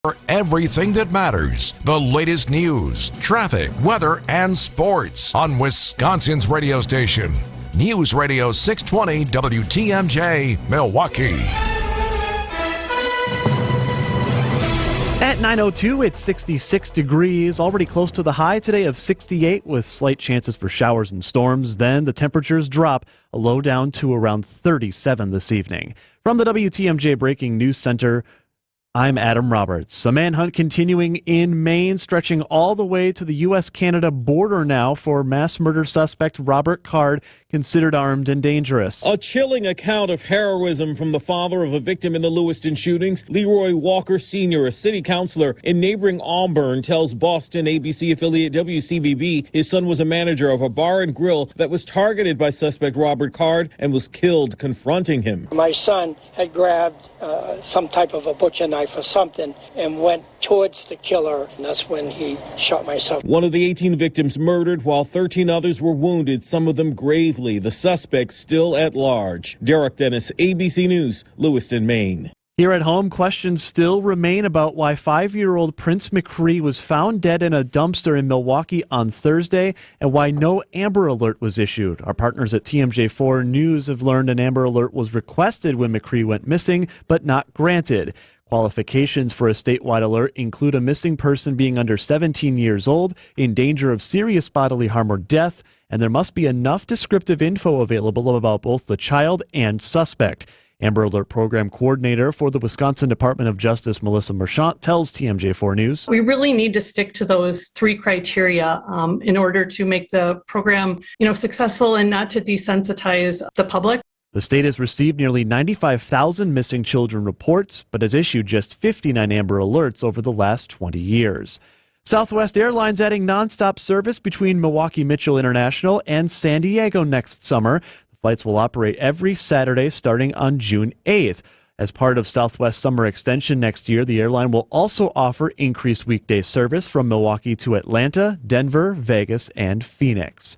For everything that matters, the latest news, traffic, weather, and sports on Wisconsin's radio station. News Radio 620 WTMJ, Milwaukee. At 9:02, it's 66 degrees, already close to the high today of 68 with slight chances for showers and storms. Then the temperatures drop, a low down to around 37 this evening. From the WTMJ Breaking News Center, I'm Adam Roberts. A manhunt continuing in Maine, stretching all the way to the U.S.-Canada border now for mass murder suspect Robert Card, considered armed and dangerous. A chilling account of heroism from the father of a victim in the Lewiston shootings. Leroy Walker Sr., a city councilor in neighboring Auburn, tells Boston ABC affiliate WCVB his son was a manager of a bar and grill that was targeted by suspect Robert Card and was killed confronting him. My son had grabbed some type of a butcher knife or something and went towards the killer, and that's when he shot my son. One of the 18 victims murdered while 13 others were wounded, some of them gravely. The suspect still at large. Derek Dennis, ABC News, Lewiston, Maine. Here at home, questions still remain about why 5-year-old Prince McCree was found dead in a dumpster in Milwaukee on Thursday and why no Amber Alert was issued. Our partners at TMJ4 News have learned an Amber Alert was requested when McCree went missing, but not granted. Qualifications for a statewide alert include a missing person being under 17 years old, in danger of serious bodily harm or death, and there must be enough descriptive info available about both the child and suspect. Amber Alert Program Coordinator for the Wisconsin Department of Justice, Melissa Marchant, tells TMJ4 News. We really need to stick to those three criteria in order to make the program, successful and not to desensitize the public. The state has received nearly 95,000 missing children reports, but has issued just 59 Amber Alerts over the last 20 years. Southwest Airlines adding nonstop service between Milwaukee Mitchell International and San Diego next summer. The flights will operate every Saturday starting on June 8th. As part of Southwest Summer Extension next year, the airline will also offer increased weekday service from Milwaukee to Atlanta, Denver, Vegas, and Phoenix.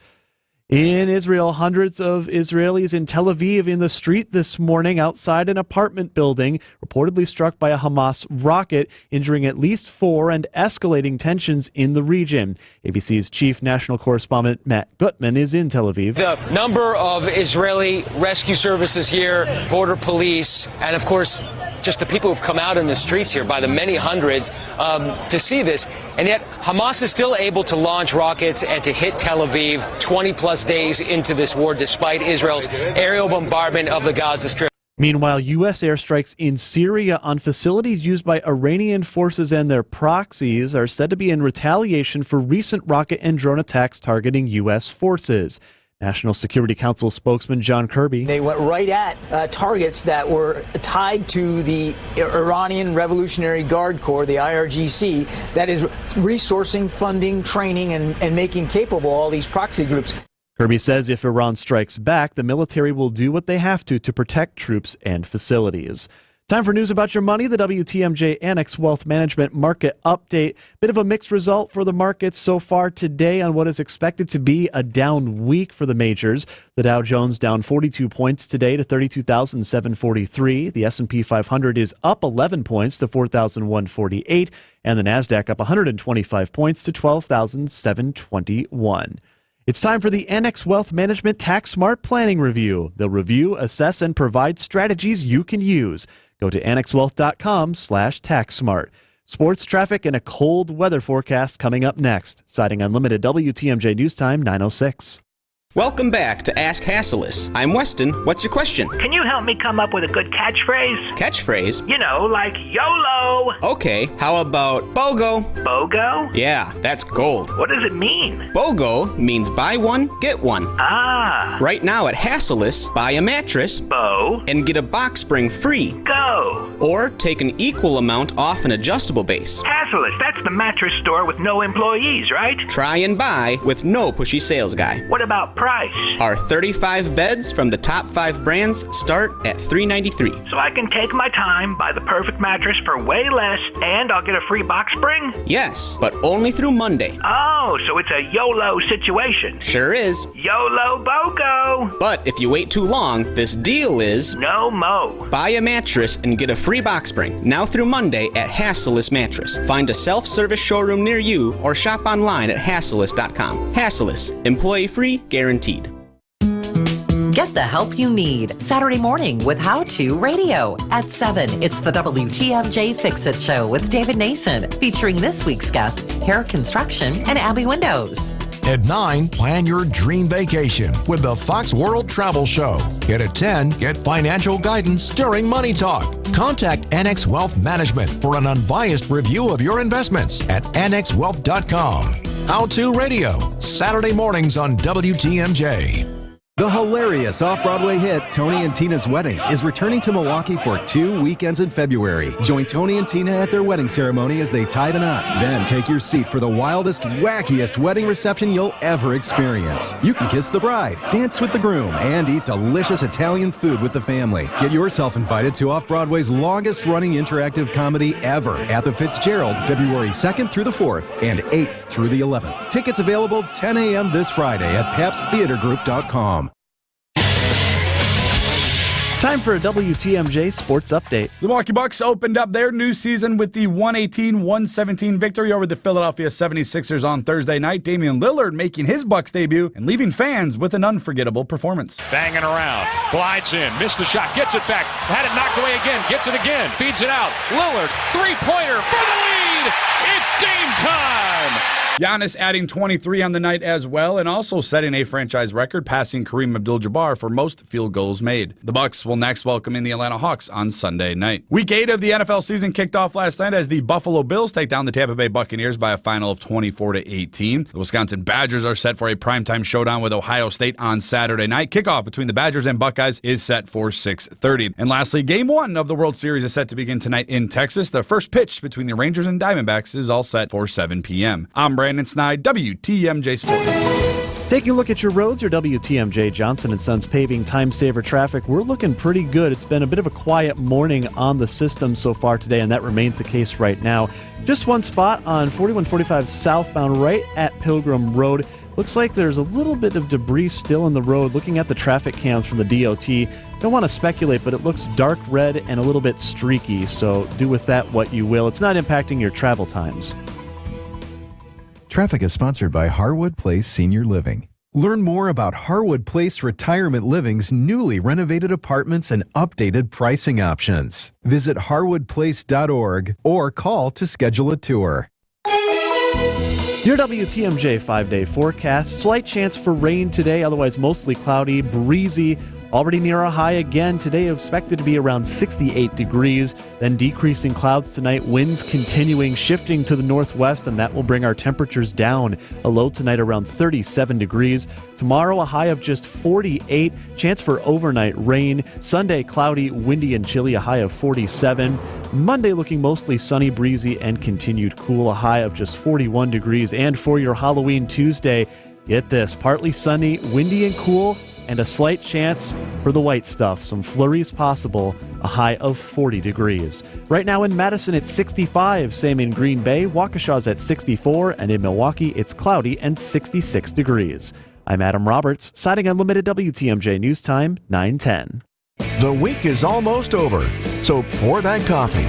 In Israel, hundreds of Israelis in Tel Aviv in the street this morning outside an apartment building, reportedly struck by a Hamas rocket, injuring at least 4 and escalating tensions in the region. ABC's chief national correspondent Matt Gutman is in Tel Aviv. The number of Israeli rescue services here, border police, and of course, just the people who've come out in the streets here by the many hundreds to see this. And yet Hamas is still able to launch rockets and to hit Tel Aviv 20 plus days into this war, despite Israel's aerial bombardment of the Gaza Strip. Meanwhile, U.S. airstrikes in Syria on facilities used by Iranian forces and their proxies are said to be in retaliation for recent rocket and drone attacks targeting U.S. forces. National Security Council spokesman John Kirby. They went right at targets that were tied to the Iranian Revolutionary Guard Corps, the IRGC, that is resourcing, funding, training, and making capable all these proxy groups. Kirby says if Iran strikes back, the military will do what they have to protect troops and facilities. Time for news about your money, the WTMJ Annex Wealth Management Market Update. Bit of a mixed result for the markets so far today on what is expected to be a down week for the majors. The Dow Jones down 42 points today to 32,743. The S&P 500 is up 11 points to 4,148. And the NASDAQ up 125 points to 12,721. It's time for the Annex Wealth Management Tax Smart Planning Review. They'll review, assess, and provide strategies you can use. Go to annexwealth.com/taxsmart. Sports traffic and a cold weather forecast coming up next. Citing Unlimited WTMJ News Time 9:06. Welcome back to Ask Hasselus. I'm Weston. What's your question? Can you help me come up with a good catchphrase? Catchphrase? You know, like YOLO. Okay, how about BOGO? BOGO? Yeah, that's gold. What does it mean? BOGO means buy one, get one. Ah. Right now at Hasselus, buy a mattress, Bo, and get a box spring free. Go. Or take an equal amount off an adjustable base. Hasselus, that's the mattress store with no employees, right? Try and buy with no pushy sales guy. What about price? Our 35 beds from the top 5 brands start at $393. So I can take my time, buy the perfect mattress for way less, and I'll get a free box spring? Yes, but only through Monday. Oh, so it's a YOLO situation. Sure is. YOLO BOGO. But if you wait too long, this deal is No mo. buy a mattress and get a free box spring now through Monday at Hassellus Mattress. Find a self-service showroom near you or shop online at hassellus.com. Hassellus, employee-free, guaranteed. Get the help you need Saturday morning with How To Radio. At 7, it's the WTMJ Fix-It Show with David Nason, featuring this week's guests, Hair Construction and Abbey Windows. At 9, plan your dream vacation with the Fox World Travel Show. At 10, get financial guidance during Money Talk. Contact NX Wealth Management for an unbiased review of your investments at nxwealth.com. How To Radio, Saturday mornings on WTMJ. The hilarious off-Broadway hit Tony and Tina's Wedding is returning to Milwaukee for 2 weekends in February. Join Tony and Tina at their wedding ceremony as they tie the knot. Then take your seat for the wildest, wackiest wedding reception you'll ever experience. You can kiss the bride, dance with the groom, and eat delicious Italian food with the family. Get yourself invited to off-Broadway's longest-running interactive comedy ever at the Fitzgerald, February 2nd through the 4th and 8th through the 11th. Tickets available 10 a.m. this Friday at pepstheatergroup.com. Time for a WTMJ Sports Update. The Milwaukee Bucks opened up their new season with the 118-117 victory over the Philadelphia 76ers on Thursday night. Damian Lillard making his Bucks debut and leaving fans with an unforgettable performance. Banging around, glides in, missed the shot, gets it back, had it knocked away again, gets it again, feeds it out. Lillard, three-pointer for the lead. It's game time. Giannis adding 23 on the night as well, and also setting a franchise record, passing Kareem Abdul-Jabbar for most field goals made. The Bucks will next welcome in the Atlanta Hawks on Sunday night. Week 8 of the NFL season kicked off last night as the Buffalo Bills take down the Tampa Bay Buccaneers by a final of 24-18. The Wisconsin Badgers are set for a primetime showdown with Ohio State on Saturday night. Kickoff between the Badgers and Buckeyes is set for 6:30. And lastly, Game 1 of the World Series is set to begin tonight in Texas. The first pitch between the Rangers and Diamondbacks is all set for 7 p.m. I'm Brandon Snide, WTMJ Sports. Taking a look at your roads, your WTMJ Johnson & Sons paving time saver traffic, we're looking pretty good. It's been a bit of a quiet morning on the system so far today, and that remains the case right now. Just one spot on 4145 southbound right at Pilgrim Road. Looks like there's a little bit of debris still in the road. Looking at the traffic cams from the DOT, don't want to speculate, but it looks dark red and a little bit streaky, so do with that what you will. It's not impacting your travel times. Traffic is sponsored by Harwood Place Senior Living. Learn more about Harwood Place Retirement Living's newly renovated apartments and updated pricing options. Visit harwoodplace.org or call to schedule a tour. Your WTMJ 5-day forecast. Slight chance for rain today, otherwise mostly cloudy, breezy. Already near a high again today, expected to be around 68 degrees. Then decreasing clouds tonight, winds continuing, shifting to the northwest, and that will bring our temperatures down. A low tonight around 37 degrees. Tomorrow, a high of just 48. Chance for overnight rain. Sunday, cloudy, windy, and chilly, a high of 47. Monday, looking mostly sunny, breezy, and continued cool, a high of just 41 degrees. And for your Halloween Tuesday, get this, partly sunny, windy, and cool, and a slight chance for the white stuff. Some flurries possible, a high of 40 degrees. Right now in Madison, it's 65. Same in Green Bay. Waukesha's at 64. And in Milwaukee, it's cloudy and 66 degrees. I'm Adam Roberts, citing Unlimited WTMJ News Time, 9:10. The week is almost over, so pour that coffee.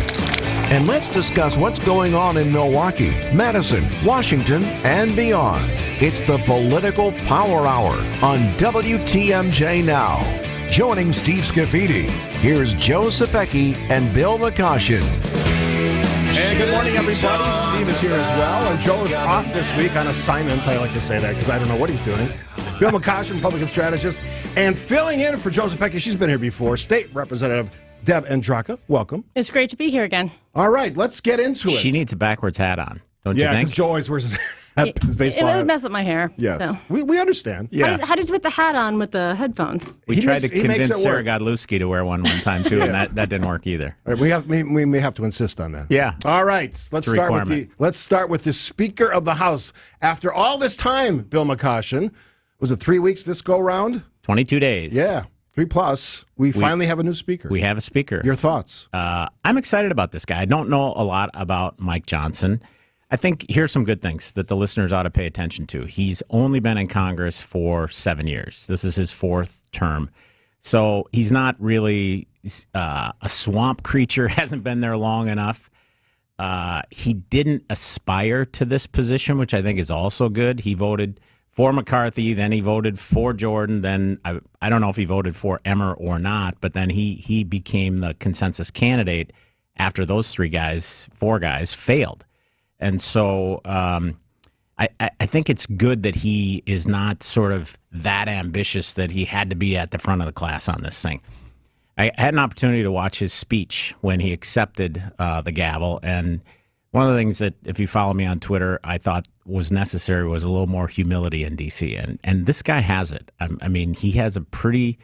And let's discuss what's going on in Milwaukee, Madison, Washington, and beyond. It's the Political Power Hour on WTMJ Now. Joining Steve Scaffidi, here's Joe Sapecki and Bill McCoshen. And good morning, everybody. Steve is here as well, and Joe is off this week on assignment. I like to say that because I don't know what he's doing. Bill McCoshen, Republican strategist, and filling in for Joe Sapecki. She's been here before. State Representative Deb Andraka, welcome. It's great to be here again. All right, let's get into it. She needs a backwards hat on, don't you think? Yeah, because Joe always wears his baseball hat. It would mess up my hair. Yes, so. we understand. Yeah. How does he put the hat on with the headphones? We tried to convince Sarah Godlewski to wear one time, too, and that didn't work either. All right, we may have to insist on that. Yeah. All right, let's start with the Speaker of the House. After all this time, Bill McCoshen, Was it 3 weeks this go round? 22 days. Yeah, 3+. We finally have a new speaker. We have a speaker. Your thoughts? I'm excited about this guy. I don't know a lot about Mike Johnson. I think here's some good things that the listeners ought to pay attention to. He's only been in Congress for 7 years. This is his 4th term. So he's not really a swamp creature, hasn't been there long enough. He didn't aspire to this position, which I think is also good. He voted for McCarthy, then he voted for Jordan, then I don't know if he voted for Emmer or not, but then he became the consensus candidate after those 4 guys failed. And so I think it's good that he is not sort of that ambitious that he had to be at the front of the class on this thing. I had an opportunity to watch his speech when he accepted the gavel, and one of the things that, if you follow me on Twitter, I thought was necessary was a little more humility in D.C., and this guy has it. I mean, he has a pretty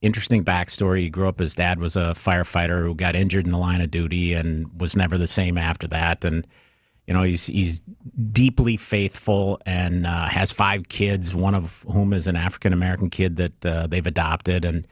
interesting backstory. He grew up, his dad was a firefighter who got injured in the line of duty and was never the same after that, and he's deeply faithful and has 5 kids, one of whom is an African-American kid that they've adopted, and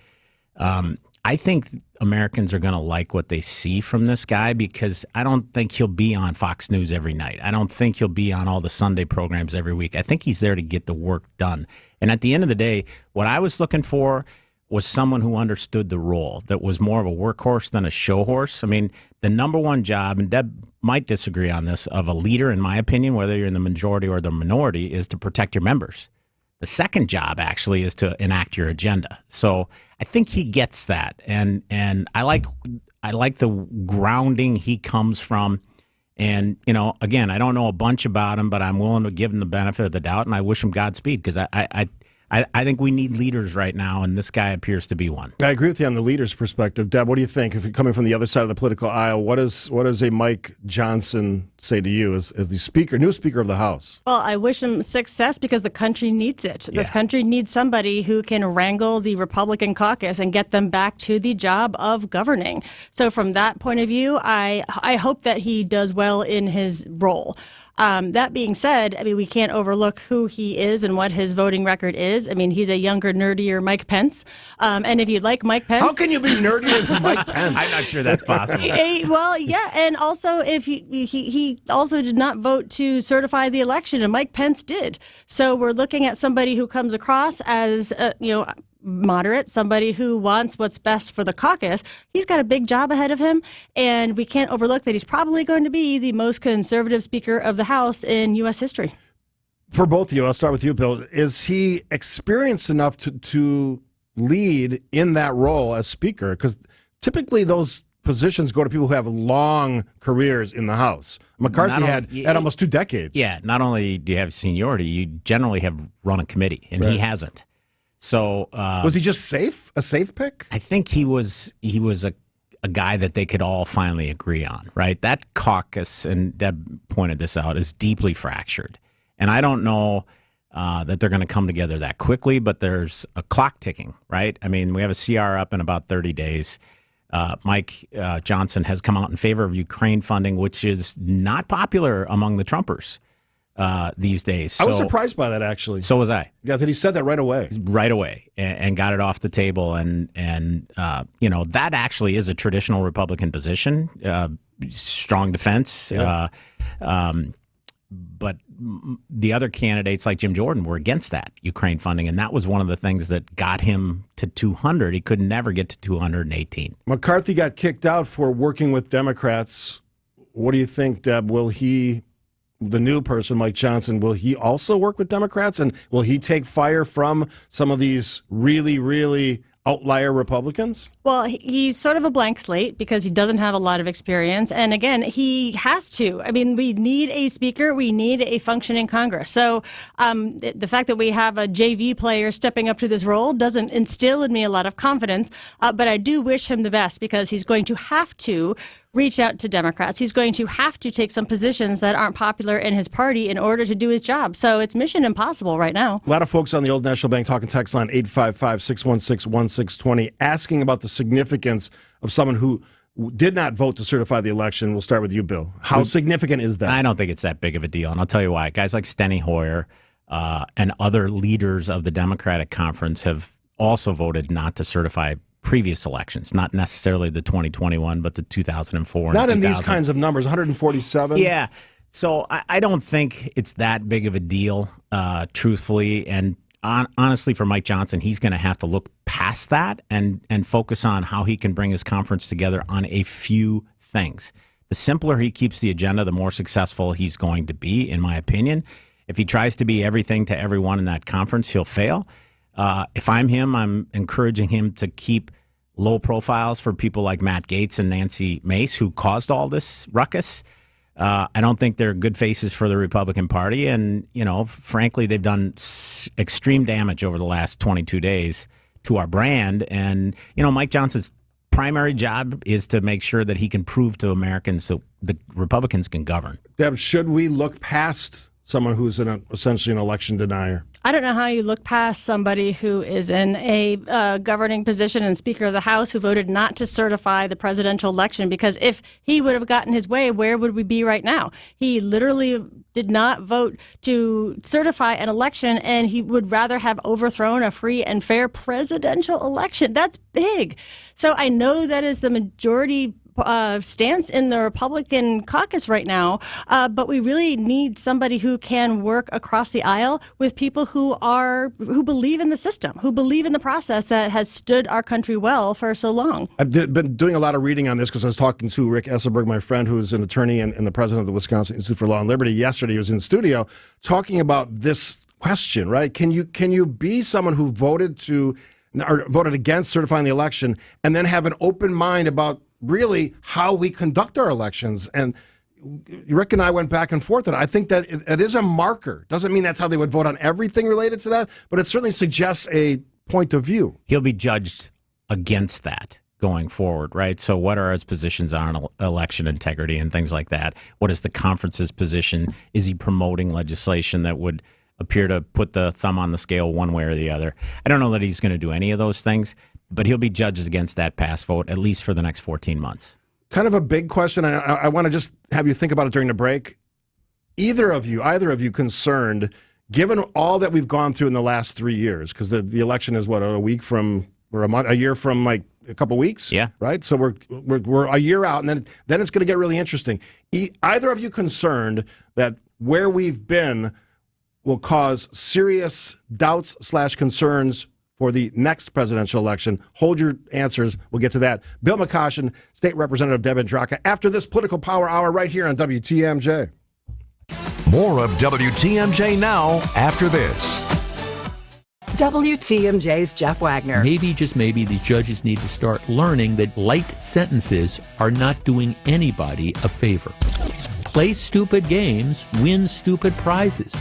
I think Americans are going to like what they see from this guy because I don't think he'll be on Fox News every night. I don't think he'll be on all the Sunday programs every week. I think he's there to get the work done. And at the end of the day, what I was looking for was someone who understood the role, that was more of a workhorse than a show horse. I mean, the number one job, and Deb might disagree on this, of a leader, in my opinion, whether you're in the majority or the minority, is to protect your members. The second job, actually, is to enact your agenda. So I think he gets that, and I like the grounding he comes from. And again, I don't know a bunch about him, but I'm willing to give him the benefit of the doubt, and I wish him Godspeed because I think we need leaders right now, and this guy appears to be one. I agree with you on the leader's perspective. Deb, what do you think? If you're coming from the other side of the political aisle, what does a Mike Johnson say to you as the new Speaker of the House? Well, I wish him success because the country needs it. This country needs somebody who can wrangle the Republican caucus and get them back to the job of governing. So from that point of view, I hope that he does well in his role. That being said, I mean, we can't overlook who he is and what his voting record is. I mean, he's a younger, nerdier Mike Pence. And if you like Mike Pence... How can you be nerdier than Mike Pence? I'm not sure that's possible. Well, yeah. And also, if he also did not vote to certify the election, and Mike Pence did. So we're looking at somebody who comes across as, moderate, somebody who wants what's best for the caucus. He's got a big job ahead of him, and we can't overlook that he's probably going to be the most conservative Speaker of the House in U.S. history. For both of you, I'll start with you, Bill. Is he experienced enough to lead in that role as Speaker? Because typically those positions go to people who have long careers in the House. McCarthy had almost 2 decades. Yeah, not only do you have seniority, you generally have run a committee, and he hasn't. So was he just a safe pick? I think he was a guy that they could all finally agree on, right? That caucus, and Deb pointed this out, is deeply fractured. And I don't know that they're going to come together that quickly, but there's a clock ticking, right? I mean, we have a CR up in about 30 days. Mike Johnson has come out in favor of Ukraine funding, which is not popular among the Trumpers these days. I was surprised by that, actually. So was I. Yeah, that he said that right away. Right away, and got it off the table. And that actually is a traditional Republican position, strong defense. Yeah. But the other candidates like Jim Jordan were against that Ukraine funding, and that was one of the things that got him to 200. He could never get to 218. McCarthy got kicked out for working with Democrats. What do you think, Deb? Will he, the new person, Mike Johnson, will he also work with Democrats, and will he take fire from some of these really, really outlier Republicans? Well, he's sort of a blank slate because he doesn't have a lot of experience. And again, he has to. I mean, we need a speaker. We need a functioning Congress. So the fact that we have a JV player stepping up to this role doesn't instill in me a lot of confidence. But I do wish him the best because he's going to have to reach out to Democrats. He's going to have to take some positions that aren't popular in his party in order to do his job. So it's mission impossible right now. A lot of folks on the Old National Bank talking text line 855-616-1620 asking about the significance of someone who did not vote to certify the election. We'll start with you, Bill. How significant is that? I don't think it's that big of a deal, and I'll tell you why. Guys like Steny Hoyer, and other leaders of the Democratic conference have also voted not to certify previous elections, not necessarily the 2021, but the 2004. Not in these kinds of numbers, 147. Yeah. So I don't think it's that big of a deal, truthfully. And honestly, for Mike Johnson, he's going to have to look past that and focus on how he can bring his conference together on a few things. The simpler he keeps the agenda, the more successful he's going to be, in my opinion. If he tries to be everything to everyone in that conference, he'll fail. If I'm him, I'm encouraging him to keep low profiles for people like Matt Gaetz and Nancy Mace, who caused all this ruckus. I don't think they're good faces for the Republican Party. And, frankly, they've done extreme damage over the last 22 days to our brand. And, Mike Johnson's primary job is to make sure that he can prove to Americans so the Republicans can govern. Deb, should we look past someone who's essentially an election denier? I don't know how you look past somebody who is in a governing position and Speaker of the House who voted not to certify the presidential election, because if he would have gotten his way, where would we be right now? He literally did not vote to certify an election, and he would rather have overthrown a free and fair presidential election. That's big. So I know that is the majority stance in the Republican caucus right now, but we really need somebody who can work across the aisle with people who believe in the system, who believe in the process that has stood our country well for so long. I've been doing a lot of reading on this because I was talking to Rick Esselberg, my friend, who's an attorney and the president of the Wisconsin Institute for Law and Liberty. Yesterday, he was in the studio talking about this question, right? Can you be someone who voted against certifying the election and then have an open mind about really how we conduct our elections? And Rick and I went back and forth, and I think that it is a marker. Doesn't mean that's how they would vote on everything related to that, but it certainly suggests a point of view. He'll be judged against that going forward, right? So what are his positions on election integrity and things like that? What is the conference's position? Is he promoting legislation that would appear to put the thumb on the scale one way or the other? I don't know that he's going to do any of those things, but he'll be judged against that past vote, at least for the next 14 months. Kind of a big question. I want to just have you think about it during the break. Either of you concerned, given all that we've gone through in the last 3 years, because the election is a year from like a couple weeks? Yeah. Right? So we're a year out, and then it's going to get really interesting. Either of you concerned that where we've been will cause serious doubts / concerns for the next presidential election? Hold your answers. We'll get to that. Bill McCoshen, State Representative Deb Andraka, after this Political Power Hour right here on WTMJ. More of WTMJ now after this. WTMJ's Jeff Wagner. Maybe, just maybe, these judges need to start learning that light sentences are not doing anybody a favor. Play stupid games, win stupid prizes.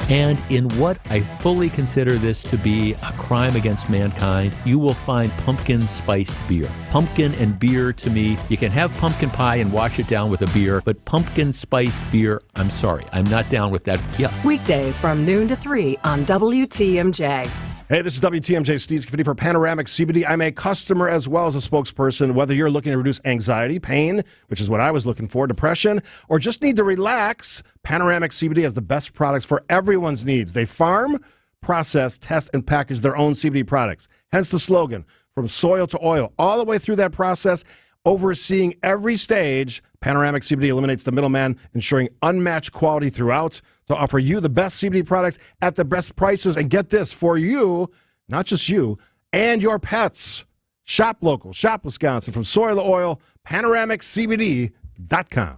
And in what I fully consider this to be a crime against mankind, you will find pumpkin spiced beer. Pumpkin and beer, to me, you can have pumpkin pie and wash it down with a beer, but pumpkin spiced beer, I'm sorry, I'm not down with that. Yeah. Weekdays from noon to 3 on WTMJ. Hey, this is WTMJ Steve Scaffidi for Panoramic CBD. I'm a customer as well as a spokesperson. Whether you're looking to reduce anxiety, pain, which is what I was looking for, depression, or just need to relax, Panoramic CBD has the best products for everyone's needs. They farm, process, test, and package their own CBD products. Hence the slogan, from soil to oil, all the way through that process, overseeing every stage. Panoramic CBD eliminates the middleman, ensuring unmatched quality throughout, to offer you the best CBD products at the best prices. And get this, for you, not just you, and your pets. Shop local, shop Wisconsin, from soil to oil, PanoramicCBD.com.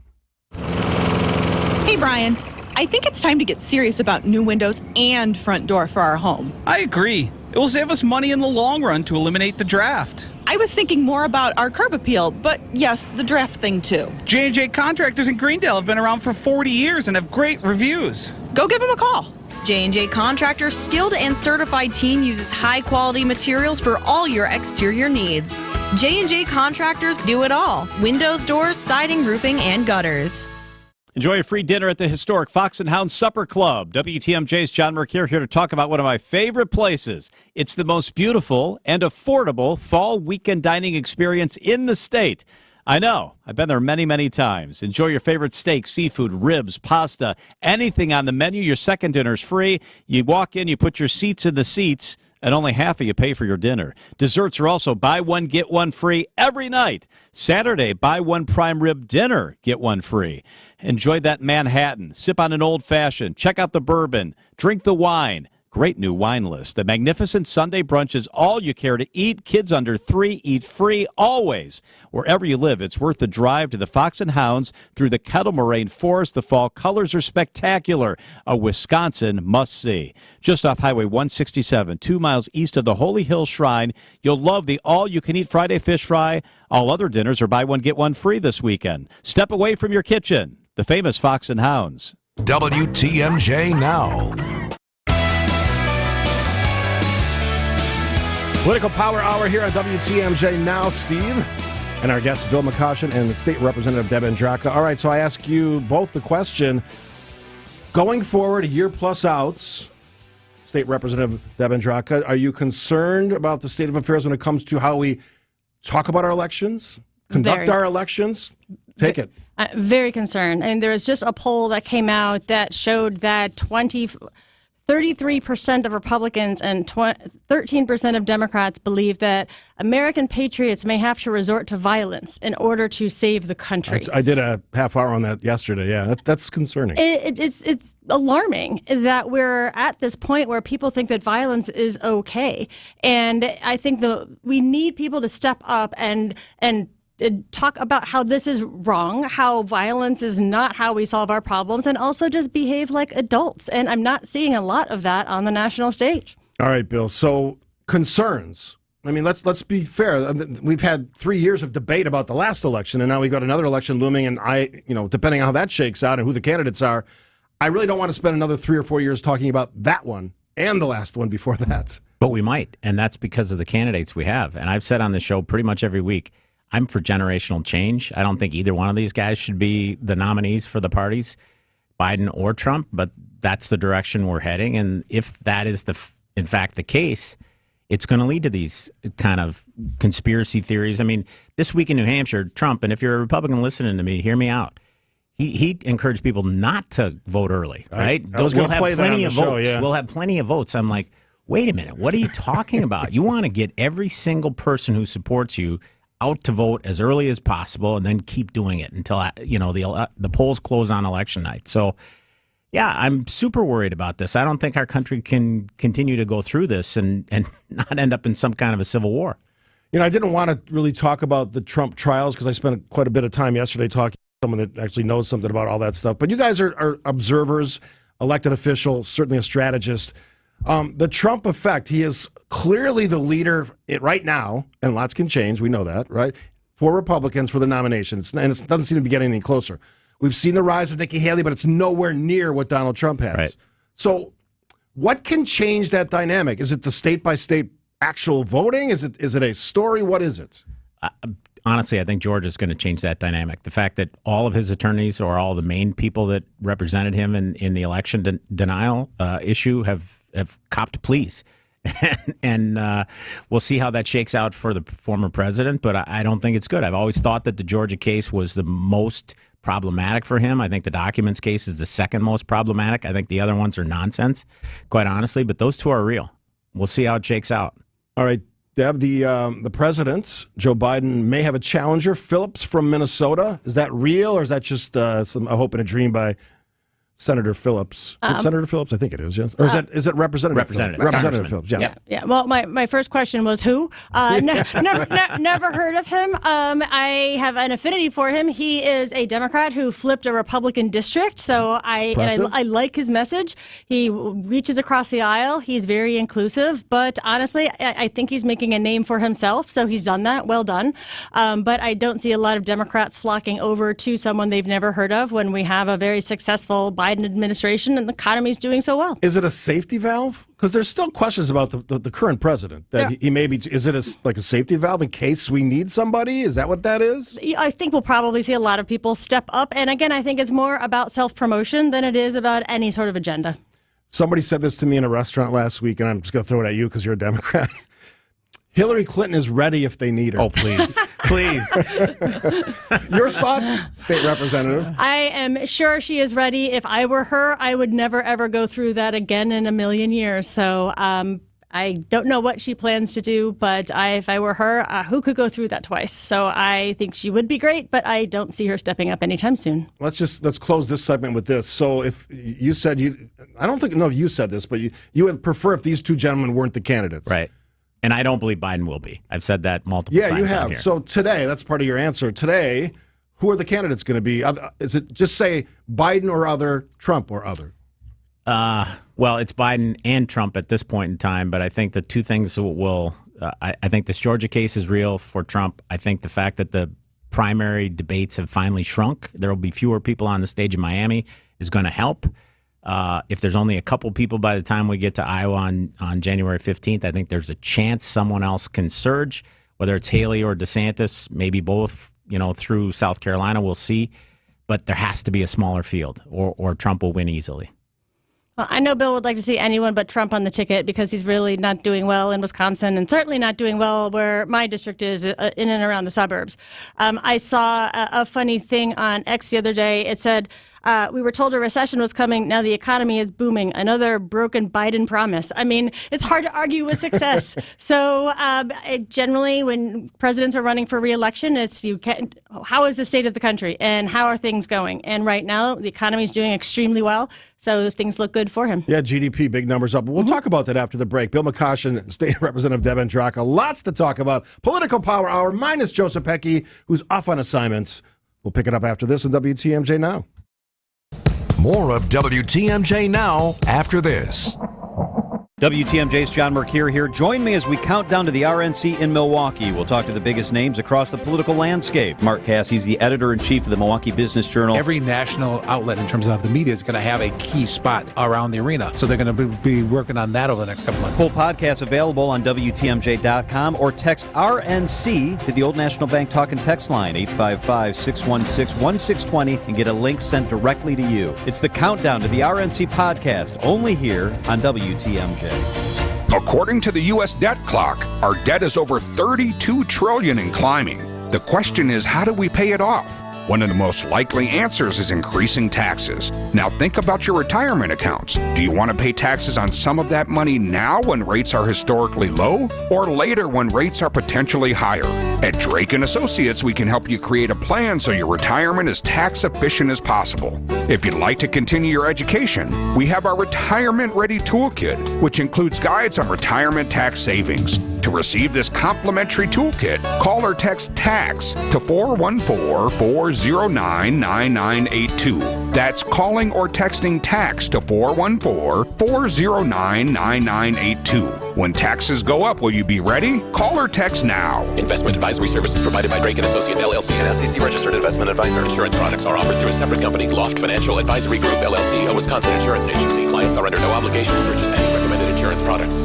Hey, Brian, I think it's time to get serious about new windows and front door for our home. I agree. It will save us money in the long run to eliminate the draft. I was thinking more about our curb appeal, but yes, the draft thing too. J&J Contractors in Greendale have been around for 40 years and have great reviews. Go give them a call. J&J Contractors' skilled and certified team uses high-quality materials for all your exterior needs. J&J Contractors do it all. Windows, doors, siding, roofing, and gutters. Enjoy a free dinner at the historic Fox and Hound Supper Club. WTMJ's John Mercure here to talk about one of my favorite places. It's the most beautiful and affordable fall weekend dining experience in the state. I know. I've been there many, many times. Enjoy your favorite steak, seafood, ribs, pasta, anything on the menu. Your second dinner's free. You walk in, you put your seats in the seats, and only half of you pay for your dinner. Desserts are also buy one, get one free every night. Saturday, buy one prime rib dinner, get one free. Enjoy that Manhattan. Sip on an old-fashioned. Check out the bourbon. Drink the wine. Great new wine list. The magnificent Sunday brunch is all you care to eat. Kids under 3 eat free always. Wherever you live, it's worth the drive to the Fox and Hounds through the Kettle Moraine Forest. The fall colors are spectacular. A Wisconsin must-see. Just off Highway 167, 2 miles east of the Holy Hill Shrine, you'll love the all-you-can-eat Friday fish fry. All other dinners are buy one, get one free this weekend. Step away from your kitchen. The famous Fox and Hounds. WTMJ Now. Political Power Hour here on WTMJ Now, Steve. And our guests, Bill McCoshen and the State Representative Deb Andraka. All right, so I ask you both the question. Going forward, a year plus outs, State Representative Deb Andraka, are you concerned about the state of affairs when it comes to how we talk about our elections, conduct our elections? Take it. Very concerned. And there was just a poll that came out that showed that 33% of Republicans and 13% of Democrats believe that American patriots may have to resort to violence in order to save the country. I did a half hour on that yesterday. Yeah, that's concerning. It's alarming that we're at this point where people think that violence is okay. And I think we need people to step up and talk about how this is wrong, how violence is not how we solve our problems, and also just behave like adults. And I'm not seeing a lot of that on the national stage. All right, Bill. So concerns. I mean, let's be fair. We've had 3 years of debate about the last election, and now we've got another election looming. And depending on how that shakes out and who the candidates are, I really don't want to spend another 3 or 4 years talking about that one and the last one before that. But we might, and that's because of the candidates we have. And I've said on the show pretty much every week, I'm for generational change. I don't think either one of these guys should be the nominees for the parties, Biden or Trump, but that's the direction we're heading. And if that is, in fact, the case, it's going to lead to these kind of conspiracy theories. I mean, this week in New Hampshire, Trump, and if you're a Republican listening to me, hear me out. He encouraged people not to vote early, right? Those will have plenty of votes. Yeah. We'll have plenty of votes. I'm like, wait a minute, what are you talking about? You want to get every single person who supports you out to vote as early as possible, and then keep doing it until the polls close on election night. So, yeah, I'm super worried about this. I don't think our country can continue to go through this and not end up in some kind of a civil war. I didn't want to really talk about the Trump trials because I spent quite a bit of time yesterday talking to someone that actually knows something about all that stuff. But you guys are observers, elected officials, certainly a strategist. The Trump effect, he is clearly the leader right now, and lots can change, we know that, right, for Republicans for the nomination. And it doesn't seem to be getting any closer. We've seen the rise of Nikki Haley, but it's nowhere near what Donald Trump has. Right. So what can change that dynamic? Is it the state-by-state actual voting? Is it a story? What is it? Honestly, I think Georgia's going to change that dynamic. The fact that all of his attorneys or all the main people that represented him in the election denial issue have copped pleas. and we'll see how that shakes out for the former president, but I don't think it's good. I've always thought that the Georgia case was the most problematic for him. I think the documents case is the second most problematic. I think the other ones are nonsense, quite honestly, but those two are real. We'll see how it shakes out. All right, Deb, the president, Joe Biden, may have a challenger, Phillips from Minnesota. Is that real, or is that just a hope and a dream by Senator Phillips? Senator Phillips? I think it is, yes. Or is it Representative Phillips? Representative Phillips, yeah. Well, my first question was who? Never heard of him. I have an affinity for him. He is a Democrat who flipped a Republican district, so I like his message. He reaches across the aisle. He's very inclusive, but honestly, I think he's making a name for himself, so he's done that. Well done. But I don't see a lot of Democrats flocking over to someone they've never heard of when we have a very successful Biden administration and the economy's doing so well. Is it a safety valve? Because there's still questions about the current president. That he may be. Is it like a safety valve in case we need somebody? Is that what that is? I think we'll probably see a lot of people step up. And again, I think it's more about self-promotion than it is about any sort of agenda. Somebody said this to me in a restaurant last week, and I'm just going to throw it at you because you're a Democrat. Hillary Clinton is ready if they need her. Oh, please. Please. Your thoughts, State Representative? I am sure she is ready. If I were her, I would never, ever go through that again in a million years. So I don't know what she plans to do, but if I were her, who could go through that twice? So I think she would be great, but I don't see her stepping up anytime soon. Let's close this segment with this. So if you said I don't know if you said this, but you would prefer if these two gentlemen weren't the candidates. Right. And I don't believe Biden will be. I've said that multiple times. Yeah, you have. So today, that's part of your answer. Today, who are the candidates going to be? Is it just say Biden or other, Trump or other? Well, it's Biden and Trump at this point in time, but I think the two things will I think this Georgia case is real for Trump. I think the fact that the primary debates have finally shrunk, there will be fewer people on the stage in Miami, is going to help. If there's only a couple people by the time we get to Iowa on January 15th, I think there's a chance someone else can surge, whether it's Haley or DeSantis, maybe both, through South Carolina, we'll see. But there has to be a smaller field or Trump will win easily. Well, I know Bill would like to see anyone but Trump on the ticket because he's really not doing well in Wisconsin and certainly not doing well where my district is in and around the suburbs. I saw a funny thing on X the other day. It said, we were told a recession was coming. Now the economy is booming. Another broken Biden promise. I mean, it's hard to argue with success. So generally, when presidents are running for re-election, it's how is the state of the country and how are things going? And right now, the economy is doing extremely well. So things look good for him. Yeah, GDP, big numbers up. We'll talk about that after the break. Bill McCoshen, State Representative Deb Andraka. Lots to talk about. Political Power Hour minus Joseph Pecky, who's off on assignments. We'll pick it up after this on WTMJ Now. More of WTMJ Now after this. WTMJ's John Mercure here. Join me as we count down to the RNC in Milwaukee. We'll talk to the biggest names across the political landscape. Mark Cassie's the editor-in-chief of the Milwaukee Business Journal. Every national outlet in terms of the media is going to have a key spot around the arena. So they're going to be working on that over the next couple months. Full podcast available on WTMJ.com or text RNC to the Old National Bank talk and text line 855-616-1620 and get a link sent directly to you. It's the countdown to the RNC podcast, only here on WTMJ. According to the U.S. debt clock, our debt is over $32 trillion and climbing. The question is, how do we pay it off? One of the most likely answers is increasing taxes. Now think about your retirement accounts. Do you want to pay taxes on some of that money now when rates are historically low, or later when rates are potentially higher? At Drake & Associates, we can help you create a plan so your retirement is tax efficient as possible. If you'd like to continue your education, we have our Retirement Ready Toolkit, which includes guides on retirement tax savings. To receive this complimentary toolkit, call or text TAX to 414-409-9982. That's calling or texting TAX to 414-409-9982. When taxes go up, will you be ready? Call or text now. Investment advisory services provided by Drake & Associates, LLC, an SEC-registered investment advisor. Insurance products are offered through a separate company, Loft Financial Advisory Group, LLC, a Wisconsin insurance agency. Clients are under no obligation to purchase any recommended insurance products.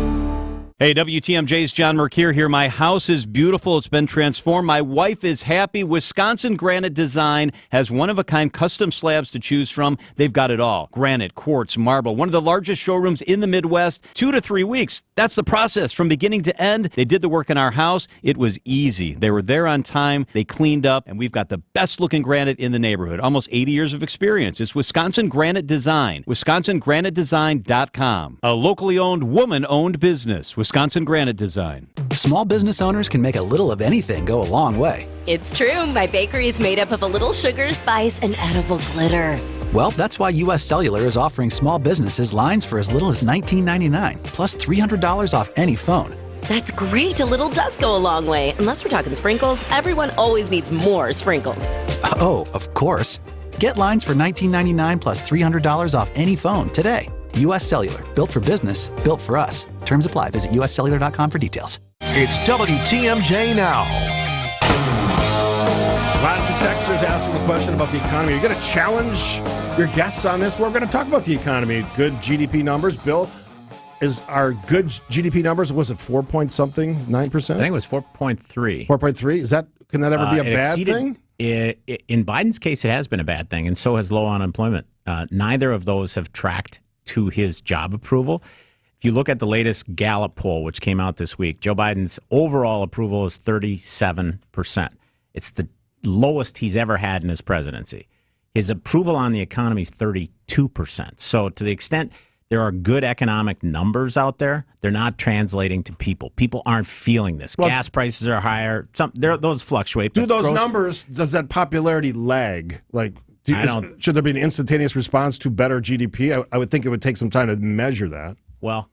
Hey, WTMJ's John Mercure here. My house is beautiful. It's been transformed. My wife is happy. Wisconsin Granite Design has one-of-a-kind custom slabs to choose from. They've got it all. Granite, quartz, marble. One of the largest showrooms in the Midwest. 2 to 3 weeks. That's the process from beginning to end. They did the work in our house. It was easy. They were there on time. They cleaned up, and we've got the best-looking granite in the neighborhood. Almost 80 years of experience. It's Wisconsin Granite Design. WisconsinGraniteDesign.com. A locally owned, woman-owned business. Wisconsin Granite Design. Small business owners can make a little of anything go a long way. It's true. My bakery is made up of a little sugar, spice, and edible glitter. Well, that's why U.S. Cellular is offering small businesses lines for as little as $19.99, plus $300 off any phone. That's great. A little does go a long way. Unless we're talking sprinkles, everyone always needs more sprinkles. Oh, of course. Get lines for $19.99 plus $300 off any phone today. U.S. Cellular, built for business, built for us. Terms apply. Visit uscellular.com for details. It's WTMJ Now. Lots of texters asking the question about the economy. Are you going to challenge your guests on this? We're going to talk about the economy. Good GDP numbers. Bill, is our good GDP numbers, was it 4 point something, 9%? I think it was 4.3. 4.3? Can that ever be a bad thing? In Biden's case, it has been a bad thing, and so has low unemployment. Neither of those have tracked to his job approval. If you look at the latest Gallup poll, which came out this week, Joe Biden's overall approval is 37%. It's the lowest he's ever had in his presidency. His approval on the economy is 32%. So to the extent there are good economic numbers out there, they're not translating to people. People aren't feeling this. Well, gas prices are higher. Those fluctuate. Do those numbers, does that popularity lag? Like, should there be an instantaneous response to better GDP? I would think it would take some time to measure that. Well,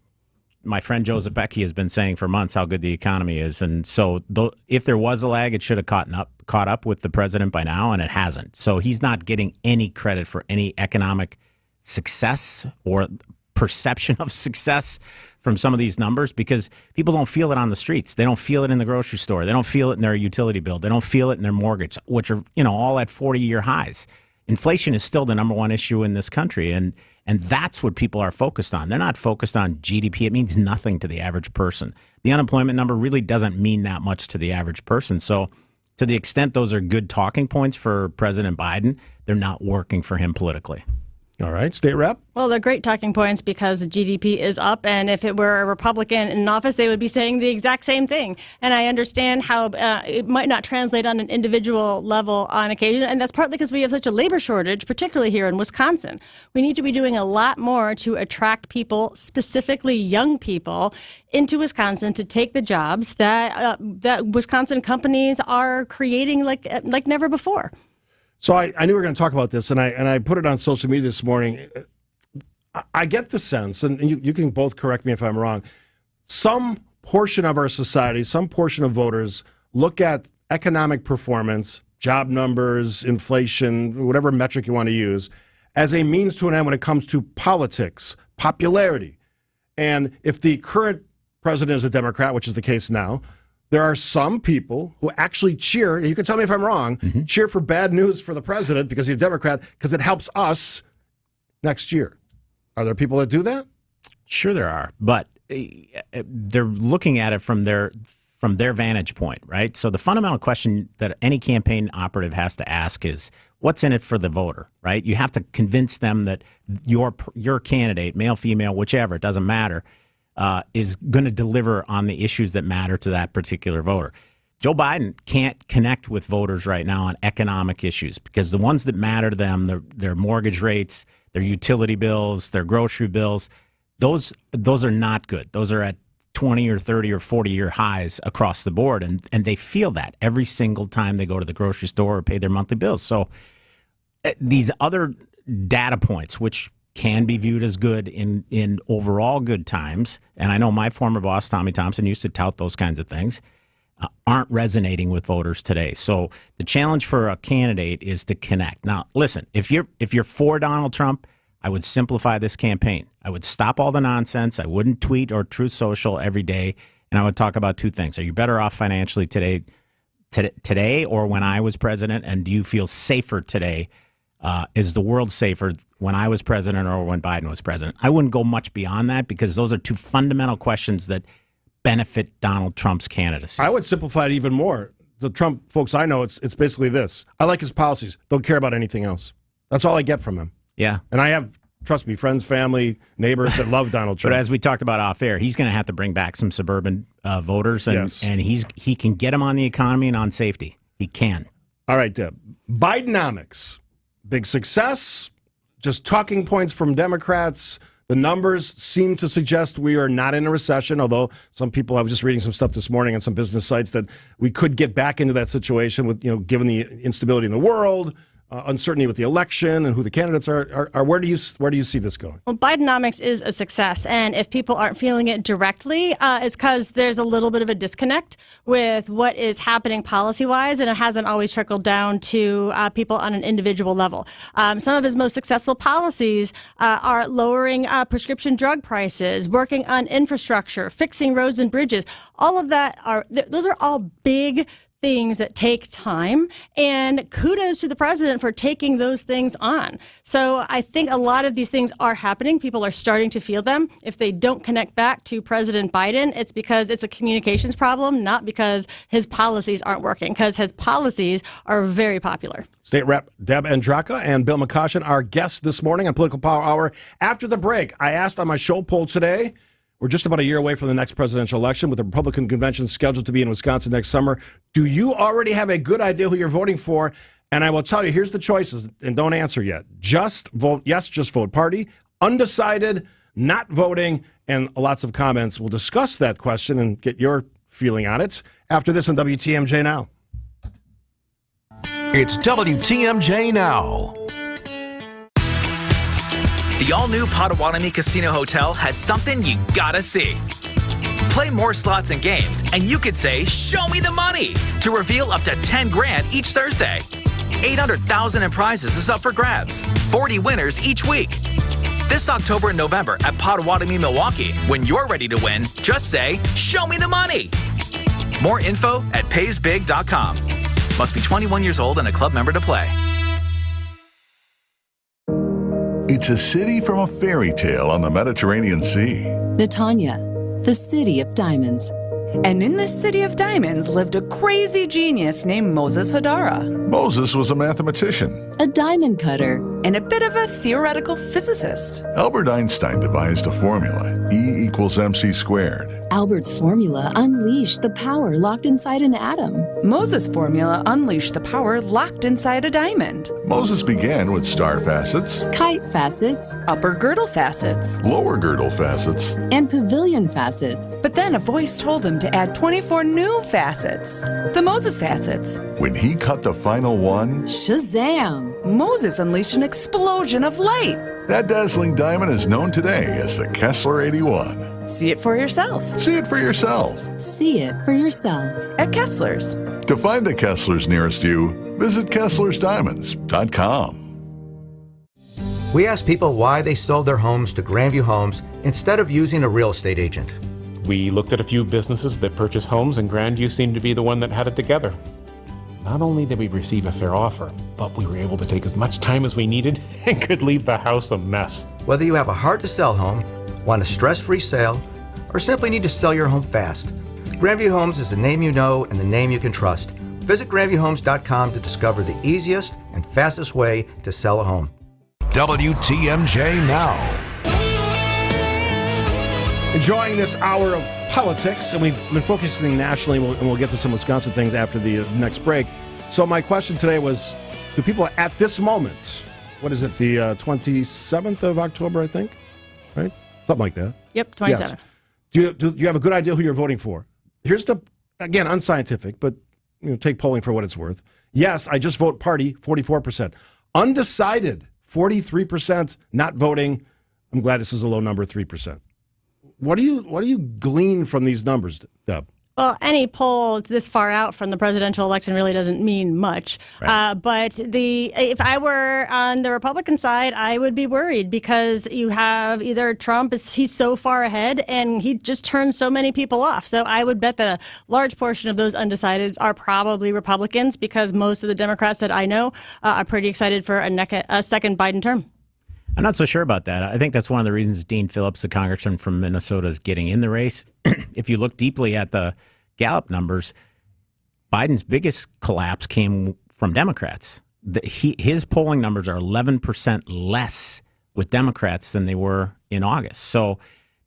my friend Joe Zepecki has been saying for months how good the economy is. And so if there was a lag, it should have caught up with the president by now, and it hasn't. So he's not getting any credit for any economic success or perception of success from some of these numbers because people don't feel it on the streets. They don't feel it in the grocery store. They don't feel it in their utility bill. They don't feel it in their mortgage, which are, all at 40-year highs. Inflation is still the number one issue in this country, and that's what people are focused on. They're not focused on GDP. It means nothing to the average person. The unemployment number really doesn't mean that much to the average person. So to the extent those are good talking points for President Biden, they're not working for him politically. All right, State Rep. Well, they're great talking points because the GDP is up, and if it were a Republican in office, they would be saying the exact same thing. And I understand how it might not translate on an individual level on occasion, and that's partly because we have such a labor shortage, particularly here in Wisconsin. We need to be doing a lot more to attract people, specifically young people, into Wisconsin to take the jobs that Wisconsin companies are creating like never before. So I knew we were going to talk about this, and I put it on social media this morning. I get the sense, and you can both correct me if I'm wrong, some portion of our society, some portion of voters look at economic performance, job numbers, inflation, whatever metric you want to use, as a means to an end when it comes to politics, popularity. And if the current president is a Democrat, which is the case now, there are some people who actually cheer, you can tell me if I'm wrong, cheer for bad news for the president because he's a Democrat, because it helps us next year. Are there people that do that? Sure there are, but they're looking at it from their vantage point, right? So the fundamental question that any campaign operative has to ask is, what's in it for the voter, right? You have to convince them that your candidate, male, female, whichever, it doesn't matter, is going to deliver on the issues that matter to that particular voter. Joe Biden can't connect with voters right now on economic issues because the ones that matter to them, their mortgage rates, their utility bills, their grocery bills, those are not good. Those are at 20 or 30 or 40-year highs across the board, and they feel that every single time they go to the grocery store or pay their monthly bills. So these other data points, which can be viewed as good in overall good times, and I know my former boss, Tommy Thompson, used to tout those kinds of things, aren't resonating with voters today. So the challenge for a candidate is to connect. Now, listen, if you're for Donald Trump, I would simplify this campaign. I would stop all the nonsense. I wouldn't tweet or Truth Social every day, and I would talk about two things. Are you better off financially today or when I was president, and do you feel safer today? Is the world safer when I was president or when Biden was president? I wouldn't go much beyond that because those are two fundamental questions that benefit Donald Trump's candidacy. I would simplify it even more. The Trump folks I know, it's basically this. I like his policies. Don't care about anything else. That's all I get from him. Yeah. And I have, trust me, friends, family, neighbors that love Donald Trump. But as we talked about off air, he's going to have to bring back some suburban voters, and, yes. and he can get them on the economy and on safety. He can. All right, Deb. Bidenomics. Big success, just talking points from Democrats. The numbers seem to suggest we are not in a recession, although some people, I was just reading some stuff this morning on some business sites that we could get back into that situation with, given the instability in the world, uncertainty with the election and who the candidates are. Where do you see this going? Well, Bidenomics is a success, and if people aren't feeling it directly, it's because there's a little bit of a disconnect with what is happening policy-wise, and it hasn't always trickled down to people on an individual level. Some of his most successful policies are lowering prescription drug prices, working on infrastructure, fixing roads and bridges. All of that those are all big things that take time, and kudos to the president for taking those things on. So I think a lot of these things are happening. People are starting to feel them. If they don't connect back to President Biden, it's because it's a communications problem, not because his policies aren't working, because his policies are very popular. State Rep Deb Andraka and Bill McCoshen, our guests this morning on Political Power Hour. After the break, I asked on my show poll today, We're just about a year away from the next presidential election, with the Republican convention scheduled to be in Wisconsin next summer. Do you already have a good idea who you're voting for? And I will tell you, here's the choices, and don't answer yet. Just vote yes, just vote party. Undecided, not voting, and lots of comments. We'll discuss that question and get your feeling on it after this on WTMJ Now. It's WTMJ Now. The all-new Potawatomi Casino Hotel has something you gotta see. Play more slots and games, and you could say, "Show me the money," to reveal up to 10 grand each Thursday. 800,000 in prizes is up for grabs. 40 winners each week. This October and November at Potawatomi, Milwaukee. When you're ready to win, just say, "Show me the money." More info at paysbig.com. Must be 21 years old and a club member to play. It's a city from a fairy tale on the Mediterranean Sea. Netanya, the city of diamonds. And in this city of diamonds lived a crazy genius named Moses Hadara. Moses was a mathematician, a diamond cutter, and a bit of a theoretical physicist. Albert Einstein devised a formula, E equals mc squared. Albert's formula unleashed the power locked inside an atom. Moses' formula unleashed the power locked inside a diamond. Moses began with star facets, kite facets, upper girdle facets, lower girdle facets, and pavilion facets. But then a voice told him to add 24 new facets, the Moses facets. When he cut the final one, Shazam! Moses unleashed an explosion of light. That dazzling diamond is known today as the Kessler 81. See it for yourself. See it for yourself. See it for yourself. At Kessler's. To find the Kesslers nearest you, visit KesslersDiamonds.com. We asked people why they sold their homes to Grandview Homes instead of using a real estate agent. We looked at a few businesses that purchase homes, and Grandview seemed to be the one that had it together. Not only did we receive a fair offer, but we were able to take as much time as we needed and could leave the house a mess. Whether you have a hard-to-sell home, want a stress-free sale, or simply need to sell your home fast, Grandview Homes is the name you know and the name you can trust. Visit GrandviewHomes.com to discover the easiest and fastest way to sell a home. WTMJ Now. Enjoying this hour of politics, and we've been focusing nationally, and we'll get to some Wisconsin things after the next break. So my question today was, do people at this moment, what is it, the 27th of October, I think, right? Something like that. Yep, 27th. Yes. Do you have a good idea who you're voting for? Here's the, again, unscientific, but take polling for what it's worth. Yes, I just vote party, 44%. Undecided, 43%. Not voting, I'm glad this is a low number, 3%. What do you glean from these numbers, Deb? Well, any poll this far out from the presidential election really doesn't mean much. Right. But if I were on the Republican side, I would be worried because you have either Trump, he's so far ahead, and he just turns so many people off. So I would bet that a large portion of those undecideds are probably Republicans, because most of the Democrats that I know are pretty excited for a second Biden term. I'm not so sure about that. I think that's one of the reasons Dean Phillips, the congressman from Minnesota, is getting in the race. If you look deeply at the Gallup numbers, Biden's biggest collapse came from Democrats. His polling numbers are 11% less with Democrats than they were in August. So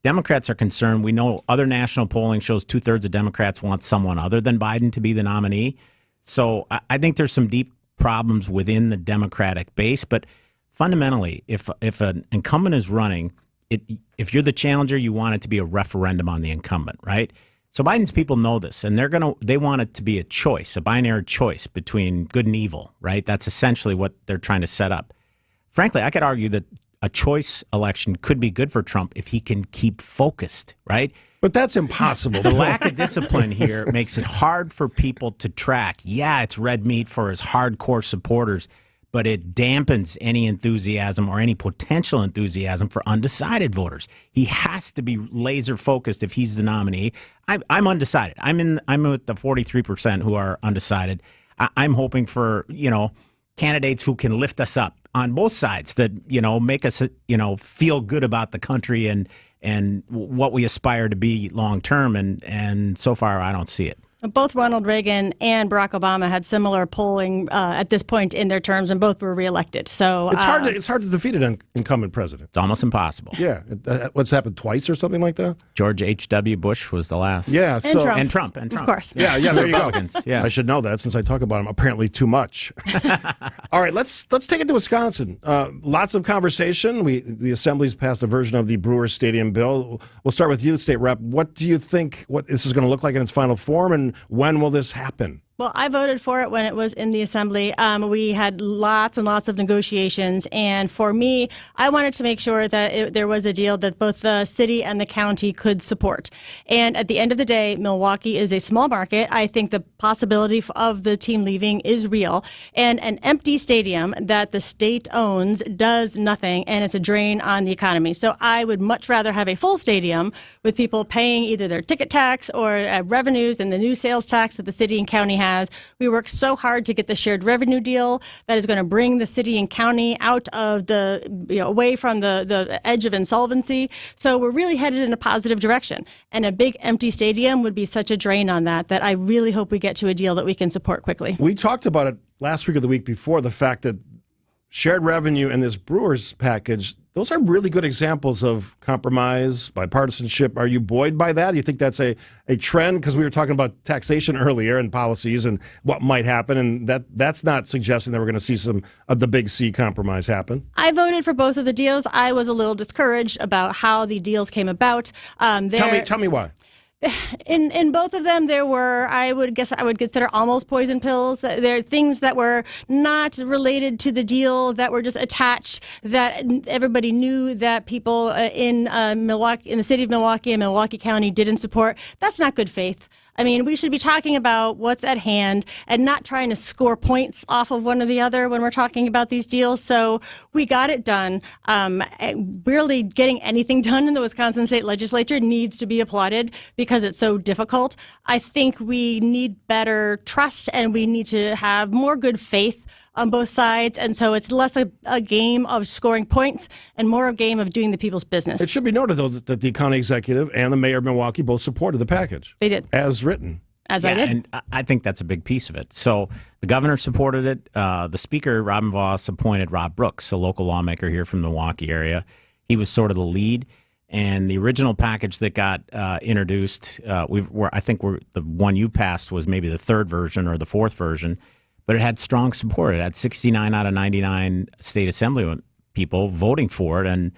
Democrats are concerned. We know other national polling shows 2/3 of Democrats want someone other than Biden to be the nominee. So I think there's some deep problems within the Democratic base, but fundamentally, if an incumbent is running, if you're the challenger, you want it to be a referendum on the incumbent, right? So Biden's people know this, and they want it to be a choice, a binary choice between good and evil, right? That's essentially what they're trying to set up. Frankly, I could argue that a choice election could be good for Trump if he can keep focused, right? But that's impossible. The lack of discipline here makes it hard for people to track. Yeah, it's red meat for his hardcore supporters, but it dampens any enthusiasm or any potential enthusiasm for undecided voters. He has to be laser focused if he's the nominee. I'm undecided. I'm with the 43% who are undecided. I'm hoping for, candidates who can lift us up on both sides, that, make us, feel good about the country and what we aspire to be long term. And so far, I don't see it. Both Ronald Reagan and Barack Obama had similar polling at this point in their terms, and both were reelected. So it's hard to defeat an incumbent president. It's almost impossible. Yeah, what's happened twice or something like that? George H.W. Bush was the last. Yeah, and Trump. Of course. Yeah, there you go. Yeah. I should know that since I talk about him apparently too much. All right, let's take it to Wisconsin. Lots of conversation. The Assembly's passed a version of the Brewers Stadium bill. We'll start with you, State Rep. What do you think what this is going to look like in its final form, and when will this happen? Well, I voted for it when it was in the Assembly. We had lots and lots of negotiations. And for me, I wanted to make sure that there was a deal that both the city and the county could support. And at the end of the day, Milwaukee is a small market. I think the possibility of the team leaving is real. And an empty stadium that the state owns does nothing, and it's a drain on the economy. So I would much rather have a full stadium with people paying either their ticket tax or revenues and the new sales tax that the city and county have. We worked so hard to get the shared revenue deal that is going to bring the city and county out of away from the edge of insolvency. So we're really headed in a positive direction. And a big empty stadium would be such a drain on that I really hope we get to a deal that we can support quickly. We talked about it last week or the week before, the fact that shared revenue and this Brewers package, those are really good examples of compromise, bipartisanship. Are you buoyed by that? Do you think that's a trend? Because we were talking about taxation earlier and policies and what might happen, and that's not suggesting that we're going to see some of the big C compromise happen. I voted for both of the deals. I was a little discouraged about how the deals came about. Tell me why. In both of them, there were, I would consider almost poison pills. There are things that were not related to the deal that were just attached that everybody knew that people in Milwaukee, in the city of Milwaukee and Milwaukee County didn't support. That's not good faith. I mean, we should be talking about what's at hand and not trying to score points off of one or the other when we're talking about these deals. So we got it done. Really getting anything done in the Wisconsin State Legislature needs to be applauded because it's so difficult. I think we need better trust and we need to have more good faith on both sides. And so it's less a game of scoring points and more a game of doing the people's business. It should be noted, though, that the county executive and the mayor of Milwaukee both supported the package. They did. As written. I did. And I think that's a big piece of it. So the governor supported it. The speaker, Robin Voss, appointed Rob Brooks, a local lawmaker here from the Milwaukee area. He was sort of the lead. And the original package that got introduced, I think the one you passed was maybe the third version or the fourth version. But it had strong support. It had 69 out of 99 state assembly people voting for it and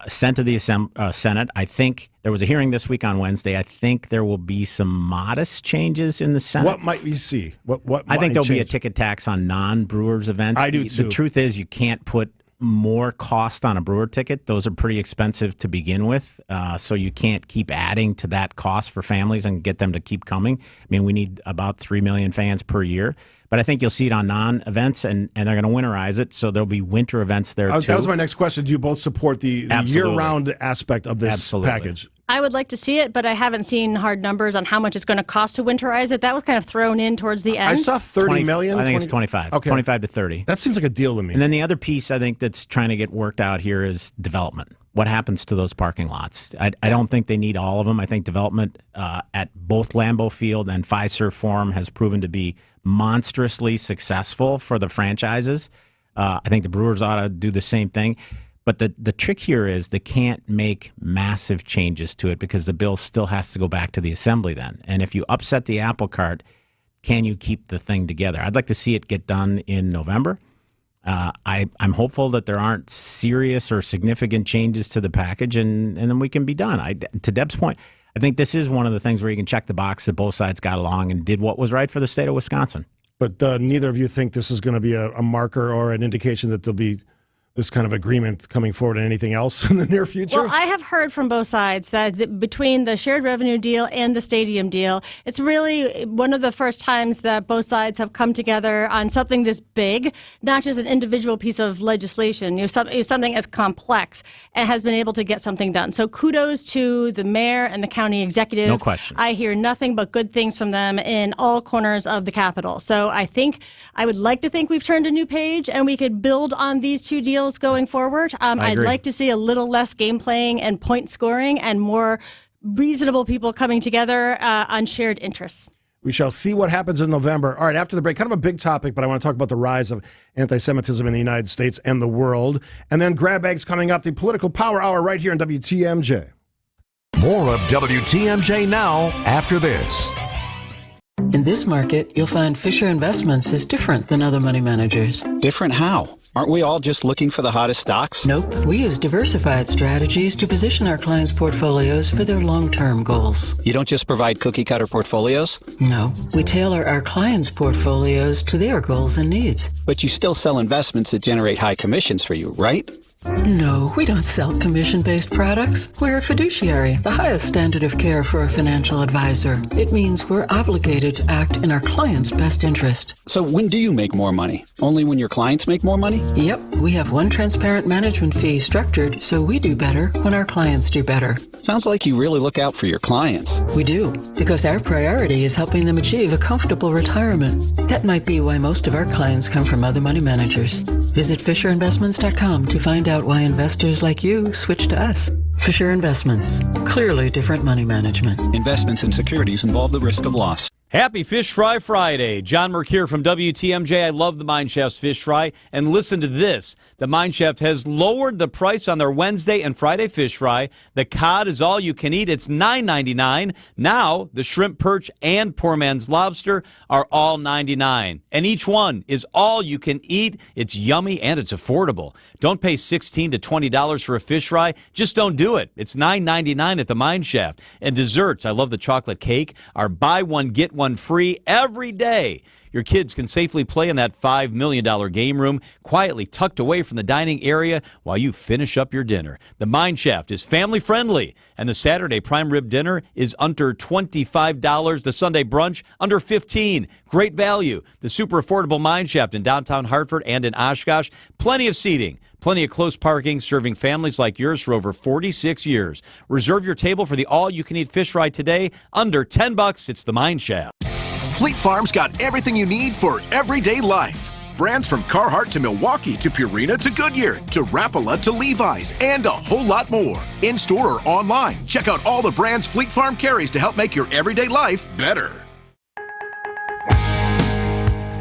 sent to the Senate. I think there was a hearing this week on Wednesday. I think there will be some modest changes in the Senate. What might we see? What I think there'll be a ticket tax on non-Brewers events. I do too. The truth is you can't put more cost on a Brewer ticket. Those are pretty expensive to begin with, so you can't keep adding to that cost for families and get them to keep coming. I mean, we need about 3 million fans per year. But I think you'll see it on non-events, and they're going to winterize it, so there'll be winter events there, too. That was my next question. Do you both support the year-round aspect of this package? I would like to see it, but I haven't seen hard numbers on how much it's going to cost to winterize it. That was kind of thrown in towards the end. I saw 30 million. I think it's 25. Okay. 25 to 30. That seems like a deal to me. And then the other piece I think that's trying to get worked out here is development. What happens to those parking lots? I don't think they need all of them. I think development at both Lambeau Field and Fiserv Forum has proven to be monstrously successful for the franchises. I think the Brewers ought to do the same thing. But the trick here is they can't make massive changes to it because the bill still has to go back to the assembly then. And if you upset the apple cart, can you keep the thing together? I'd like to see it get done in November. I'm hopeful that there aren't serious or significant changes to the package, and then we can be done. To Deb's point, I think this is one of the things where you can check the box that both sides got along and did what was right for the state of Wisconsin. But neither of you think this is going to be a marker or an indication that there'll be this kind of agreement coming forward and anything else in the near future? Well, I have heard from both sides that between the shared revenue deal and the stadium deal, it's really one of the first times that both sides have come together on something this big, not just an individual piece of legislation, something as complex, and has been able to get something done. So kudos to the mayor and the county executive. No question. I hear nothing but good things from them in all corners of the Capitol. So I would like to think we've turned a new page and we could build on these two deals going forward. I'd like to see a little less game playing and point scoring and more reasonable people coming together on shared interests. We shall see what happens in November. All right, after the break, kind of a big topic, but I want to talk about the rise of anti-Semitism in the United States and the world. And then Grab Bags coming up, the Political Power Hour right here on WTMJ. More of WTMJ now after this. In this market, you'll find Fisher Investments is different than other money managers. Different how? Aren't we all just looking for the hottest stocks? Nope. We use diversified strategies to position our clients' portfolios for their long-term goals. You don't just provide cookie-cutter portfolios? No. We tailor our clients' portfolios to their goals and needs. But you still sell investments that generate high commissions for you, right? No, we don't sell commission-based products. We're a fiduciary, the highest standard of care for a financial advisor. It means we're obligated to act in our client's best interest. So when do you make more money? Only when your clients make more money? Yep, we have one transparent management fee structured so we do better when our clients do better. Sounds like you really look out for your clients. We do, because our priority is helping them achieve a comfortable retirement. That might be why most of our clients come from other money managers. Visit FisherInvestments.com to find out why investors like you switch to us. Fisher Investments. Clearly different money management. Investments in securities involve the risk of loss. Happy Fish Fry Friday. John Merck here from WTMJ. I love the Mine Shaft's Fish Fry. And listen to this. The Mine Shaft has lowered the price on their Wednesday and Friday fish fry. The cod is all you can eat. It's $9.99. Now, the shrimp perch and poor man's lobster are all $9.99. And each one is all you can eat. It's yummy and it's affordable. Don't pay $16 to $20 for a fish fry. Just don't do it. It's $9.99 at the Mine Shaft. And desserts, I love the chocolate cake, are buy one, get one free every day. Your kids can safely play in that $5 million game room, quietly tucked away from the dining area while you finish up your dinner. The Mine Shaft is family friendly, and the Saturday prime rib dinner is under $25. The Sunday brunch under $15. Great value. The super affordable Mine Shaft in downtown Hartford and in Oshkosh. Plenty of seating. Plenty of close parking, serving families like yours for over 46 years. Reserve your table for the all-you-can-eat fish fry today. Under $10, it's the Mine Shaft. Fleet Farm's got everything you need for everyday life. Brands from Carhartt to Milwaukee to Purina to Goodyear to Rapala to Levi's and a whole lot more. In-store or online, check out all the brands Fleet Farm carries to help make your everyday life better.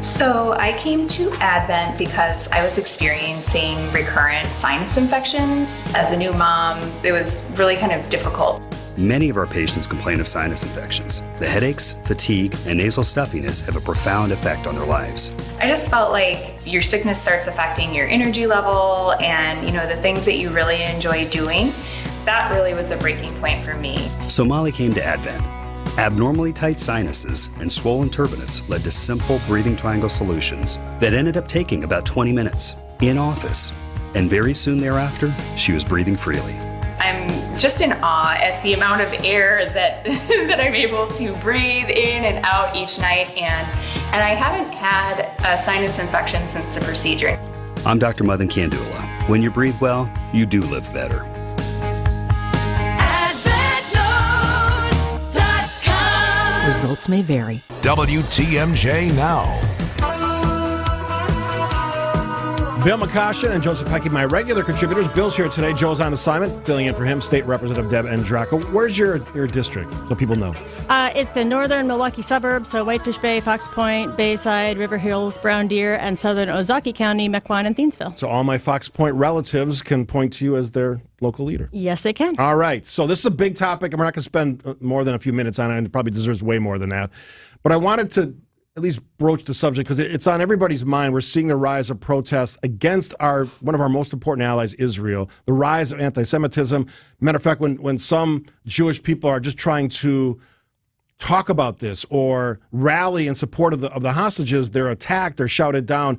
So I came to Advent because I was experiencing recurrent sinus infections. As a new mom, it was really kind of difficult. Many of our patients complain of sinus infections. The headaches, fatigue, and nasal stuffiness have a profound effect on their lives. I just felt like your sickness starts affecting your energy level and, the things that you really enjoy doing. That really was a breaking point for me. So Molly came to Advent. Abnormally tight sinuses and swollen turbinates led to simple breathing triangle solutions that ended up taking about 20 minutes in office. And very soon thereafter, she was breathing freely. I'm just in awe at the amount of air that that I'm able to breathe in and out each night, and I haven't had a sinus infection since the procedure. I'm Dr. Madan Kandula. When you breathe well, you do live better. Results may vary. WTMJ Now. Bill McCoshen and Joseph Pecky, my regular contributors. Bill's here today. Joe's on assignment, filling in for him. State Representative Deb Andraco. Where's your district, so people know? It's the northern Milwaukee suburbs, so Whitefish Bay, Fox Point, Bayside, River Hills, Brown Deer, and southern Ozaukee County, Mequon, and Thiensville. So all my Fox Point relatives can point to you as their local leader. Yes, they can. All right. So this is a big topic, and we're not going to spend more than a few minutes on it, and it probably deserves way more than that. But I wanted to at least broach the subject because it's on everybody's mind. We're seeing the rise of protests against one of our most important allies, Israel, the rise of anti-Semitism. Matter of fact, when some Jewish people are just trying to talk about this or rally in support of the hostages, they're attacked, they're shouted down.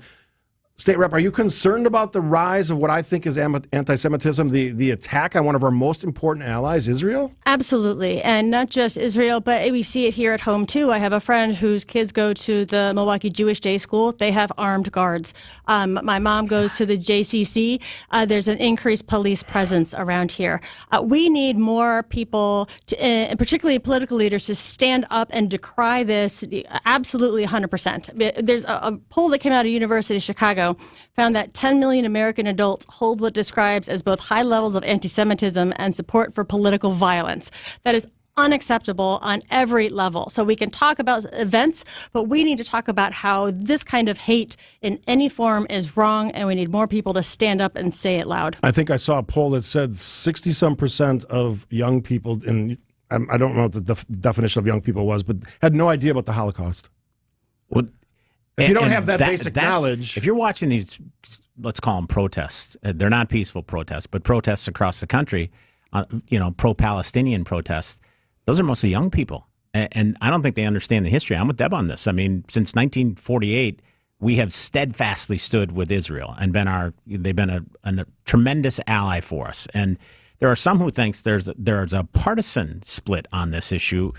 State Rep, are you concerned about the rise of what I think is anti-Semitism, the attack on one of our most important allies, Israel? Absolutely. And not just Israel, but we see it here at home, too. I have a friend whose kids go to the Milwaukee Jewish Day School. They have armed guards. My mom goes to the JCC. There's an increased police presence around here. We need more people, and particularly political leaders, to stand up and decry this absolutely 100%. There's a poll that came out of University of Chicago found that 10 million American adults hold what describes as both high levels of anti-Semitism and support for political violence. That is unacceptable on every level. So we can talk about events, but we need to talk about how this kind of hate in any form is wrong, and we need more people to stand up and say it loud. I think I saw a poll that said 60-some% of young people, and I don't know what the definition of young people was, but had no idea about the Holocaust. Well, if you don't have that basic knowledge. If you're watching these, let's call them protests, they're not peaceful protests, but protests across the country, pro-Palestinian protests, those are mostly young people. And I don't think they understand the history. I'm with Deb on this. I mean, since 1948, we have steadfastly stood with Israel and they've been a tremendous ally for us. And there are some who think there's a partisan split on this issue.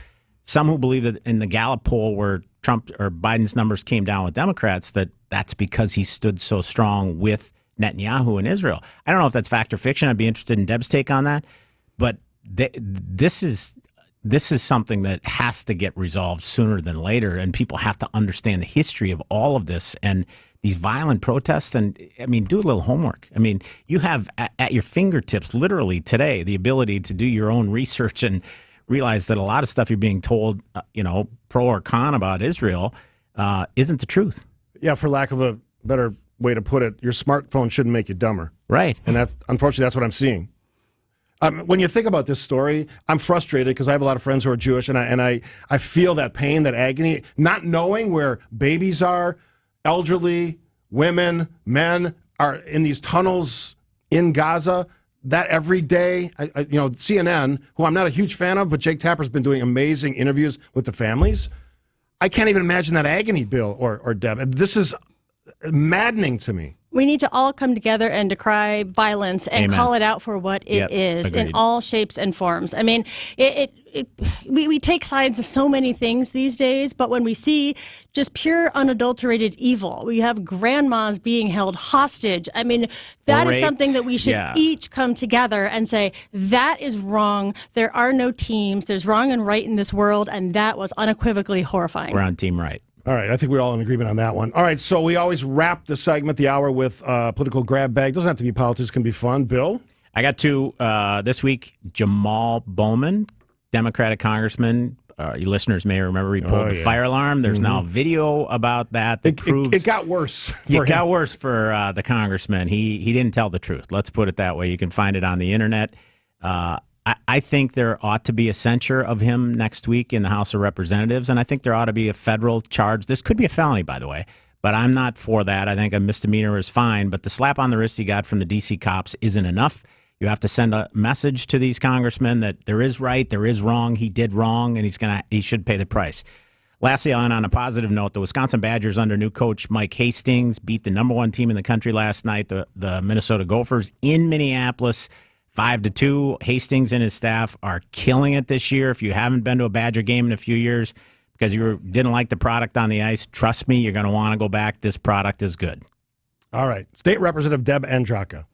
Some who believe that in the Gallup poll where Trump or Biden's numbers came down with Democrats, that's because he stood so strong with Netanyahu in Israel. I don't know if that's fact or fiction. I'd be interested in Deb's take on that. But this is something that has to get resolved sooner than later, and people have to understand the history of all of this and these violent protests. And, I mean, do a little homework. I mean, you have at your fingertips literally today the ability to do your own research and realize that a lot of stuff you're being told, pro or con about Israel isn't the truth. Yeah, for lack of a better way to put it, your smartphone shouldn't make you dumber. Right. And unfortunately, that's what I'm seeing. When you think about this story, I'm frustrated because I have a lot of friends who are Jewish, and I feel that pain, that agony, not knowing where babies are, elderly, women, men are in these tunnels in Gaza. That every day, CNN, who I'm not a huge fan of, but Jake Tapper's been doing amazing interviews with the families. I can't even imagine that agony, Bill or Deb. This is maddening to me. We need to all come together and decry violence and Amen. Call it out for what it is agreed. in all shapes and forms. I mean, we take sides of so many things these days, but when we see just pure unadulterated evil, we have grandmas being held hostage. I mean, that is something that we should each come together and say, that is wrong. There are no teams. There's wrong and right in this world, and that was unequivocally horrifying. We're on team right. All right, I think we're all in agreement on that one. All right, so we always wrap the segment, the hour, with political grab bag. Doesn't have to be politics, can be fun. Bill? I got two this week. Jamal Bowman, Democratic congressman. You listeners may remember he pulled the fire alarm. There's now video about that proves it got worse. It got worse for the congressman. He didn't tell the truth. Let's put it that way. You can find it on the internet. I think there ought to be a censure of him next week in the House of Representatives, and I think there ought to be a federal charge. This could be a felony, by the way, but I'm not for that. I think a misdemeanor is fine, but the slap on the wrist he got from the D.C. cops isn't enough. You have to send a message to these congressmen that there is right, there is wrong, he did wrong, and he should pay the price. Lastly, on a positive note, the Wisconsin Badgers under new coach Mike Hastings beat the number one team in the country last night, the Minnesota Gophers, in Minneapolis, 5-2. Hastings and his staff are killing it this year. If you haven't been to a Badger game in a few years because you didn't like the product on the ice, trust me, you're going to want to go back. This product is good. All right. State Representative Deb Andraka.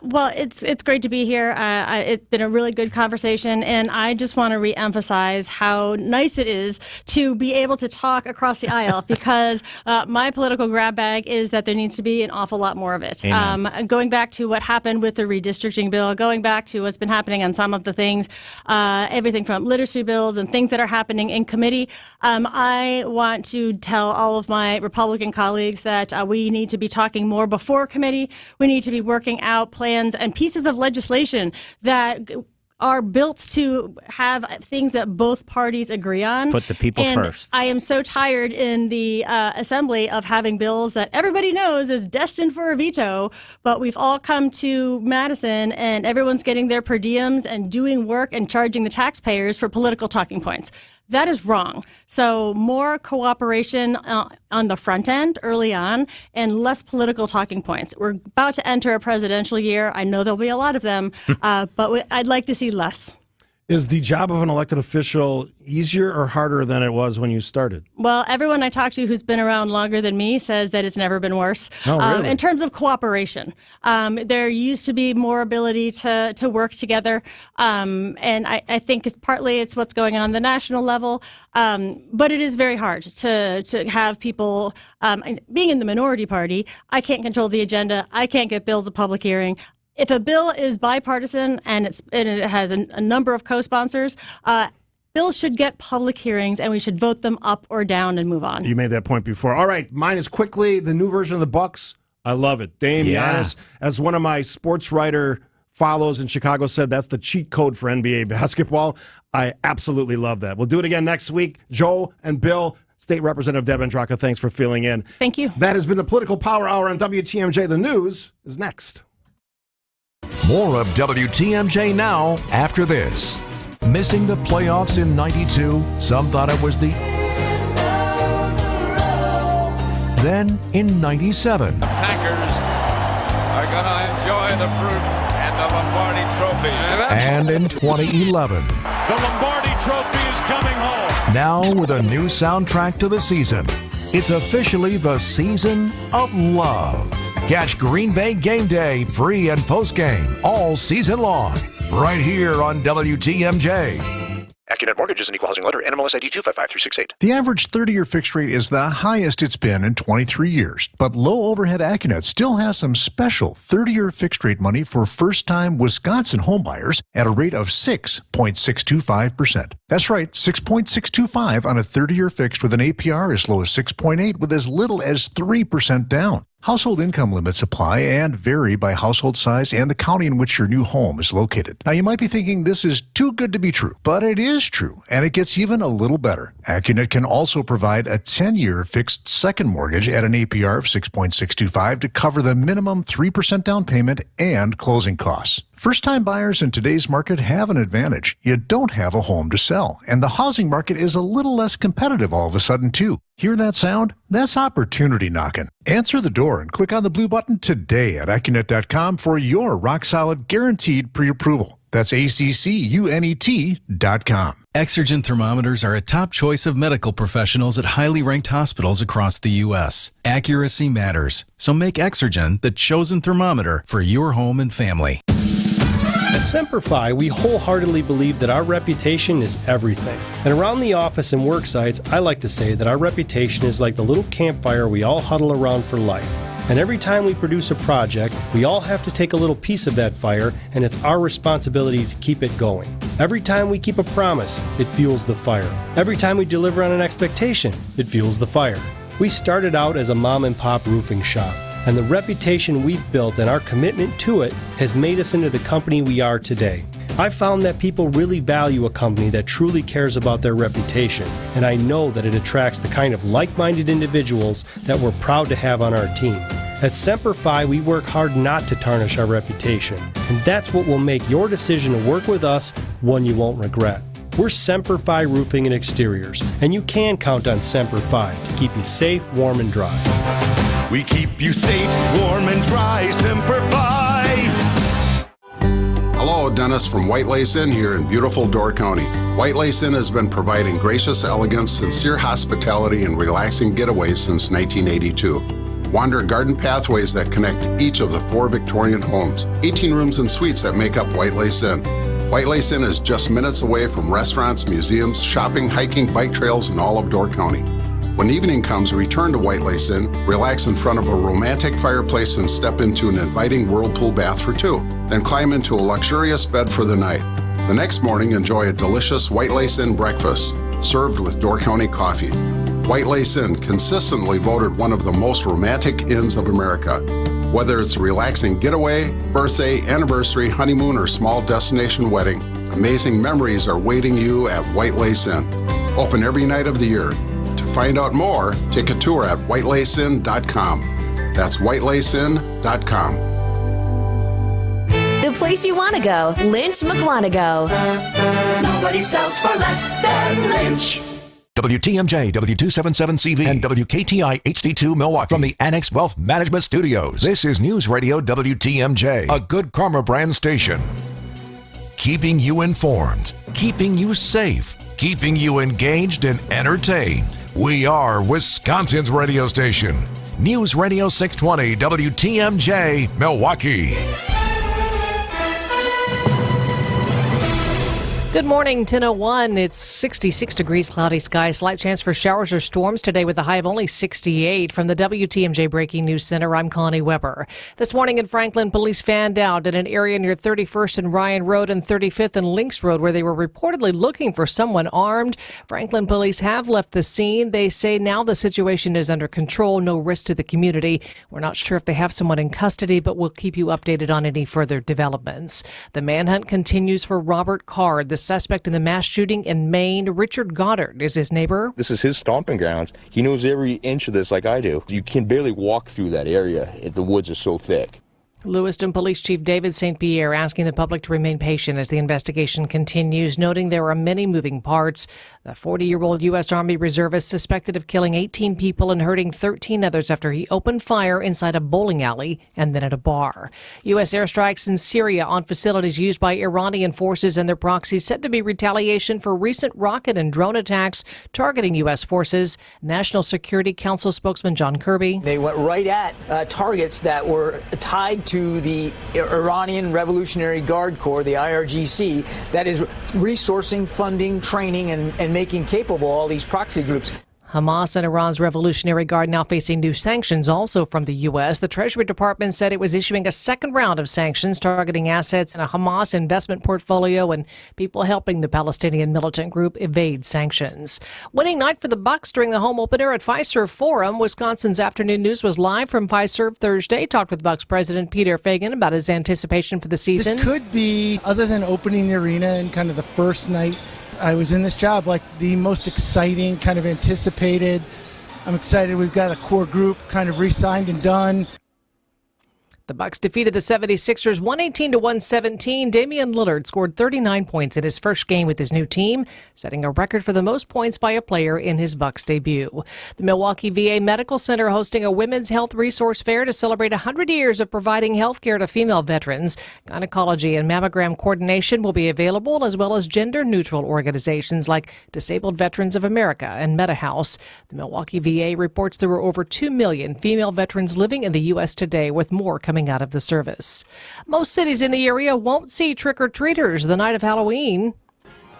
Well, it's great to be here. It's been a really good conversation, and I just want to reemphasize how nice it is to be able to talk across the aisle because my political grab bag is that there needs to be an awful lot more of it. Going back to what happened with the redistricting bill, going back to what's been happening on some of the things, everything from literacy bills and things that are happening in committee, I want to tell all of my Republican colleagues that we need to be talking more before committee. We need to be working out plans and pieces of legislation that are built to have things that both parties agree on. Put the people first. I am so tired in the assembly of having bills that everybody knows is destined for a veto, but we've all come to Madison and everyone's getting their per diems and doing work and charging the taxpayers for political talking points. That is wrong. So more cooperation on the front end early on and less political talking points. We're about to enter a presidential year. I know there'll be a lot of them, but I'd like to see less. Is the job of an elected official easier or harder than it was when you started? Well, everyone I talk to who's been around longer than me says that it's never been worse. Oh, really? In terms of cooperation, there used to be more ability to work together, and I think it's what's going on the national level. But it is very hard to have people being in the minority party. I can't control the agenda. I can't get bills at public hearing. If a bill is bipartisan and it has a number of co-sponsors, bills should get public hearings, and we should vote them up or down and move on. You made that point before. All right, mine is quickly the new version of the Bucks. I love it. Dame Giannis, as one of my sports writer follows in Chicago said, that's the cheat code for NBA basketball. I absolutely love that. We'll do it again next week. Joe and Bill, State Representative Deb Andraka, thanks for filling in. Thank you. That has been the Political Power Hour on WTMJ. The news is next. More of WTMJ now after this. Missing the playoffs in 92, some thought it was the... Then in 97. The Packers are going to enjoy the fruit and the Lombardi Trophy. And in 2011. The Lombardi Trophy is coming home. Now with a new soundtrack to the season. It's officially the season of love. Catch Green Bay Game Day, pre- and post-game, all season long, right here on WTMJ. AccuNet Mortgages and Equal Housing Lender, NMLS ID 255368. The average 30-year fixed rate is the highest it's been in 23 years, but low overhead AccuNet still has some special 30-year fixed rate money for first-time Wisconsin homebuyers at a rate of 6.625%. That's right, 6.625 on a 30-year fixed with an APR as low as 6.8 with as little as 3% down. Household income limits apply and vary by household size and the county in which your new home is located. Now, you might be thinking this is too good to be true, but it is true, and it gets even a little better. AccuNet can also provide a 10-year fixed second mortgage at an APR of 6.625 to cover the minimum 3% down payment and closing costs. First-time buyers in today's market have an advantage. You don't have a home to sell, and the housing market is a little less competitive all of a sudden, too. Hear that sound? That's opportunity knocking. Answer the door and click on the blue button today at AccuNet.com for your rock-solid guaranteed pre-approval. That's ACCUNET.com. Exergen thermometers are a top choice of medical professionals at highly ranked hospitals across the U.S. Accuracy matters, so make Exergen the chosen thermometer for your home and family. At Semper Fi, we wholeheartedly believe that our reputation is everything. And around the office and work sites, I like to say that our reputation is like the little campfire we all huddle around for life. And every time we produce a project, we all have to take a little piece of that fire, and it's our responsibility to keep it going. Every time we keep a promise, it fuels the fire. Every time we deliver on an expectation, it fuels the fire. We started out as a mom-and-pop roofing shop, and the reputation we've built and our commitment to it has made us into the company we are today. I've found that people really value a company that truly cares about their reputation, and I know that it attracts the kind of like-minded individuals that we're proud to have on our team. At Semper Fi, we work hard not to tarnish our reputation, and that's what will make your decision to work with us one you won't regret. We're Semper Fi Roofing and Exteriors, and you can count on Semper Fi to keep you safe, warm, and dry. We keep you safe, warm, and dry, Semper Fi. Hello, Dennis from White Lace Inn here in beautiful Door County. White Lace Inn has been providing gracious elegance, sincere hospitality, and relaxing getaways since 1982. Wander garden pathways that connect each of the 4 Victorian homes, 18 rooms and suites that make up White Lace Inn. White Lace Inn is just minutes away from restaurants, museums, shopping, hiking, bike trails, and all of Door County. When evening comes, return to White Lace Inn, relax in front of a romantic fireplace and step into an inviting whirlpool bath for 2. Then climb into a luxurious bed for the night. The next morning, enjoy a delicious White Lace Inn breakfast, served with Door County coffee. White Lace Inn, consistently voted one of the most romantic inns of America. Whether it's a relaxing getaway, birthday, anniversary, honeymoon, or small destination wedding, amazing memories are waiting you at White Lace Inn. Open every night of the year. To find out more, take a tour at whitelaceinn.com. That's whitelaceinn.com. The place you want to go, Lynch McWanago. Nobody sells for less than Lynch. WTMJ, W277CV, and WKTI HD2 Milwaukee from the Annex Wealth Management Studios. This is News Radio WTMJ, a Good Karma brand station. Keeping you informed, keeping you safe, keeping you engaged and entertained. We are Wisconsin's radio station. News Radio 620 WTMJ, Milwaukee. Good morning, 10:01. It's 66 degrees, cloudy skies, slight chance for showers or storms today with a high of only 68. From the WTMJ Breaking News Center, I'm Connie Weber. This morning in Franklin, police fanned out at an area near 31st and Ryan Road and 35th and Links Road where they were reportedly looking for someone armed. Franklin police have left the scene. They say now the situation is under control, no risk to the community. We're not sure if they have someone in custody, but we'll keep you updated on any further developments. The manhunt continues for Robert Card, the suspect in the mass shooting in Maine. Richard Goddard is his neighbor. This is his stomping grounds. He knows every inch of this like I do. You can barely walk through that area. The woods are so thick. Lewiston Police Chief David St. Pierre asking the public to remain patient as the investigation continues, noting there are many moving parts. The 40-year-old U.S. Army reservist suspected of killing 18 people and hurting 13 others after he opened fire inside a bowling alley and then at a bar. U.S. airstrikes in Syria on facilities used by Iranian forces and their proxies said to be retaliation for recent rocket and drone attacks targeting U.S. forces. National Security Council spokesman John Kirby. They went right at targets that were tied to the Iranian Revolutionary Guard Corps, the IRGC, that is resourcing, funding, training, and making capable all these proxy groups. Hamas and Iran's Revolutionary Guard now facing new sanctions also from the U.S. The Treasury Department said it was issuing a second round of sanctions targeting assets in a Hamas investment portfolio and people helping the Palestinian militant group evade sanctions. Winning night for the Bucks during the home opener at Fiserv Forum. Wisconsin's Afternoon News was live from Fiserv Thursday. Talked with Bucks president Peter Fagan about his anticipation for the season. This could be, other than opening the arena and kind of the first night I was in this job, like the most exciting, kind of anticipated. I'm excited we've got a core group kind of re-signed and done. The Bucks defeated the 76ers 118-117. Damian Lillard scored 39 points in his first game with his new team, setting a record for the most points by a player in his Bucks debut. The Milwaukee VA Medical Center hosting a women's health resource fair to celebrate 100 years of providing health care to female veterans. Gynecology and mammogram coordination will be available, as well as gender-neutral organizations like Disabled Veterans of America and MetaHouse. The Milwaukee VA reports there were over 2 million female veterans living in the U.S. today, with more coming out of the service. Most cities in the area won't see trick-or-treaters the night of Halloween.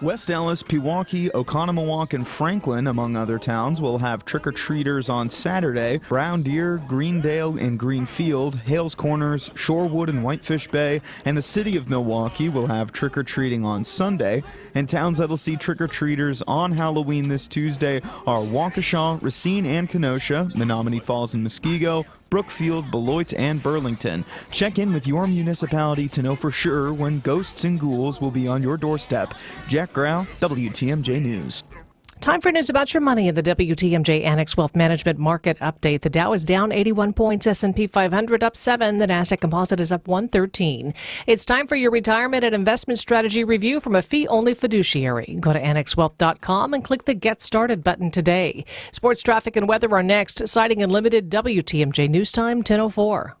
West Allis, Pewaukee, Oconomowoc, and Franklin, among other towns, will have trick-or-treaters on Saturday. Brown Deer, Greendale, and Greenfield, Hales Corners, Shorewood, and Whitefish Bay, and the city of Milwaukee will have trick-or-treating on Sunday. And towns that'll see trick-or-treaters on Halloween this Tuesday are Waukesha, Racine, and Kenosha, Menominee Falls and Muskego, Brookfield, Beloit, and Burlington. Check in with your municipality to know for sure when ghosts and ghouls will be on your doorstep. Jack Grau, WTMJ News. Time for news about your money in the WTMJ Annex Wealth Management Market Update. The Dow is down 81 points, S&P 500 up 7, the Nasdaq Composite is up 113. It's time for your retirement and investment strategy review from a fee-only fiduciary. Go to annexwealth.com and click the Get Started button today. Sports, traffic, and weather are next. Sighting Unlimited, WTMJ News Time, 10:04.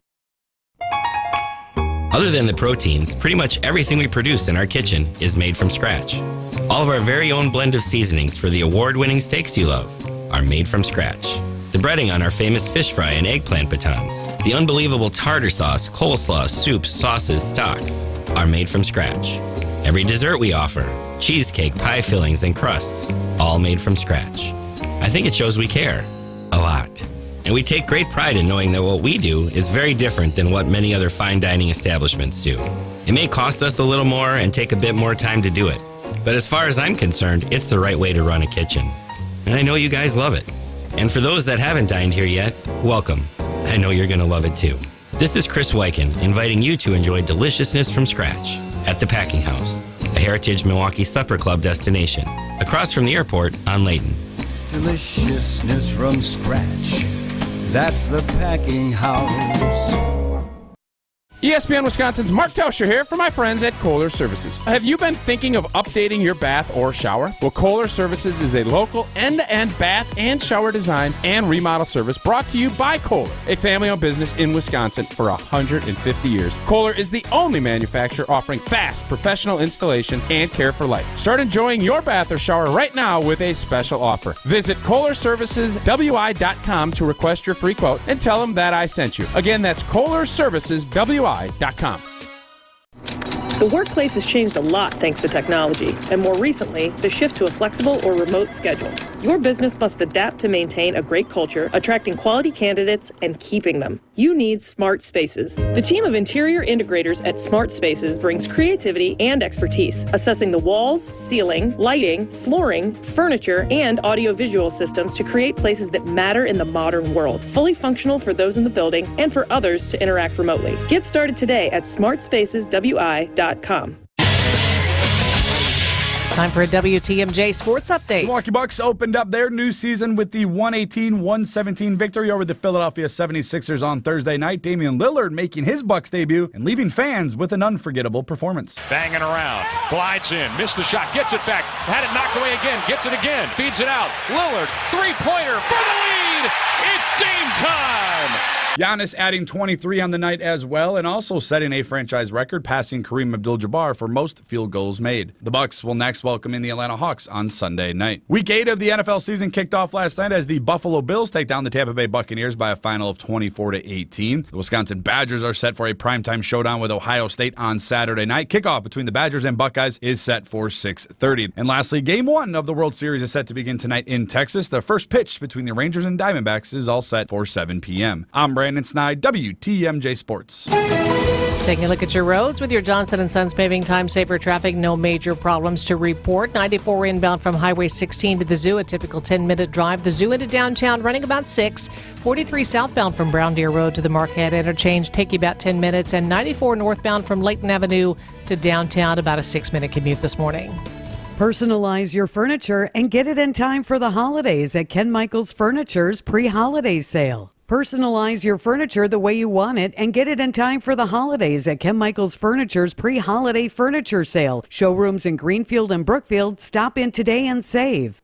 Other than the proteins, pretty much everything we produce in our kitchen is made from scratch. All of our very own blend of seasonings for the award-winning steaks you love are made from scratch. The breading on our famous fish fry and eggplant batons, the unbelievable tartar sauce, coleslaw, soups, sauces, stocks are made from scratch. Every dessert we offer, cheesecake, pie fillings, and crusts, all made from scratch. I think it shows we care a lot. And we take great pride in knowing that what we do is very different than what many other fine dining establishments do. It may cost us a little more and take a bit more time to do it, but as far as I'm concerned, it's the right way to run a kitchen. And I know you guys love it. And for those that haven't dined here yet, welcome. I know you're going to love it too. This is Chris Weichen inviting you to enjoy deliciousness from scratch at the Packing House, a Heritage Milwaukee Supper Club destination, across from the airport on Layton. Deliciousness from scratch. That's the Packing House. ESPN Wisconsin's Mark Tauscher here for my friends at Kohler Services. Have you been thinking of updating your bath or shower? Well, Kohler Services is a local end-to-end bath and shower design and remodel service brought to you by Kohler, a family-owned business in Wisconsin for 150 years. Kohler is the only manufacturer offering fast, professional installation and care for life. Start enjoying your bath or shower right now with a special offer. Visit KohlerServicesWI.com to request your free quote and tell them that I sent you. Again, that's KohlerServicesWI.com. The workplace has changed a lot thanks to technology, and more recently, the shift to a flexible or remote schedule. Your business must adapt to maintain a great culture, attracting quality candidates and keeping them. You need Smart Spaces. The team of interior integrators at Smart Spaces brings creativity and expertise, assessing the walls, ceiling, lighting, flooring, furniture, and audiovisual systems to create places that matter in the modern world, fully functional for those in the building and for others to interact remotely. Get started today at smartspaceswi.com. Time for a WTMJ Sports Update. Milwaukee Bucks opened up their new season with the 118-117 victory over the Philadelphia 76ers on Thursday night. Damian Lillard making his Bucks debut and leaving fans with an unforgettable performance. Banging around, glides in, missed the shot, gets it back, had it knocked away again, gets it again, feeds it out. Lillard, three-pointer for the lead. It's Dame time. Giannis adding 23 on the night as well, and also setting a franchise record, passing Kareem Abdul-Jabbar for most field goals made. The Bucks will next welcome in the Atlanta Hawks on Sunday night. Week 8 of the NFL season kicked off last night as the Buffalo Bills take down the Tampa Bay Buccaneers by a final of 24-18. The Wisconsin Badgers are set for a primetime showdown with Ohio State on Saturday night. Kickoff between the Badgers and Buckeyes is set for 6:30. And lastly, Game 1 of the World Series is set to begin tonight in Texas. The first pitch between the Rangers and Diamondbacks is all set for 7 p.m. I'm Brandon Snide, WTMJ Sports. Taking a look at your roads with your Johnson & Sons paving time saver traffic. No major problems to report. 94 inbound from Highway 16 to the Zoo, a typical 10-minute drive. The Zoo into downtown running about 6. 43 southbound from Brown Deer Road to the Marquette Interchange take you about 10 minutes. And 94 northbound from Layton Avenue to downtown, about a 6-minute commute this morning. Personalize your furniture and get it in time for the holidays at Ken Michaels Furniture's pre-holiday sale. Personalize your furniture the way you want it and get it in time for the holidays at Ken Michaels Furniture's pre-holiday furniture sale. Showrooms in Greenfield and Brookfield. Stop in today and save.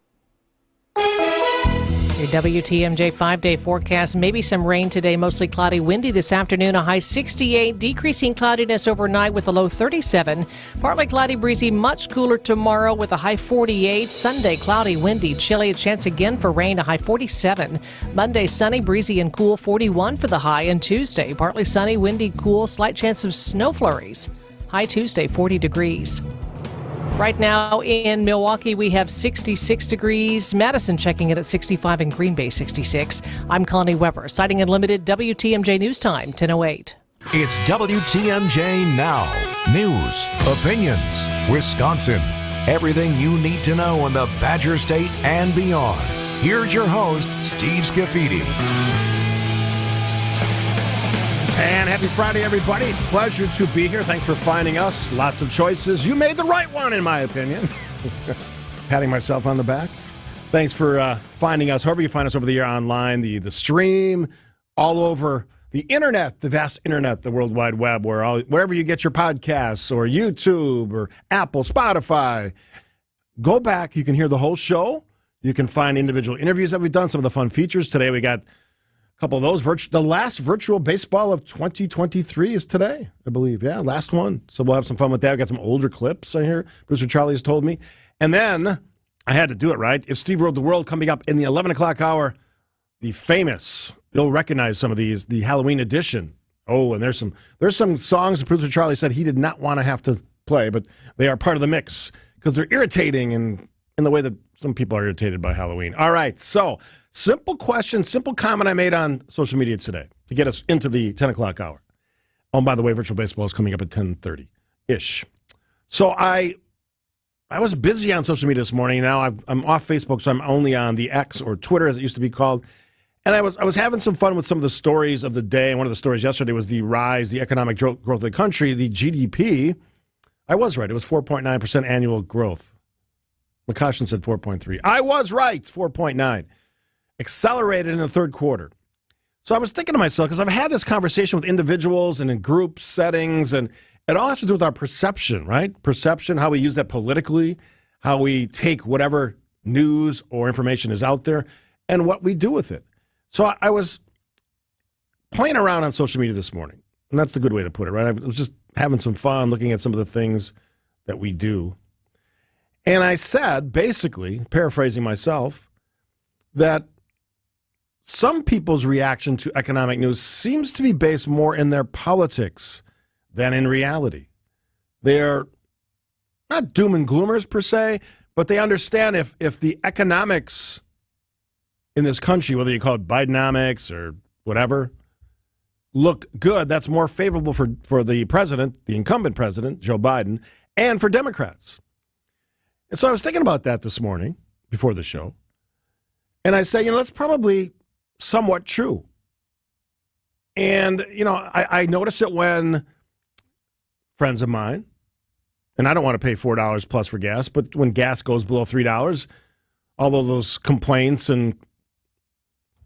Your WTMJ 5-day forecast. Maybe some rain today, mostly cloudy, windy this afternoon, a high 68. Decreasing cloudiness overnight with a low 37. Partly cloudy, breezy, much cooler tomorrow with a high 48. Sunday, cloudy, windy, chilly, a chance again for rain, a high 47. Monday, sunny, breezy, and cool, 41 for the high. And Tuesday, partly sunny, windy, cool, slight chance of snow flurries. High Tuesday, 40 degrees. Right now in Milwaukee, we have 66 degrees. Madison checking it at 65 and Green Bay 66. I'm Connie Weber, Sighting Unlimited, WTMJ News Time, 10:08. It's WTMJ Now. News, opinions, Wisconsin. Everything you need to know in the Badger State and beyond. Here's your host, Steve Scaffidi. And happy Friday, everybody. Pleasure to be here. Thanks for finding us. Lots of choices. You made the right one, in my opinion. Patting myself on the back. Thanks for finding us, however you find us over the year online, the stream, all over the internet, the vast internet, the World Wide Web, wherever you get your podcasts, or YouTube, or Apple, Spotify. Go back. You can hear the whole show. You can find individual interviews that we've done, some of the fun features. Today we got couple of those. The last virtual baseball of 2023 is today, I believe. Yeah, last one. So we'll have some fun with that. We've got some older clips I hear. Producer Charlie has told me. And then, I had to do it, right? If Steve Ruled the World, coming up in the 11 o'clock hour, the famous, you'll recognize some of these, the Halloween edition. Oh, and there's some songs that Producer Charlie said he did not want to have to play, but they are part of the mix because they're irritating in the way that some people are irritated by Halloween. All right, so simple question, simple comment I made on social media today to get us into the 10 o'clock hour. Oh, by the way, virtual baseball is coming up at 10:30-ish. So I was busy on social media this morning. Now I'm off Facebook, so I'm only on the X, or Twitter as it used to be called. And I was having some fun with some of the stories of the day. And one of the stories yesterday was the economic growth of the country, the GDP. I was right. It was 4.9% annual growth. McCoshin said 4.3. I was right, 4.9. Accelerated in the third quarter. So I was thinking to myself, because I've had this conversation with individuals and in group settings, and it all has to do with our perception, right? Perception, how we use that politically, how we take whatever news or information is out there, and what we do with it. So I was playing around on social media this morning, and that's the good way to put it, right? I was just having some fun looking at some of the things that we do. And I said, basically, paraphrasing myself, that some people's reaction to economic news seems to be based more in their politics than in reality. They're not doom and gloomers per se, but they understand if the economics in this country, whether you call it Bidenomics or whatever, look good, that's more favorable for the president, the incumbent president, Joe Biden, and for Democrats. And so I was thinking about that this morning before the show, and I say, that's probably somewhat true. And, I notice it when friends of mine, and I don't want to pay $4 plus for gas, but when gas goes below $3, all of those complaints and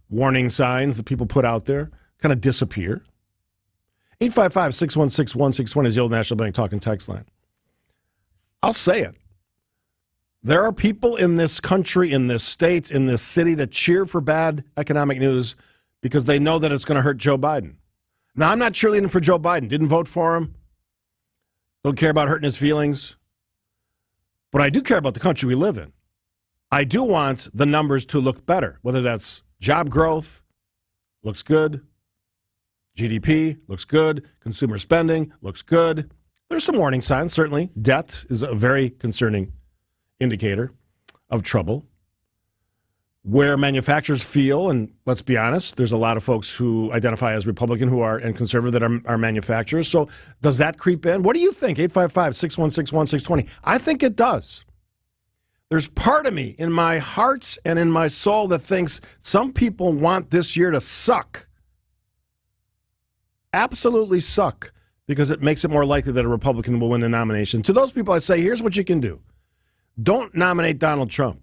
warning signs that people put out there kind of disappear. 855-616-1620 is the Old National Bank talking text line. I'll say it. There are people in this country, in this state, in this city that cheer for bad economic news because they know that it's going to hurt Joe Biden. Now, I'm not cheerleading for Joe Biden. Didn't vote for him. Don't care about hurting his feelings. But I do care about the country we live in. I do want the numbers to look better, whether that's job growth, looks good. GDP looks good. Consumer spending looks good. There's some warning signs, certainly. Debt is a very concerning indicator of trouble. Where manufacturers feel, and let's be honest, there's a lot of folks who identify as Republican and conservative that are manufacturers. So does that creep in? What do you think? 855-616-1620. I think it does. There's part of me in my heart and in my soul that thinks some people want this year to suck. Absolutely suck, because it makes it more likely that a Republican will win the nomination. To those people, I say, here's what you can do. Don't nominate Donald Trump.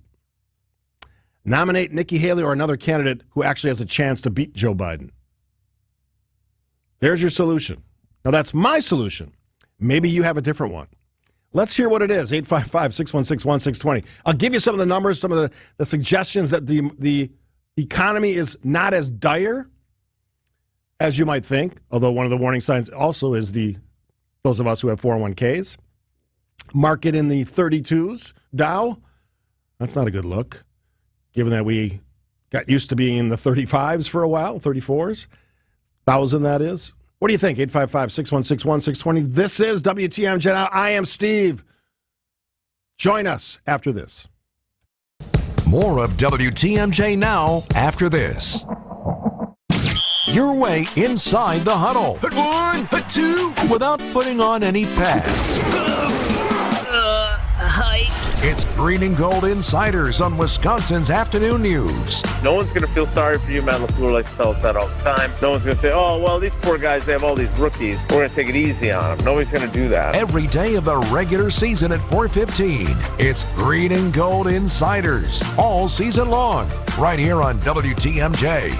Nominate Nikki Haley or another candidate who actually has a chance to beat Joe Biden. There's your solution. Now, that's my solution. Maybe you have a different one. Let's hear what it is. 855-616-1620. I'll give you some of the numbers, some of the suggestions that the economy is not as dire as you might think, although one of the warning signs also is those of us who have 401ks. Market in the 32s, Dow. That's not a good look, given that we got used to being in the 35s for a while, 34s. 1,000, that is. What do you think? 855-616-1620. This is WTMJ. I am Steve. Join us after this. More of WTMJ now after this. Your way inside the huddle. Hut one, hut two. Without putting on any pads. Hike. It's Green and Gold Insiders on Wisconsin's Afternoon News. No one's going to feel sorry for you. Matt LaFleur likes to tell us that all the time. No one's going to say, oh, well, these poor guys, they have all these rookies. We're going to take it easy on them. Nobody's going to do that. Every day of the regular season at 4:15, it's Green and Gold Insiders all season long, right here on WTMJ.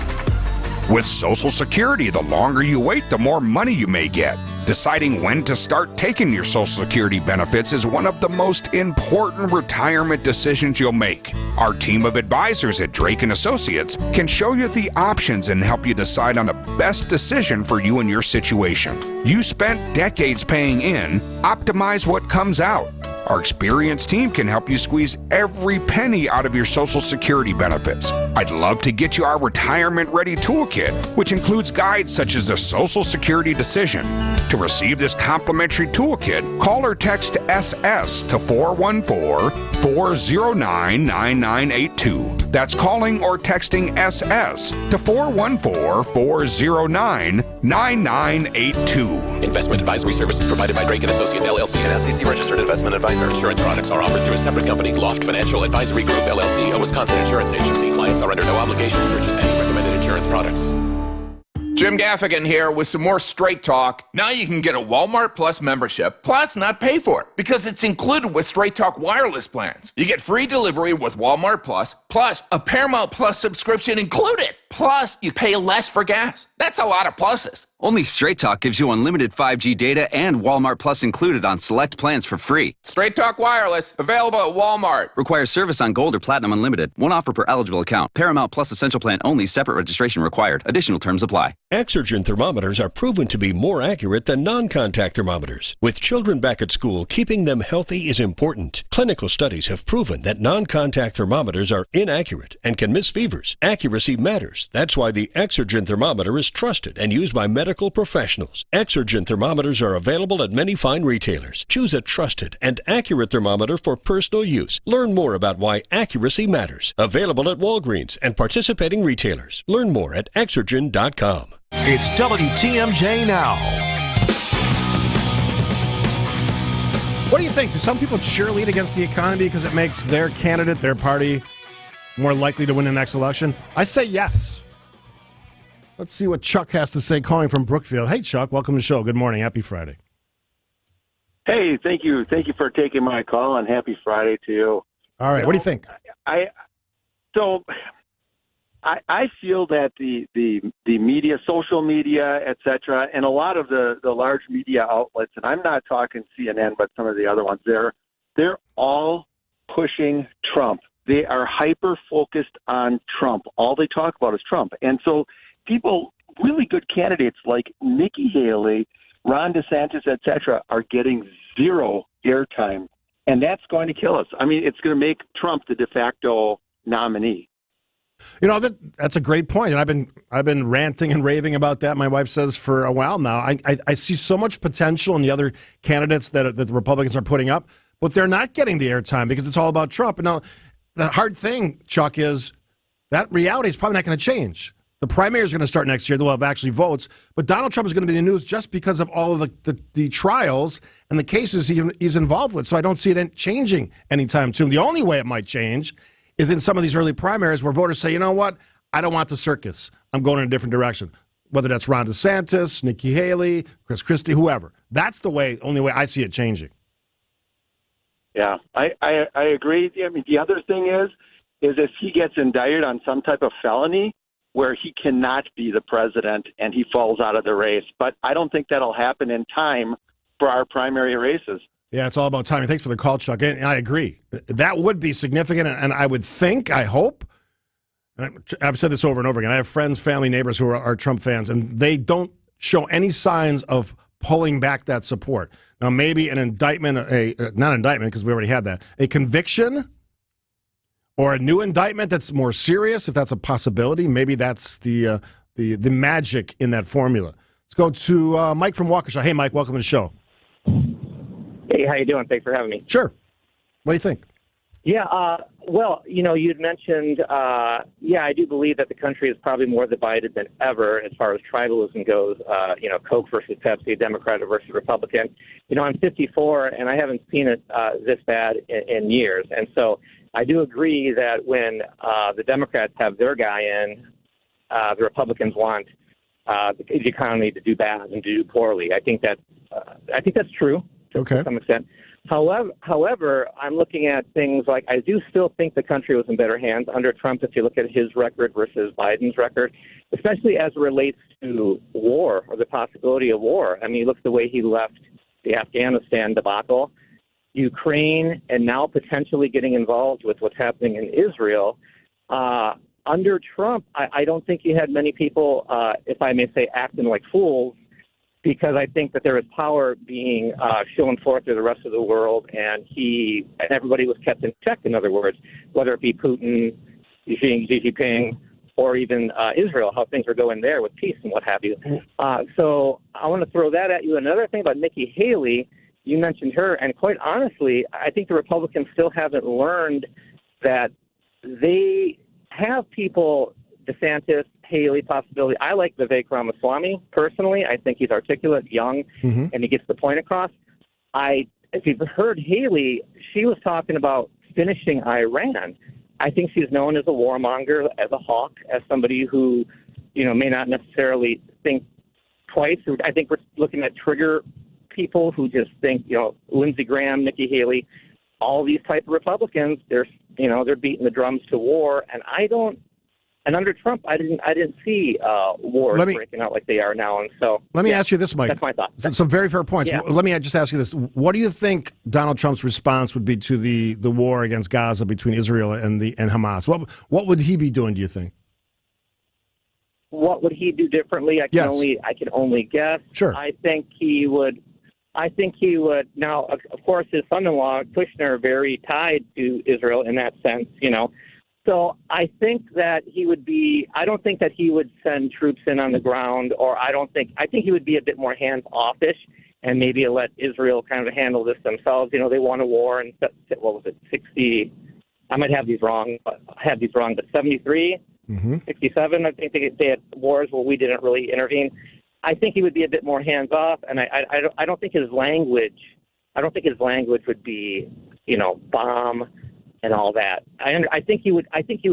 With Social Security, the longer you wait, the more money you may get. Deciding when to start taking your Social Security benefits is one of the most important retirement decisions you'll make. Our team of advisors at Drake & Associates can show you the options and help you decide on the best decision for you and your situation. You spent decades paying in, optimize what comes out. Our experienced team can help you squeeze every penny out of your Social Security benefits. I'd love to get you our Retirement Ready Toolkit, which includes guides such as the Social Security decision. To receive this complimentary toolkit, call or text SS to 414-409-9982. That's calling or texting SS to 414-409-9982. Investment advisory services provided by Drake & Associates, LLC, an SEC-registered investment advisor. Insurance products are offered through a separate company, Loft Financial Advisory Group, LLC, a Wisconsin insurance agency. Clients are under no obligation to purchase any recommended insurance products. Jim Gaffigan here with some more Straight Talk. Now you can get a Walmart Plus membership, plus not pay for it, because it's included with Straight Talk wireless plans. You get free delivery with Walmart Plus a Paramount Plus subscription included. Plus, you pay less for gas. That's a lot of pluses. Only Straight Talk gives you unlimited 5G data and Walmart Plus included on select plans for free. Straight Talk Wireless, available at Walmart. Requires service on Gold or Platinum Unlimited. One offer per eligible account. Paramount Plus Essential Plan only. Separate registration required. Additional terms apply. Exergen thermometers are proven to be more accurate than non-contact thermometers. With children back at school, keeping them healthy is important. Clinical studies have proven that non-contact thermometers are inaccurate and can miss fevers. Accuracy matters. thermometers. That's why the Exergen thermometer is trusted and used by medical professionals. Exergen thermometers are available at many fine retailers. Choose a trusted and accurate thermometer for personal use. Learn more about why accuracy matters. Available at Walgreens and participating retailers. Learn more at Exergen.com. It's WTMJ Now. What do you think? Do some people cheerlead against the economy because it makes their candidate, their party, more likely to win the next election? I say yes. Let's see what Chuck has to say calling from Brookfield. Hey, Chuck, welcome to the show. Good morning. Happy Friday. Hey, thank you. Thank you for taking my call, and happy Friday to you. All right, what do you think? I feel that the media, social media, et cetera, and a lot of the large media outlets, and I'm not talking CNN, but some of the other ones, they're all pushing Trump. They are hyper-focused on Trump. All they talk about is Trump. And so people, really good candidates like Nikki Haley, Ron DeSantis, et cetera, are getting zero airtime. And that's going to kill us. I mean, it's going to make Trump the de facto nominee. You know, that's a great point, and I've been ranting and raving about that. My wife says for a while now. I see so much potential in the other candidates that the Republicans are putting up, but they're not getting the airtime because it's all about Trump. And now, the hard thing, Chuck, is that reality is probably not going to change. The primary is going to start next year. They'll have actually votes, but Donald Trump is going to be in the news just because of all of the trials and the cases he's involved with. So I don't see it changing anytime soon. The only way it might change is in some of these early primaries where voters say, you know what, I don't want the circus. I'm going in a different direction. Whether that's Ron DeSantis, Nikki Haley, Chris Christie, whoever. That's the only way I see it changing. Yeah, I agree. I mean, the other thing is if he gets indicted on some type of felony where he cannot be the president and he falls out of the race. But I don't think that'll happen in time for our primary races. Yeah, it's all about timing. Thanks for the call, Chuck. And I agree. That would be significant, and I would think, I hope, and I've said this over and over again, I have friends, family, neighbors who are Trump fans, and they don't show any signs of pulling back that support. Now, maybe an indictment, not indictment because we already had that, a conviction or a new indictment that's more serious, if that's a possibility. Maybe that's the magic in that formula. Let's go to Mike from Waukesha. Hey, Mike, welcome to the show. Hey, how you doing? Thanks for having me. Sure. What do you think? Yeah, well, you'd mentioned, I do believe that the country is probably more divided than ever as far as tribalism goes, Coke versus Pepsi, Democrat versus Republican. I'm 54, and I haven't seen it this bad in years. And so I do agree that when the Democrats have their guy in, the Republicans want the economy to do bad and to do poorly. I think that's true. To some extent. However, I'm looking at things like I do still think the country was in better hands under Trump if you look at his record versus Biden's record, especially as it relates to war or the possibility of war. I mean, look at the way he left the Afghanistan debacle, Ukraine, and now potentially getting involved with what's happening in Israel. Under Trump, I don't think you had many people, if I may say, acting like fools, because I think that there is power being shown forth to the rest of the world, and everybody was kept in check, in other words, whether it be Putin, Xi Jinping, or even Israel, how things are going there with peace and what have you. So I want to throw that at you. Another thing about Nikki Haley, you mentioned her, and quite honestly, I think the Republicans still haven't learned that they have people, DeSantis, Haley, possibility. I like Vivek Ramaswamy personally. I think he's articulate, young, and he gets the point across. If you've heard Haley, she was talking about finishing Iran. I think she's known as a warmonger, as a hawk, as somebody who, may not necessarily think twice. I think we're looking at trigger people who just think, Lindsey Graham, Nikki Haley, all these type of Republicans. They're beating the drums to war, and under Trump, I didn't see wars breaking out like they are now. And so let me ask you this, Mike. That's my thought. Some very fair points. Yeah. Let me just ask you this: what do you think Donald Trump's response would be to the war against Gaza between Israel and Hamas? What would he be doing? Do you think? What would he do differently? I can only guess. Sure. I think he would. Now, of course, his son-in-law Kushner, very tied to Israel in that sense. So I think that he would be. I don't think that he would send troops in on the ground, or I think he would be a bit more hands-offish and maybe let Israel kind of handle this themselves. They won a war in, what was it, 60? I might have these wrong, but 73, 67. I think they had wars where we didn't really intervene. I think he would be a bit more hands-off, and I don't think his language. I don't think his language would be, bomb and all that. I think he would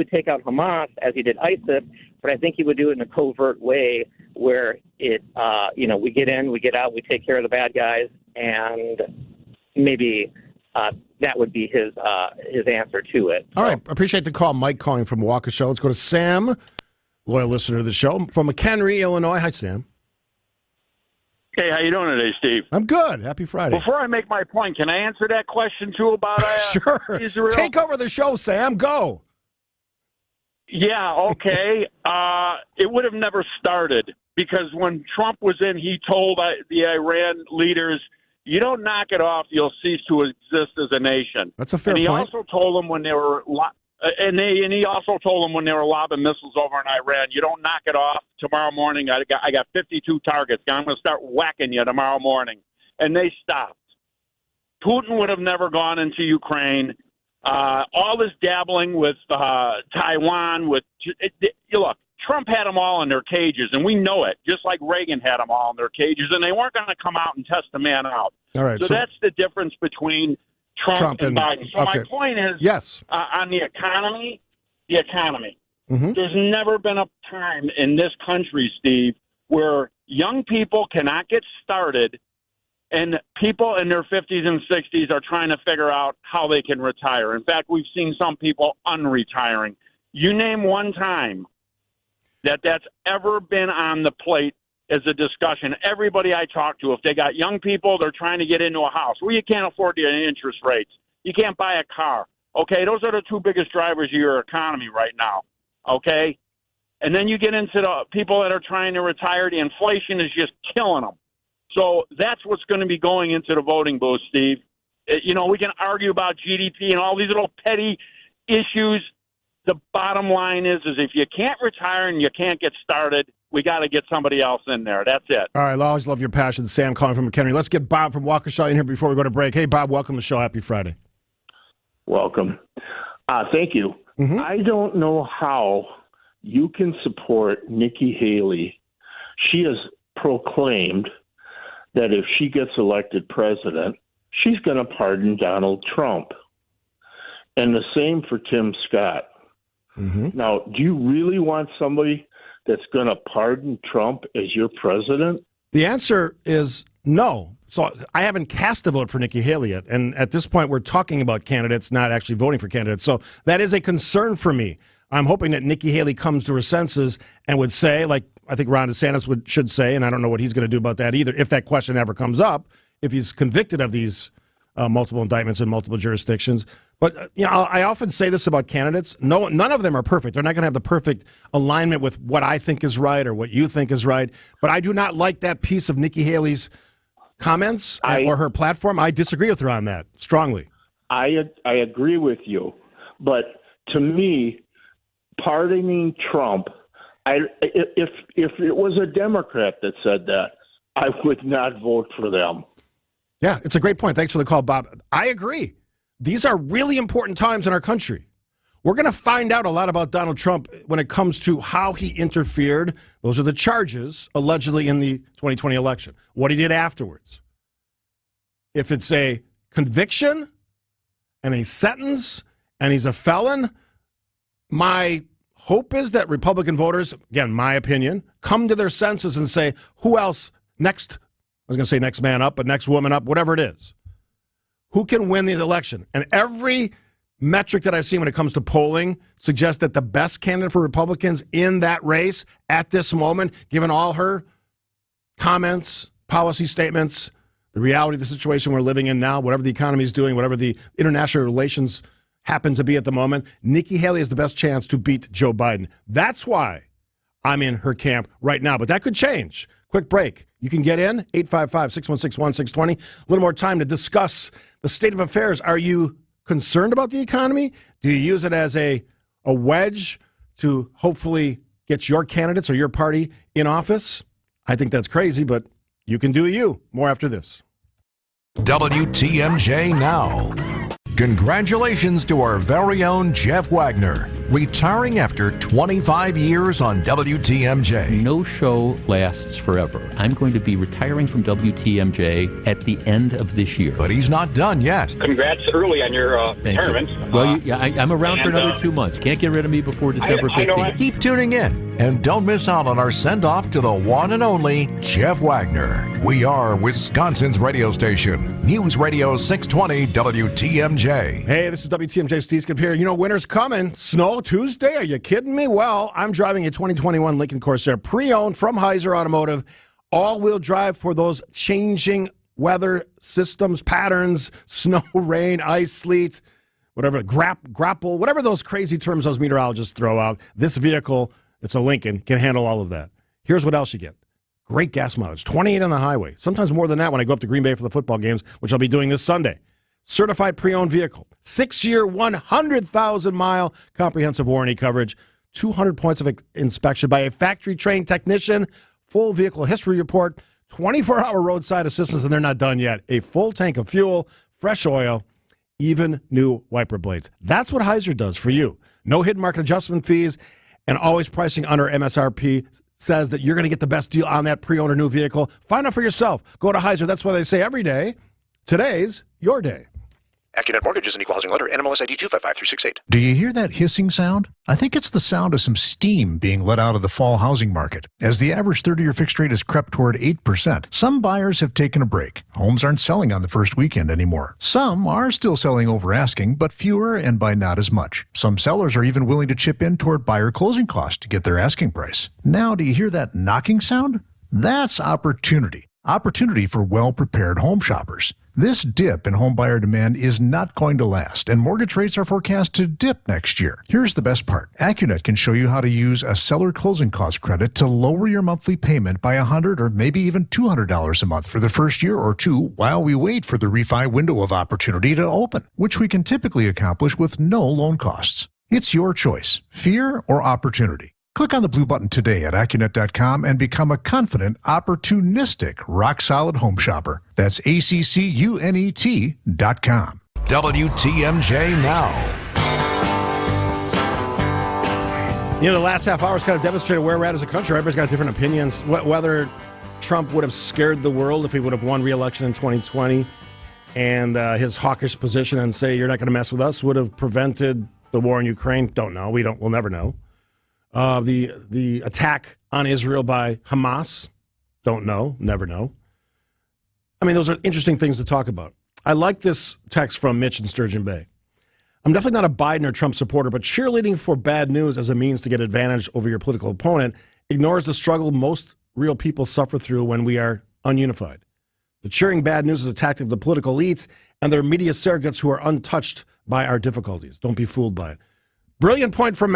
take out Hamas as he did ISIS, but I think he would do it in a covert way where we get in, we get out, we take care of the bad guys, and maybe that would be his answer to it. All right, appreciate the call. Mike calling from Waukesha. Let's go to Sam, loyal listener to the show, from McHenry, Illinois. Hi, Sam. Hey, how you doing today, Steve? I'm good. Happy Friday. Before I make my point, can I answer that question, too, about sure. Israel? Take over the show, Sam. Go. Yeah, okay. It would have never started because when Trump was in, he told the Iran leaders, you don't knock it off, you'll cease to exist as a nation. That's a fair point. And point. He also told them when they were he also told them when they were lobbing missiles over in Iran, you don't knock it off tomorrow morning. I got 52 targets. I'm going to start whacking you tomorrow morning. And they stopped. Putin would have never gone into Ukraine. All this dabbling with Taiwan. Look, Trump had them all in their cages, and we know it, just like Reagan had them all in their cages, and they weren't going to come out and test the man out. All right, so that's the difference between Trump and Biden. So okay. my point is, yes, on the economy. Mm-hmm. There's never been a time in this country, Steve, where young people cannot get started and people in their 50s and 60s are trying to figure out how they can retire. In fact, we've seen some people unretiring. You name one time that's ever been on the plate as a discussion. Everybody I talk to, if they got young people, they're trying to get into a house. Well, you can't afford the interest rates. You can't buy a car. Okay, those are the two biggest drivers of your economy right now. Okay? And then you get into the people that are trying to retire. The inflation is just killing them. So that's what's going to be going into the voting booth, Steve. We can argue about GDP and all these little petty issues. The bottom line is if you can't retire and you can't get started, we got to get somebody else in there. That's it. All right, I always love your passion. Sam calling from McHenry. Let's get Bob from Waukesha in here before we go to break. Hey, Bob, welcome to the show. Happy Friday. Welcome. Thank you. Mm-hmm. I don't know how you can support Nikki Haley. She has proclaimed that if she gets elected president, she's going to pardon Donald Trump. And the same for Tim Scott. Mm-hmm. Now, do you really want somebody that's going to pardon Trump as your president? The answer is no. So I haven't cast a vote for Nikki Haley yet. And at this point, we're talking about candidates, not actually voting for candidates. So that is a concern for me. I'm hoping that Nikki Haley comes to her senses and would say, like I think Ron DeSantis should say, and I don't know what he's going to do about that either, if that question ever comes up, if he's convicted of these multiple indictments in multiple jurisdictions. But I often say this about candidates. None of them are perfect. They're not going to have the perfect alignment with what I think is right or what you think is right. But I do not like that piece of Nikki Haley's comments or her platform. I disagree with her on that strongly. I agree with you. But to me, pardoning Trump, if it was a Democrat that said that, I would not vote for them. Yeah, it's a great point. Thanks for the call, Bob. I agree. These are really important times in our country. We're going to find out a lot about Donald Trump when it comes to how he interfered. Those are the charges, allegedly, in the 2020 election. What he did afterwards. If it's a conviction and a sentence and he's a felon, my hope is that Republican voters, again, my opinion, come to their senses and say, who else next? I was going to say next man up, but next woman up, whatever it is. Who can win the election? And every metric that I've seen when it comes to polling suggests that the best candidate for Republicans in that race at this moment, given all her comments, policy statements, the reality of the situation we're living in now, whatever the economy is doing, whatever the international relations happen to be at the moment, Nikki Haley has the best chance to beat Joe Biden. That's why I'm in her camp right now. But that could change. Quick break. You can get in, 855-616-1620. A little more time to discuss the state of affairs. Are you concerned about the economy? Do you use it as a a wedge to hopefully get your candidates or your party in office. I think that's crazy, but you can do you. More after this. WTMJ Now. Congratulations to our very own Jeff Wagner, retiring after 25 years on WTMJ. No show lasts forever. I'm going to be retiring from WTMJ at the end of this year. But he's not done yet. Congrats early on your retirement. Well, I'm around for another 2 months. Can't get rid of me before December 15th. Keep tuning in and don't miss out on our send-off to the one and only Jeff Wagner. We are Wisconsin's radio station, News Radio 620 WTMJ. Hey, this is WTMJ. Steve Scaffidi here. You know, winter's coming. Snow Tuesday? Are you kidding me? Well, I'm driving a 2021 Lincoln Corsair pre-owned from Heiser Automotive. All-wheel drive for those changing weather systems, patterns, snow, rain, ice, sleet, whatever, grapple, whatever those crazy terms those meteorologists throw out. This vehicle, it's a Lincoln, can handle all of that. Here's what else you get. Great gas mileage, 28 on the highway. Sometimes more than that when I go up to Green Bay for the football games, which I'll be doing this Sunday. Certified pre-owned vehicle, 6-year, 100,000-mile comprehensive warranty coverage, 200 points of inspection by a factory-trained technician, full vehicle history report, 24-hour roadside assistance, and they're not done yet. A full tank of fuel, fresh oil, even new wiper blades. That's what Heiser does for you. No hidden market adjustment fees, and always pricing under MSRP says that you're going to get the best deal on that pre-owned or new vehicle. Find out for yourself. Go to Heiser. That's why they say every day, today's your day. AccuNet Mortgage is an equal housing lender. NMLS ID 255368. Do you hear that hissing sound? I think it's the sound of some steam being let out of the fall housing market. As the average 30-year fixed rate has crept toward 8%, some buyers have taken a break. Homes aren't selling on the first weekend anymore. Some are still selling over asking, but fewer and by not as much. Some sellers are even willing to chip in toward buyer closing costs to get their asking price. Now, do you hear that knocking sound? That's opportunity. Opportunity for well-prepared home shoppers. This dip in home buyer demand is not going to last, and mortgage rates are forecast to dip next year. Here's the best part. AccuNet can show you how to use a seller closing cost credit to lower your monthly payment by $100 or maybe even $200 a month for the first year or two while we wait for the refi window of opportunity to open, which we can typically accomplish with no loan costs. It's your choice, fear or opportunity. Click on the blue button today at AccuNet.com and become a confident, opportunistic, rock-solid home shopper. That's ACCUNET.com. WTMJ Now. You know, the last half hour has kind of demonstrated where we're at as a country. Everybody's got different opinions. Whether Trump would have scared the world if he would have won re-election in 2020 and his hawkish position and say, you're not going to mess with us, would have prevented the war in Ukraine. Don't know. We'll never know. The attack on Israel by Hamas, don't know, never know. I mean, those are interesting things to talk about. I like this text from Mitch in Sturgeon Bay. I'm definitely not a Biden or Trump supporter, but cheerleading for bad news as a means to get advantage over your political opponent ignores the struggle most real people suffer through when we are ununified. The cheering bad news is a tactic of the political elites and their media surrogates who are untouched by our difficulties. Don't be fooled by it. Brilliant point from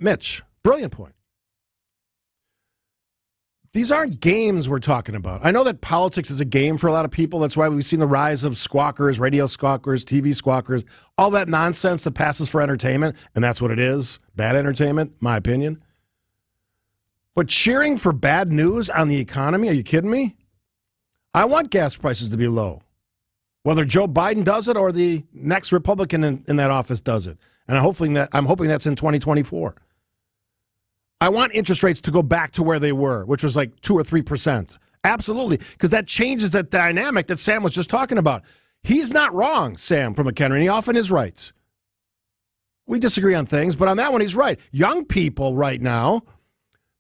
Mitch. Brilliant point. These aren't games we're talking about. I know that politics is a game for a lot of people. That's why we've seen the rise of squawkers, radio squawkers, TV squawkers, all that nonsense that passes for entertainment, and that's what it is. Bad entertainment, my opinion. But cheering for bad news on the economy, are you kidding me? I want gas prices to be low. Whether Joe Biden does it or the next Republican in that office does it. And I'm hoping that's in 2024. I want interest rates to go back to where they were, which was like 2 or 3%. Absolutely, because that changes that dynamic that Sam was just talking about. He's not wrong, Sam from McHenry, and he often is right. We disagree on things, but on that one, he's right. Young people right now,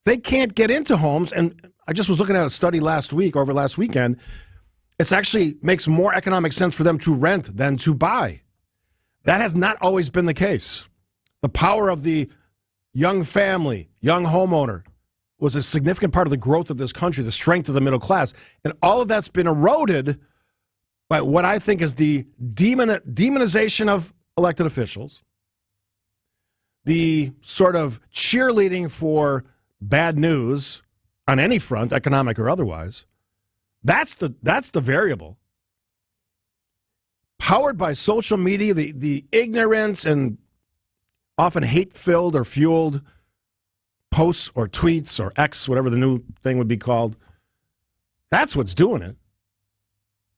they can't get into homes, and I just was looking at a study last weekend. It actually makes more economic sense for them to rent than to buy. That has not always been the case. The power of the young family, young homeowner was a significant part of the growth of this country, the strength of the middle class. And all of that's been eroded by what I think is the demonization of elected officials, the sort of cheerleading for bad news on any front, economic or otherwise. That's the variable. Powered by social media, the ignorance and often hate-filled or fueled posts or tweets or X, whatever the new thing would be called. That's what's doing it.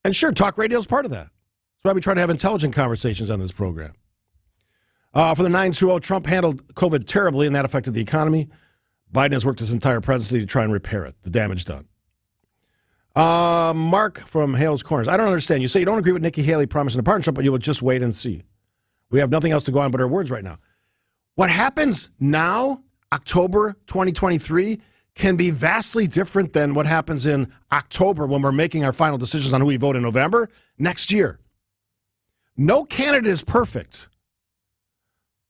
And sure, talk radio is part of that. That's why we try to have intelligent conversations on this program. For the 920, Trump handled COVID terribly, and that affected the economy. Biden has worked his entire presidency to try and repair it, the damage done. Mark from Hales Corners. I don't understand. You say you don't agree with Nikki Haley promising a partnership, but you will just wait and see. We have nothing else to go on but our words right now. What happens now, October 2023, can be vastly different than what happens in October when we're making our final decisions on who we vote in November next year. No candidate is perfect.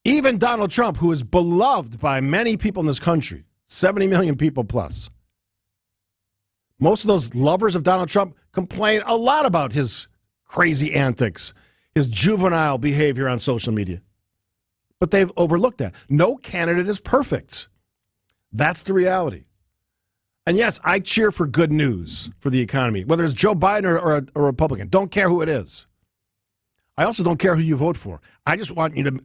Even Donald Trump, who is beloved by many people in this country, 70 million people plus. Most of those lovers of Donald Trump complain a lot about his crazy antics, his juvenile behavior on social media. But they've overlooked that. No candidate is perfect. That's the reality. And yes, I cheer for good news for the economy, whether it's Joe Biden or a Republican. Don't care who it is. I also don't care who you vote for. I just want you to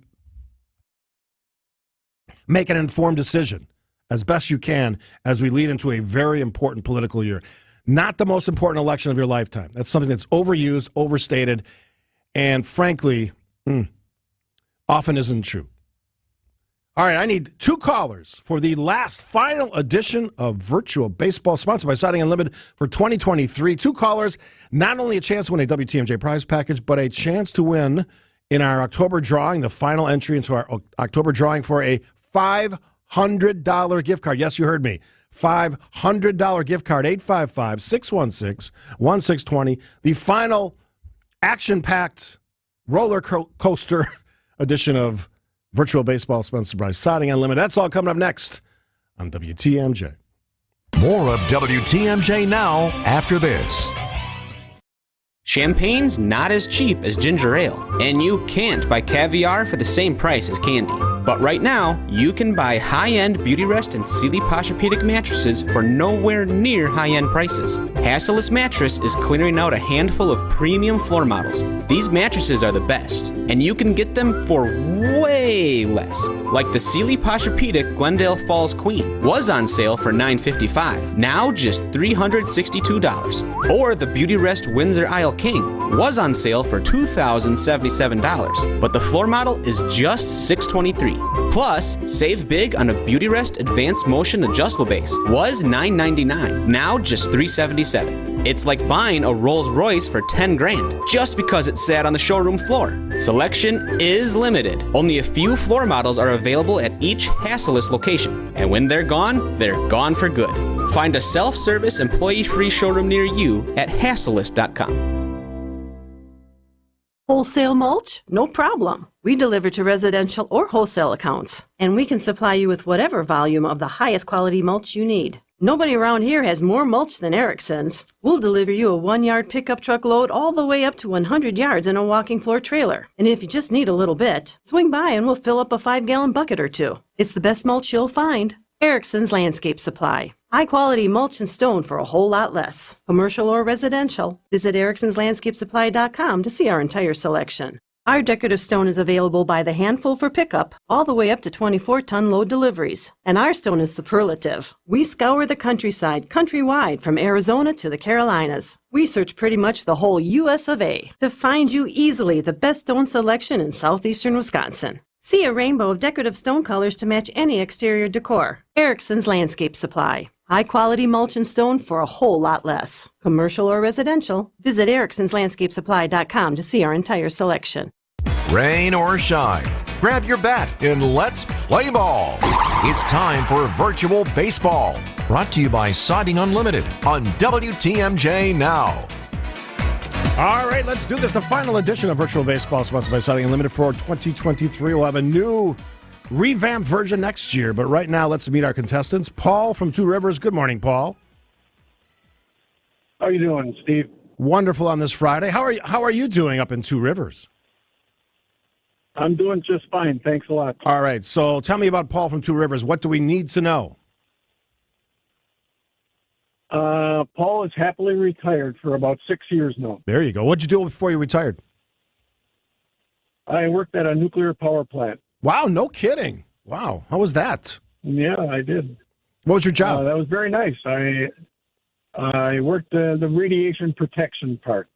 make an informed decision as best you can as we lead into a very important political year. Not the most important election of your lifetime. That's something that's overused, overstated, and frankly, often isn't true. All right, I need 2 callers for the last final edition of Virtual Baseball, sponsored by Siding Unlimited for 2023. 2 callers, not only a chance to win a WTMJ prize package, but a chance to win in our October drawing, the final entry into our October drawing for a $500 gift card. Yes, you heard me. $500 gift card, 855-616-1620. The final action-packed roller coaster edition of Virtual Baseball, sponsored by Siding Unlimited. That's all coming up next on WTMJ. More of WTMJ now after this. Champagne's not as cheap as ginger ale, and you can't buy caviar for the same price as candy. But right now, you can buy high-end Beautyrest and Sealy Posturepedic mattresses for nowhere near high-end prices. Hasseless Mattress is clearing out a handful of premium floor models. These mattresses are the best, and you can get them for way less. Like the Sealy Posturepedic Glendale Falls Queen was on sale for $955, now just $362. Or the Beautyrest Windsor Isle King was on sale for $2,077, but the floor model is just $623. Plus, save big on a Beautyrest Advanced Motion Adjustable Base. Was $999, now just $377. It's like buying a Rolls Royce for $10,000 just because it sat on the showroom floor. Selection is limited. Only a few floor models are available at each Hasseless location, and when they're gone for good. Find a self-service, employee-free showroom near you at Hasseless.com. Wholesale mulch? No problem. We deliver to residential or wholesale accounts, and we can supply you with whatever volume of the highest quality mulch you need. Nobody around here has more mulch than Erickson's. We'll deliver you a 1-yard pickup truck load all the way up to 100 yards in a walking floor trailer. And if you just need a little bit, swing by and we'll fill up a 5-gallon bucket or 2. It's the best mulch you'll find. Erickson's Landscape Supply. High quality mulch and stone for a whole lot less. Commercial or residential. Visit ericksonslandscapesupply.com to see our entire selection. Our decorative stone is available by the handful for pickup, all the way up to 24-ton load deliveries. And our stone is superlative. We scour the countryside, countrywide, from Arizona to the Carolinas. We search pretty much the whole U.S. of A. to find you easily the best stone selection in southeastern Wisconsin. See a rainbow of decorative stone colors to match any exterior decor. Erickson's Landscape Supply. High quality mulch and stone for a whole lot less. Commercial or residential, visit ericksonslandscapesupply.com to see our entire selection. Rain or shine, grab your bat and let's play ball. It's time for Virtual Baseball, brought to you by Siding Unlimited on WTMJ Now. All right, let's do this. The final edition of Virtual Baseball, sponsored by Siding Unlimited for 2023. We'll have a new revamped version next year, but right now let's meet our contestants. Paul from Two Rivers. Good morning, Paul. How are you doing, Steve? Wonderful on this Friday. How are you doing up in Two Rivers? I'm doing just fine. Thanks a lot. All right, so tell me about Paul from Two Rivers. What do we need to know? Paul is happily retired for about 6 years now. There you go. What'd you do before you retired? I worked at a nuclear power plant. Wow, no kidding. Wow, how was that? Yeah, I did. What was your job? That was very nice. I worked the radiation protection part.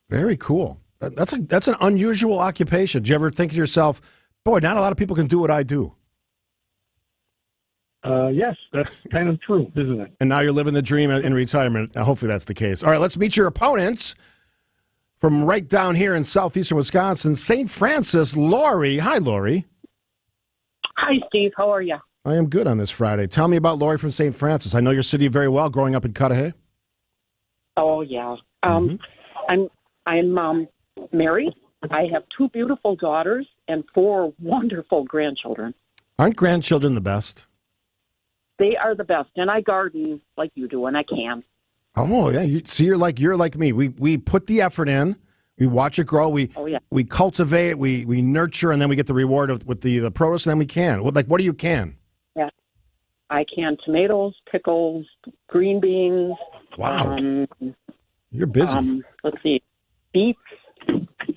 Very cool. That's an unusual occupation. Do you ever think to yourself, boy, not a lot of people can do what I do? Yes, that's kind of true, isn't it? And now you're living the dream in retirement. Hopefully that's the case. All right, let's meet your opponents from right down here in southeastern Wisconsin, St. Francis, Lori. Hi, Lori. Hi, Steve. How are you? I am good on this Friday. Tell me about Lori from St. Francis. I know your city very well, growing up in Cudahy. Oh, yeah. I'm married. I have 2 beautiful daughters and 4 wonderful grandchildren. Aren't grandchildren the best? They are the best, and I garden like you do, and I can. Oh, yeah. You're like me. We put the effort in. We watch it grow. We cultivate. We nurture, and then we get the reward with the produce, and then we can. What do you can? Yeah, I can tomatoes, pickles, green beans. Wow. You're busy. Let's see, beets.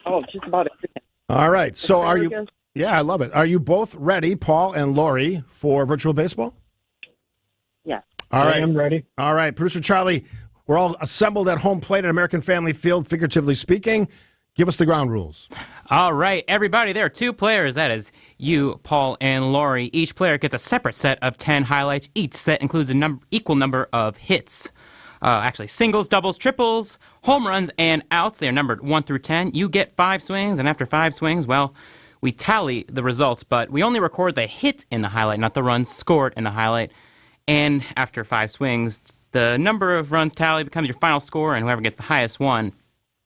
Oh, just about everything. All right. So are you? Yeah, I love it. Are you both ready, Paul and Lori, for virtual baseball? Yes. All right. I am ready. All right, producer Charlie. We're all assembled at home plate at American Family Field, figuratively speaking. Give us the ground rules. All right, everybody, there are 2 players. That is you, Paul, and Lori. Each player gets a separate set of 10 highlights. Each set includes an equal number of hits. Actually, singles, doubles, triples, home runs, and outs. They are numbered 1 through 10. You get 5 swings, and after 5 swings, well, we tally the results, but we only record the hit in the highlight, not the runs scored in the highlight. And after 5 swings, the number of runs tally becomes your final score, and whoever gets the highest one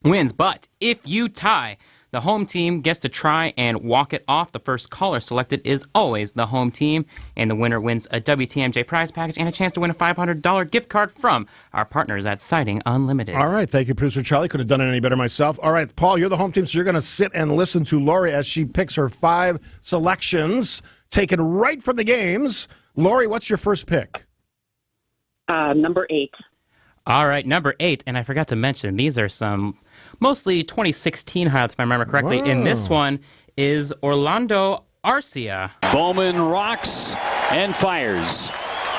wins. But if you tie, the home team gets to try and walk it off. The first caller selected is always the home team, and the winner wins a WTMJ prize package and a chance to win a $500 gift card from our partners at Siding Unlimited. All right, thank you, producer Charlie. Couldn't have done it any better myself. All right, Paul, you're the home team, so you're going to sit and listen to Lori as she picks her 5 selections taken right from the games. Lori, what's your first pick? Number 8. All right, number 8, and I forgot to mention, these are some mostly 2016 highlights, if I remember correctly. Wow. And this one is Orlando Arcia. Bowman rocks and fires.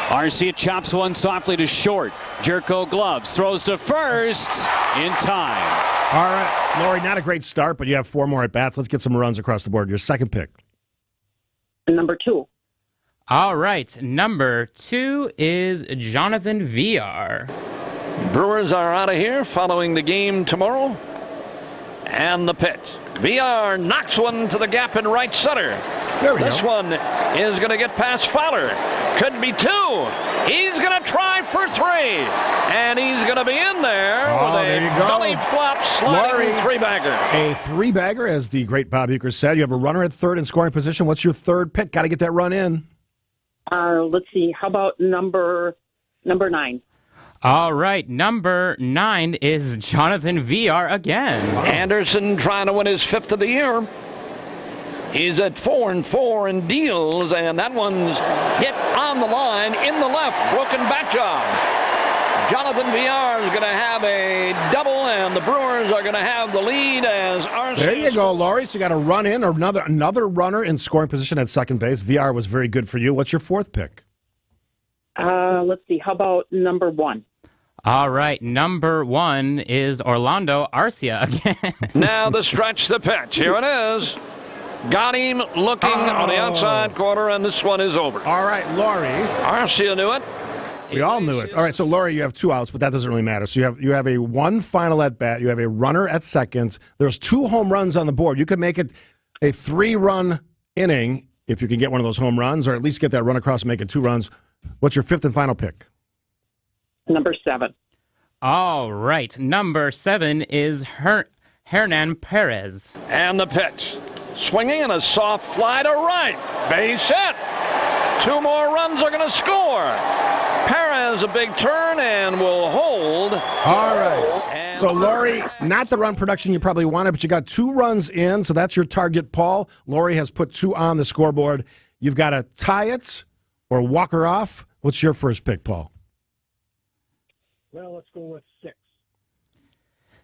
Arcia chops one softly to short. Jerko gloves, throws to first in time. All right, Lori, not a great start, but you have 4 more at-bats. Let's get some runs across the board. Your second pick. Number 2. All right, number 2 is Jonathan VR. Brewers are out of here following the game tomorrow. And the pitch. VR knocks one to the gap in right center. This one is going to get past Fowler. Could be 2. He's going to try for 3. And he's going to be in there with a belly flop sliding 3-bagger. A 3-bagger, as the great Bob Uecker said. You have a runner at third in scoring position. What's your third pick? Got to get that run in. Let's see. How about number 9? All right, number 9 is Jonathan VR again. Wow. Anderson trying to win his 5th of the year. He's at 4-4 in deals, and that one's hit on the line in the left. Broken bat job. Jonathan VR is going to have a double, and the Brewers are going to have the lead as Arcia. There you go, Laurie. So you got a run in, or another runner in scoring position at second base. VR was very good for you. What's your fourth pick? Let's see. How about number 1? All right, number 1 is Orlando Arcia again. Now the stretch, the pitch. Here it is. Got him looking on the outside corner, and this one is over. All right, Laurie. Arcia knew it. We all knew it. All right, so Laurie, you have 2 outs, but that doesn't really matter. So you have a 1 final at bat. You have a runner at second. There's 2 home runs on the board. You could make it a 3-run inning if you can get one of those home runs, or at least get that run across and make it 2 runs. What's your 5th and final pick? Number 7. All right, number 7 is Hernan Perez. And the pitch. Swinging and a soft fly to right. Base hit. 2 more runs are going to score. Perez a big turn and will hold. All right. So, Laurie, not the run production you probably wanted, but you got 2 runs in, so that's your target, Paul. Laurie has put 2 on the scoreboard. You've got to tie it or walk her off. What's your first pick, Paul? Well, let's go with 6.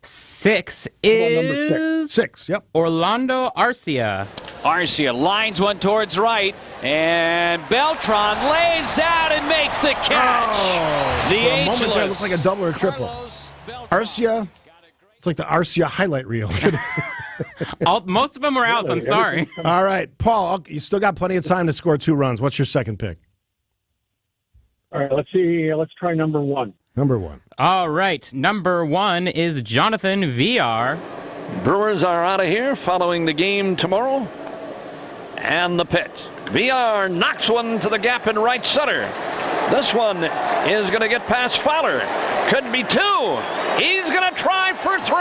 6 is... number 6, yep. Orlando Arcia. Arcia lines one towards right, and Beltran lays out and makes the catch. The For a moment there, it ageless. looked like a double or triple. Arcia, it's like the Arcia highlight reel. Most of them are outs. I'm sorry. All right, Paul, you still got plenty of time to score 2 runs. What's your second pick? All right, let's see. Let's try number 1. Number 1. All right. Number 1 is Jonathan VR. Brewers are out of here following the game tomorrow. And the pitch. VR knocks one to the gap in right center. This one is going to get past Fowler. Could be 2. He's going to try for 3.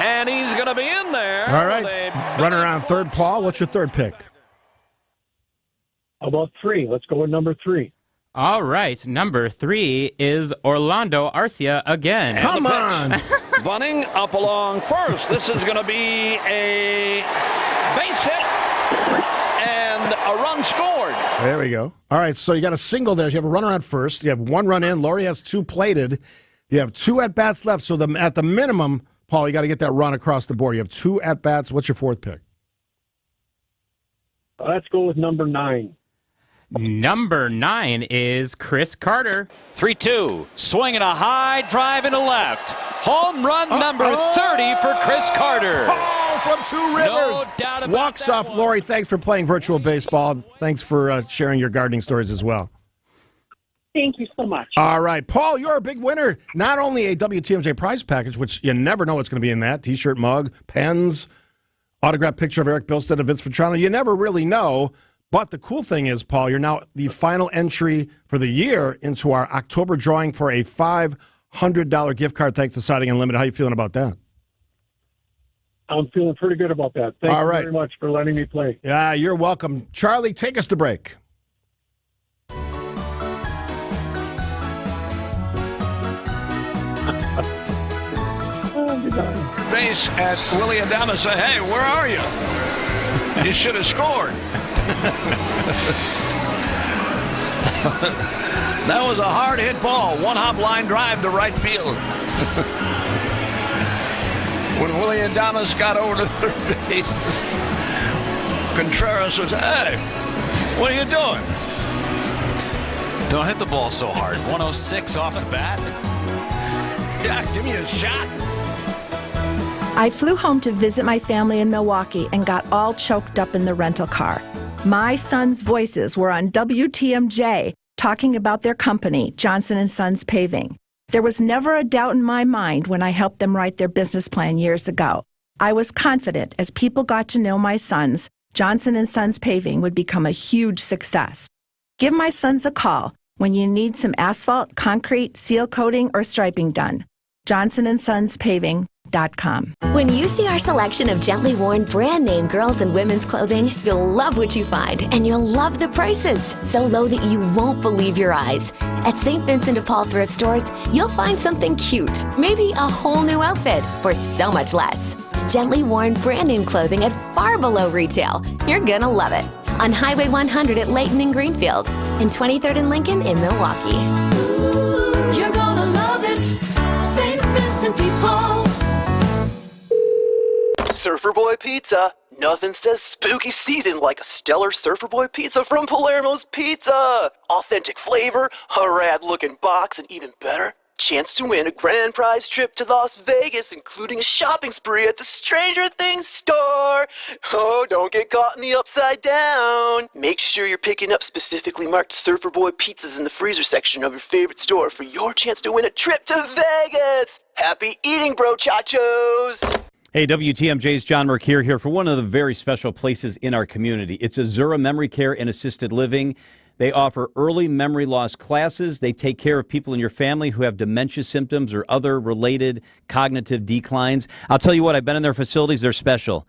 And he's going to be in there. All right. Runner on third, Paul. What's your third pick? How about 3? Let's go with number 3. All right. Number 3 is Orlando Arcia again. Come on. Bunning up along first. This is going to be a base hit and a run scored. There we go. All right, so you got a single there. You have a runner on first. You have 1 run in. Laurie has 2 plated. You have 2 at-bats left. So at the minimum, Paul, you got to get that run across the board. You have 2 at-bats. What's your fourth pick? Let's go with number 9. Number 9 is Chris Carter. 3-2. Swinging a high drive into left. Home run number 30 for Chris Carter. Oh, from 2 Rivers. No doubt about Walks off. one. Laurie, thanks for playing virtual baseball. Thanks for sharing your gardening stories as well. Thank you so much. All right, Paul, you're a big winner. Not only a WTMJ prize package, which you never know what's going to be in that, T-shirt, mug, pens, autographed picture of Eric Bilstead and Vince Vitrano. You never really know. But the cool thing is, Paul, you're now the final entry for the year into our October drawing for a $500 gift card thanks to Siding Unlimited. How are you feeling about that? I'm feeling pretty good about that. Thank you very much for letting me play. Yeah, you're welcome. Charlie, take us to break. Base at Willie Adamas say, hey, where are you? You should have scored. That was a hard hit ball. 1-hop line drive to right field. When Willie Adamas got over to third base, Contreras was, hey, what are you doing? Don't hit the ball so hard. 106 off the bat. Yeah, give me a shot. I flew home to visit my family in Milwaukee and got all choked up in the rental car. My sons' voices were on WTMJ talking about their company, Johnson & Sons Paving. There was never a doubt in my mind when I helped them write their business plan years ago. I was confident as people got to know my sons, Johnson & Sons Paving would become a huge success. Give my sons a call when you need some asphalt, concrete, seal coating, or striping done. JohnsonandSonsPaving.com. When you see our selection of gently worn brand name girls and women's clothing, you'll love what you find, and you'll love the prices, so low that you won't believe your eyes. At St. Vincent de Paul thrift stores, you'll find something cute, maybe a whole new outfit, for so much less. Gently worn brand name clothing at far below retail. You're gonna love it. On Highway 100 at Layton and Greenfield, and 23rd and Lincoln in Milwaukee. Ooh, you're gonna love it. St. Vincent de Paul. Surfer Boy Pizza. Nothing says spooky season like a stellar Surfer Boy Pizza from Palermo's Pizza. Authentic flavor, a rad-looking box, and even better, chance to win a grand prize trip to Las Vegas, including a shopping spree at the Stranger Things store. Oh, don't get caught in the upside down. Make sure you're picking up specifically marked Surfer Boy pizzas in the freezer section of your favorite store for your chance to win a trip to Vegas. Happy eating, bro chachos. Hey, WTMJ's John Mercure here for one of the very special places in our community. It's Azura Memory Care and Assisted Living. They offer early memory loss classes. They take care of people in your family who have dementia symptoms or other related cognitive declines. I'll tell you what, I've been in their facilities. They're special.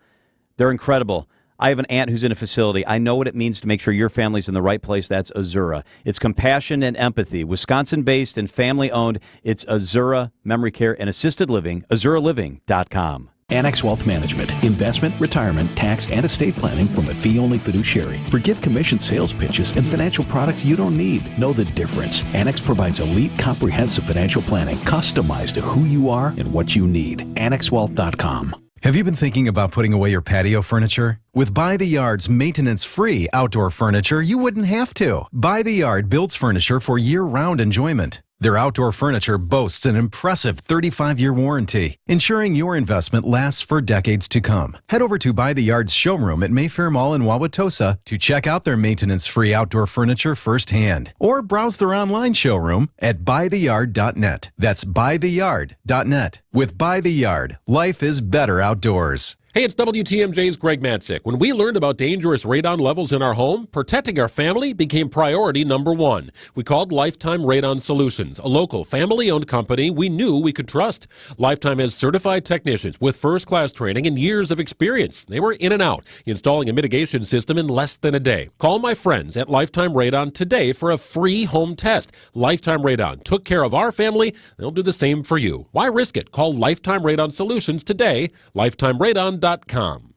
They're incredible. I have an aunt who's in a facility. I know what it means to make sure your family's in the right place. That's Azura. It's compassion and empathy. Wisconsin-based and family-owned. It's Azura Memory Care and Assisted Living. AzuraLiving.com. Annex Wealth Management, investment, retirement, tax, and estate planning from a fee-only fiduciary. Forget commission sales pitches and financial products you don't need. Know the difference. Annex provides elite, comprehensive financial planning customized to who you are and what you need. AnnexWealth.com. Have you been thinking about putting away your patio furniture? With By the Yard's maintenance-free outdoor furniture, you wouldn't have to. By the Yard builds furniture for year-round enjoyment. Their outdoor furniture boasts an impressive 35-year warranty, ensuring your investment lasts for decades to come. Head over to By the Yard's showroom at Mayfair Mall in Wauwatosa to check out their maintenance-free outdoor furniture firsthand. Or browse their online showroom at buytheyard.net. That's buytheyard.net. With By the Yard, life is better outdoors. Hey, it's WTMJ's Greg Matzik. When we learned about dangerous radon levels in our home, protecting our family became priority number one. We called Lifetime Radon Solutions, a local family-owned company we knew we could trust. Lifetime has certified technicians with first-class training and years of experience. They were in and out, installing a mitigation system in less than a day. Call my friends at Lifetime Radon today for a free home test. Lifetime Radon took care of our family. They'll do the same for you. Why risk it? Call Lifetime Radon Solutions today. LifetimeRadon.com. WTMJ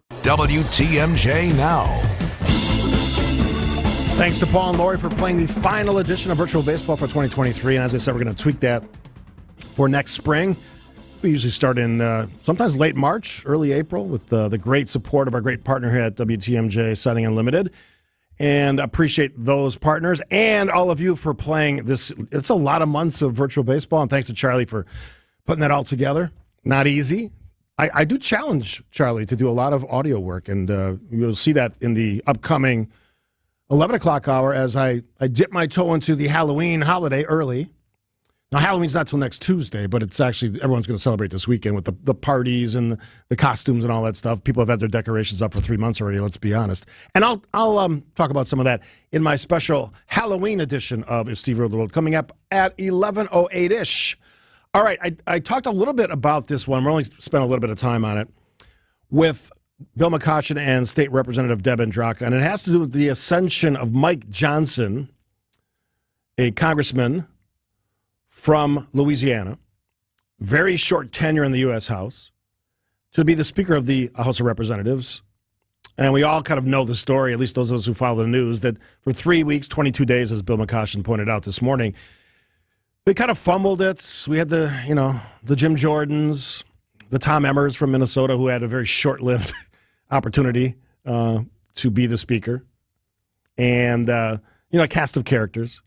Now. Thanks to Paul and Lori for playing the final edition of Virtual Baseball for 2023. And as I said, we're going to tweak that for next spring. We usually start in sometimes late March, early April, with the great support of our great partner here at WTMJ, Signing Unlimited. And appreciate those partners and all of you for playing this. It's a lot of months of Virtual Baseball. And thanks to Charlie for putting that all together. Not easy. I do challenge Charlie to do a lot of audio work, and you'll see that in the upcoming 11 o'clock hour as I dip my toe into the Halloween holiday early. Now, Halloween's not till next Tuesday, but it's actually, everyone's going to celebrate this weekend with the parties and the costumes and all that stuff. People have had their decorations up for 3 months already, let's be honest. And I'll talk about some of that in my special Halloween edition of If Steve Ruled the World, coming up at 11:08-ish. All right, I talked a little bit about this one. We're only spent a little bit of time on it with Bill McCoshen and State Representative Deb Andraka, and it has to do with the ascension of Mike Johnson, a congressman from Louisiana, very short tenure in the U.S. House, to be the Speaker of the House of Representatives. And we all kind of know the story, at least those of us who follow the news, that for 3 weeks, 22 days, as Bill McCoshen pointed out this morning, they kind of fumbled it. We had the Jim Jordans, the Tom Emmers from Minnesota, who had a very short-lived opportunity to be the speaker, and a cast of characters.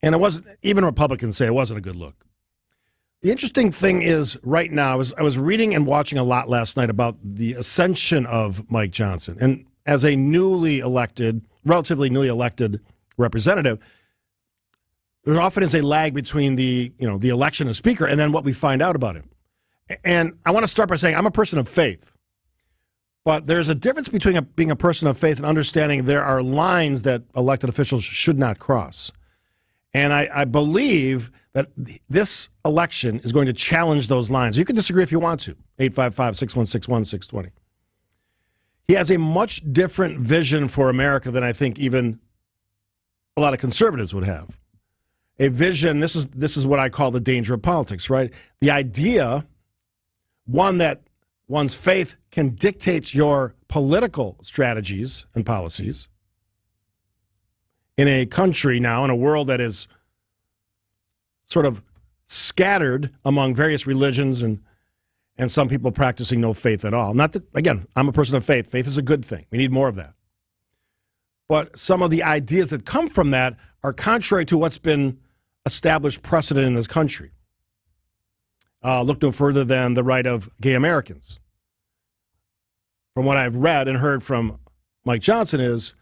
And it wasn't, even Republicans say it wasn't a good look. The interesting thing is, right now, I was reading and watching a lot last night about the ascension of Mike Johnson, and as a relatively newly elected representative, there often is a lag between the election of speaker and then what we find out about him. And I want to start by saying I'm a person of faith, but there's a difference between being a person of faith and understanding there are lines that elected officials should not cross. And I believe that this election is going to challenge those lines. You can disagree if you want to. 855-616-1620. He has a much different vision for America than I think even a lot of conservatives would have. A vision, this is what I call the danger of politics, right? The idea, one, that one's faith can dictate your political strategies and policies in a country now, in a world that is sort of scattered among various religions and some people practicing no faith at all. Not that, again, I'm a person of faith. Faith is a good thing. We need more of that. But some of the ideas that come from that are contrary to what's been established precedent in this country. Look no further than the right of gay Americans. From what I've read and heard from Mike Johnson is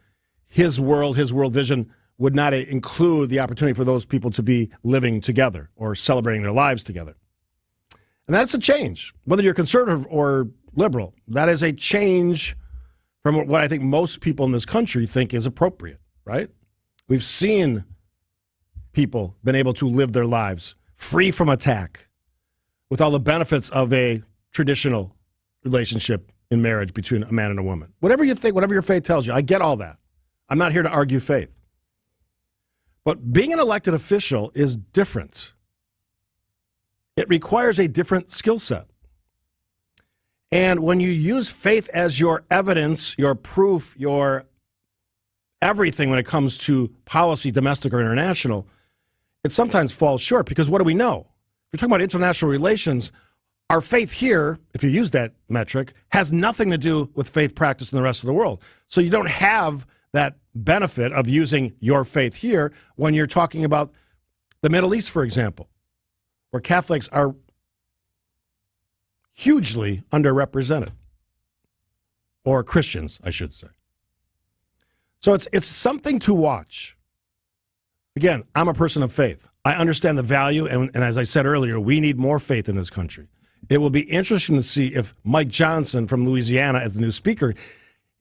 his world vision would not include the opportunity for those people to be living together or celebrating their lives together. And that's a change. Whether you're conservative or liberal, that is a change from what I think most people in this country think is appropriate, right? We've seen people been able to live their lives free from attack with all the benefits of a traditional relationship in marriage between a man and a woman. Whatever you think, whatever your faith tells you, I get all that. I'm not here to argue faith. But being an elected official is different. It requires a different skill set. And when you use faith as your evidence, your proof, your everything when it comes to policy, domestic or international, it sometimes falls short because what do we know? If you're talking about international relations, our faith here, if you use that metric, has nothing to do with faith practice in the rest of the world. So you don't have that benefit of using your faith here when you're talking about the Middle East, for example, where Catholics are hugely underrepresented, or Christians, I should say. So it's something to watch. Again, I'm a person of faith. I understand the value, and as I said earlier, we need more faith in this country. It will be interesting to see if Mike Johnson from Louisiana as the new speaker,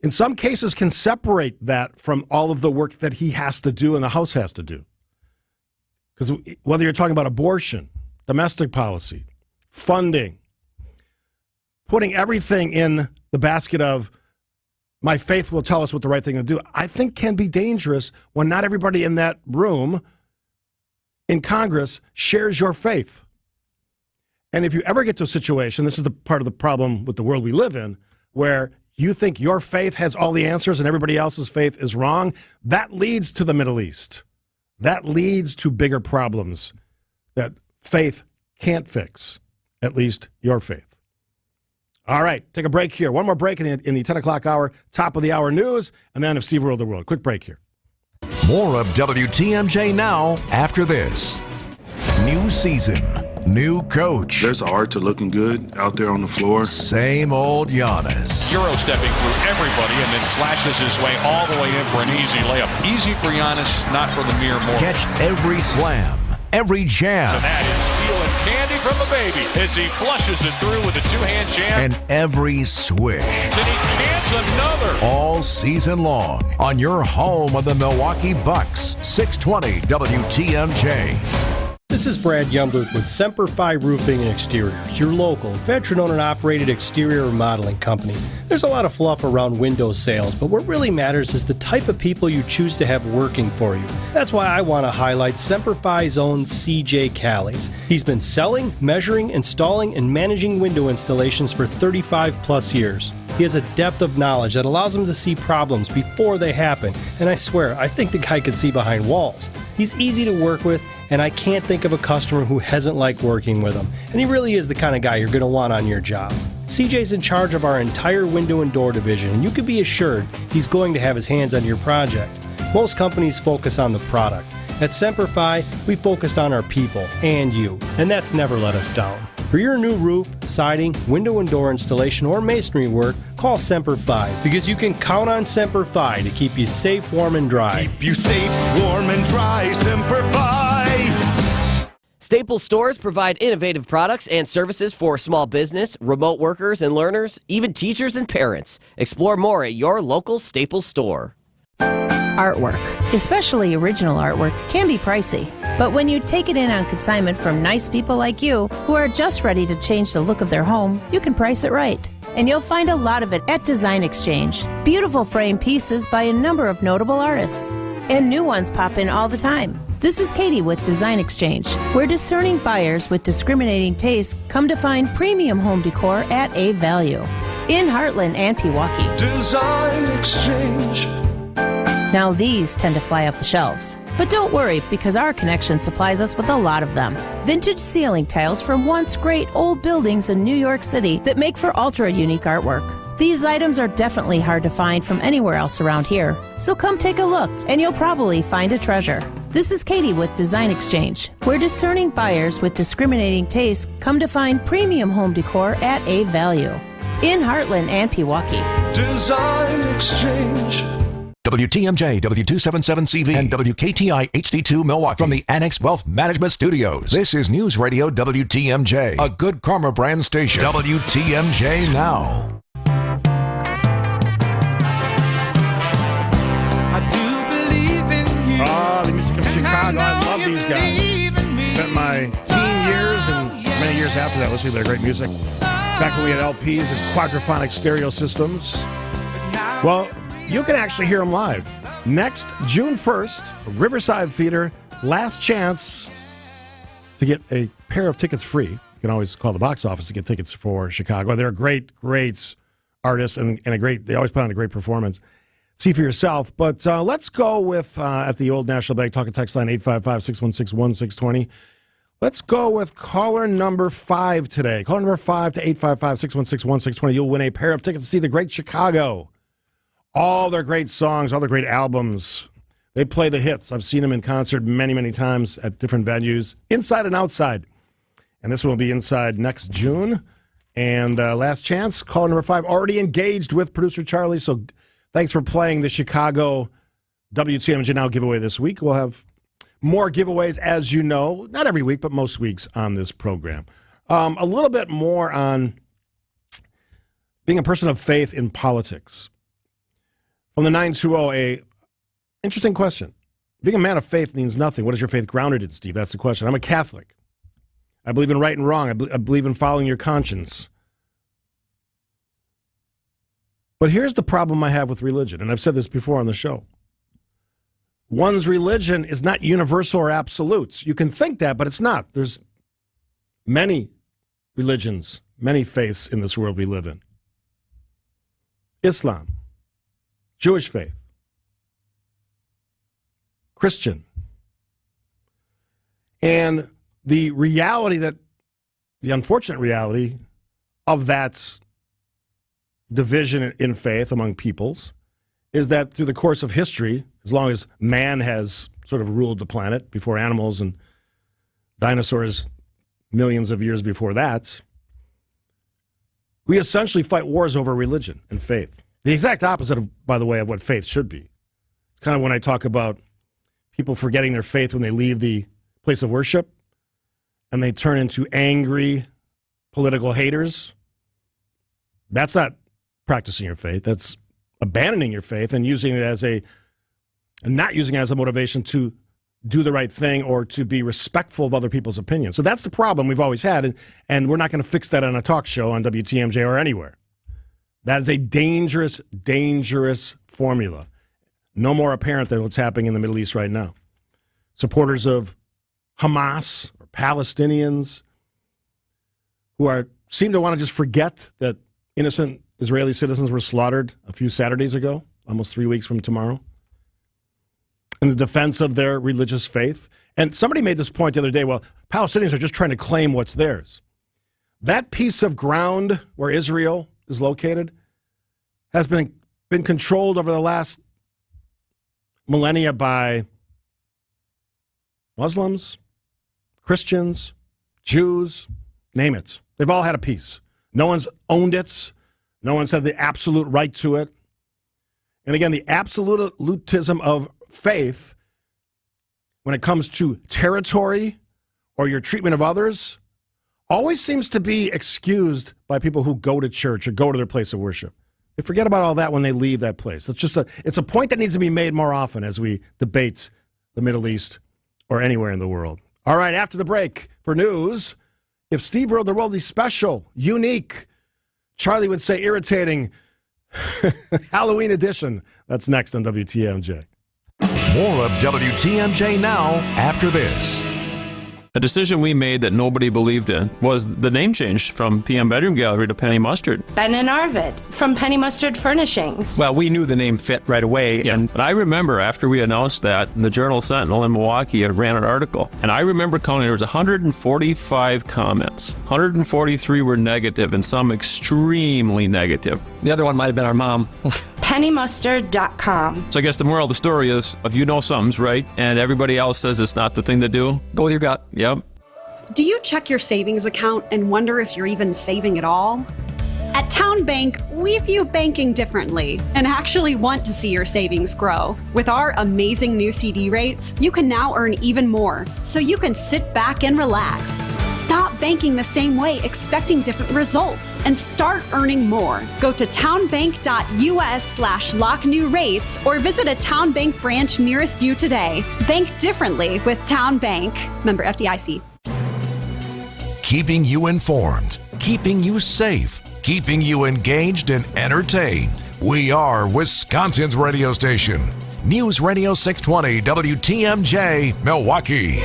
in some cases, can separate that from all of the work that he has to do and the House has to do. Because whether you're talking about abortion, domestic policy, funding, putting everything in the basket of my faith will tell us what the right thing to do, I think can be dangerous when not everybody in that room in Congress shares your faith. And if you ever get to a situation, this is the part of the problem with the world we live in, where you think your faith has all the answers and everybody else's faith is wrong, that leads to the Middle East. That leads to bigger problems that faith can't fix, at least your faith. All right, take a break here. One more break in the 10 o'clock hour, top of the hour news, and then if Steve ruled the world. Quick break here. More of WTMJ now after this. New season, new coach. There's an art to looking good out there on the floor. Same old Giannis. Euro stepping through everybody and then slashes his way all the way in for an easy layup. Easy for Giannis, not for the mere mortal. Catch every slam, every jam. So that is stealing candy from the baby as he flushes it through with a two-hand jam. And every swish. And he cans another. All season long on your home of the Milwaukee Bucks. 620 WTMJ. This is Brad Youngblood with Semper Fi Roofing and Exteriors, your local, veteran-owned and operated exterior remodeling company. There's a lot of fluff around window sales, but what really matters is the type of people you choose to have working for you. That's why I want to highlight Semper Fi's own CJ Callies. He's been selling, measuring, installing, and managing window installations for 35 plus years. He has a depth of knowledge that allows him to see problems before they happen, and I swear, I think the guy can see behind walls. He's easy to work with, and I can't think of a customer who hasn't liked working with him. And he really is the kind of guy you're going to want on your job. CJ's in charge of our entire window and door division, and you can be assured he's going to have his hands on your project. Most companies focus on the product. At Semper Fi, we focus on our people and you, and that's never let us down. For your new roof, siding, window and door installation, or masonry work, call Semper Fi, because you can count on Semper Fi to keep you safe, warm, and dry. Keep you safe, warm, and dry, Semper Fi! Staples stores provide innovative products and services for small business, remote workers and learners, even teachers and parents. Explore more at your local Staples store. Artwork, especially original artwork, can be pricey. But when you take it in on consignment from nice people like you, who are just ready to change the look of their home, you can price it right. And you'll find a lot of it at Design Exchange. Beautiful frame pieces by a number of notable artists. And new ones pop in all the time. This is Katie with Design Exchange, where discerning buyers with discriminating tastes come to find premium home decor at a value. In Heartland and Pewaukee. Design Exchange. Now these tend to fly off the shelves. But don't worry, because our connection supplies us with a lot of them. Vintage ceiling tiles from once great old buildings in New York City that make for ultra-unique artwork. These items are definitely hard to find from anywhere else around here. So come take a look, and you'll probably find a treasure. This is Katie with Design Exchange, where discerning buyers with discriminating tastes come to find premium home decor at a value. In Heartland and Pewaukee. Design Exchange. WTMJ, W277CV, and WKTI HD2 Milwaukee from the Annex Wealth Management Studios. This is News Radio WTMJ, a Good Karma brand station. WTMJ Now. The music of Chicago. I love these guys. Spent my teen years and many years after that listening to their great music. Back when we had LPs and quadraphonic stereo systems. Well, you can actually hear them live. Next, June 1st, Riverside Theater, last chance to get a pair of tickets free. You can always call the box office to get tickets for Chicago. They're great artists and they always put on a great performance. See for yourself. But let's go with, at the old National Bank talking text line, 855-616-1620. Let's go with caller number 5 today. Caller number 5 to 855-616-1620. You'll win a pair of tickets to see the Great Chicago. All their great songs, all their great albums. They play the hits. I've seen them in concert many, many times at different venues, inside and outside. And this one will be inside next June. And last chance, caller number 5, already engaged with producer Charlie. So thanks for playing the Chicago WTMJ Now giveaway this week. We'll have more giveaways, as you know, not every week, but most weeks on this program. A little bit more on being a person of faith in politics. From the 920, interesting question. Being a man of faith means nothing. What is your faith grounded in, Steve? That's the question. I'm a Catholic. I believe in right and wrong. I believe in following your conscience. But here's the problem I have with religion, and I've said this before on the show. One's religion is not universal or absolutes. You can think that, but it's not. There's many religions, many faiths in this world we live in. Islam, Jewish faith, Christian. And the unfortunate reality of that division in faith among peoples is that through the course of history, as long as man has sort of ruled the planet, before animals and dinosaurs millions of years before that, we essentially fight wars over religion and faith. The exact opposite of, by the way, of what faith should be. It's kind of when I talk about people forgetting their faith when they leave the place of worship and they turn into angry political haters. That's not practicing your faith. That's abandoning your faith and using it as not using it as a motivation to do the right thing or to be respectful of other people's opinions. So that's the problem we've always had, and we're not going to fix that on a talk show on WTMJ or anywhere. That is a dangerous, dangerous formula. No more apparent than what's happening in the Middle East right now. Supporters of Hamas or Palestinians who seem to want to just forget that innocent Israeli citizens were slaughtered a few Saturdays ago, almost 3 weeks from tomorrow, in the defense of their religious faith. And somebody made this point the other day, well, Palestinians are just trying to claim what's theirs. That piece of ground where Israel is located has been controlled over the last millennia by Muslims, Christians, Jews, name it. They've all had a piece. No one's owned it. No one's had the absolute right to it. And again, the absolutism of faith when it comes to territory or your treatment of others always seems to be excused by people who go to church or go to their place of worship. They forget about all that when they leave that place. It's a point that needs to be made more often as we debate the Middle East or anywhere in the world. All right, after the break, for news, if Steve ruled the world, he's special, unique, Charlie would say irritating, Halloween edition. That's next on WTMJ. More of WTMJ Now after this. A decision we made that nobody believed in was the name change from PM Bedroom Gallery to Penny Mustard. Ben and Arvid from Penny Mustard Furnishings. Well, we knew the name fit right away. Yeah. And I remember after we announced that, the Journal Sentinel in Milwaukee ran an article. And I remember counting, there was 145 comments. 143 were negative and some extremely negative. The other one might have been our mom. PennyMustard.com. So I guess the moral of the story is, if you know something's right and everybody else says it's not the thing to do, go with your gut. Yep. Do you check your savings account and wonder if you're even saving at all? At Town Bank, we view banking differently and actually want to see your savings grow. With our amazing new CD rates, you can now earn even more, so you can sit back and relax. Stop banking the same way, expecting different results, and start earning more. Go to townbank.us/locknewrates or visit a Town Bank branch nearest you today. Bank differently with Town Bank. Member FDIC. Keeping you informed, keeping you safe, keeping you engaged and entertained. We are Wisconsin's radio station. News Radio 620 WTMJ, Milwaukee.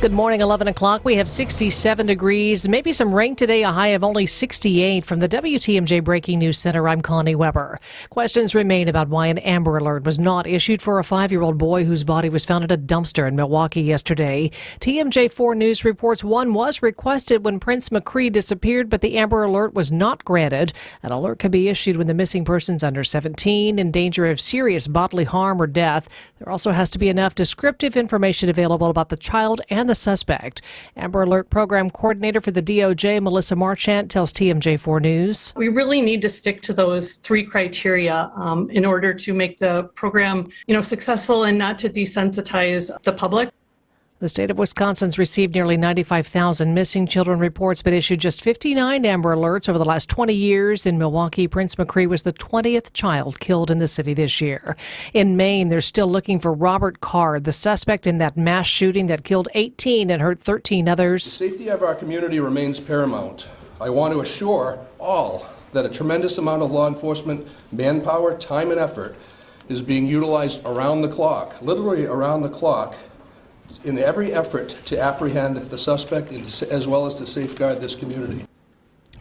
Good morning, 11 o'clock. We have 67 degrees, maybe some rain today, a high of only 68. From the WTMJ Breaking News Center, I'm Connie Weber. Questions remain about why an Amber Alert was not issued for a 5-year-old boy whose body was found at a dumpster in Milwaukee yesterday. TMJ4 News reports one was requested when Prince McCree disappeared, but the Amber Alert was not granted. An alert can be issued when the missing person's under 17, in danger of serious bodily harm or death. There also has to be enough descriptive information available about the child and the suspect. Amber Alert Program Coordinator for the DOJ, Melissa Marchant, tells TMJ4 News. We really need to stick to those 3 criteria in order to make the program, successful and not to desensitize the public. The state of Wisconsin's received nearly 95,000 missing children reports, but issued just 59 Amber Alerts over the last 20 years. In Milwaukee, Prince McCree was the 20th child killed in the city this year. In Maine, they're still looking for Robert Card, the suspect in that mass shooting that killed 18 and hurt 13 others. The safety of our community remains paramount. I want to assure all that a tremendous amount of law enforcement manpower, time, and effort is being utilized around the clock, literally around the clock, in every effort to apprehend the suspect as well as to safeguard this community.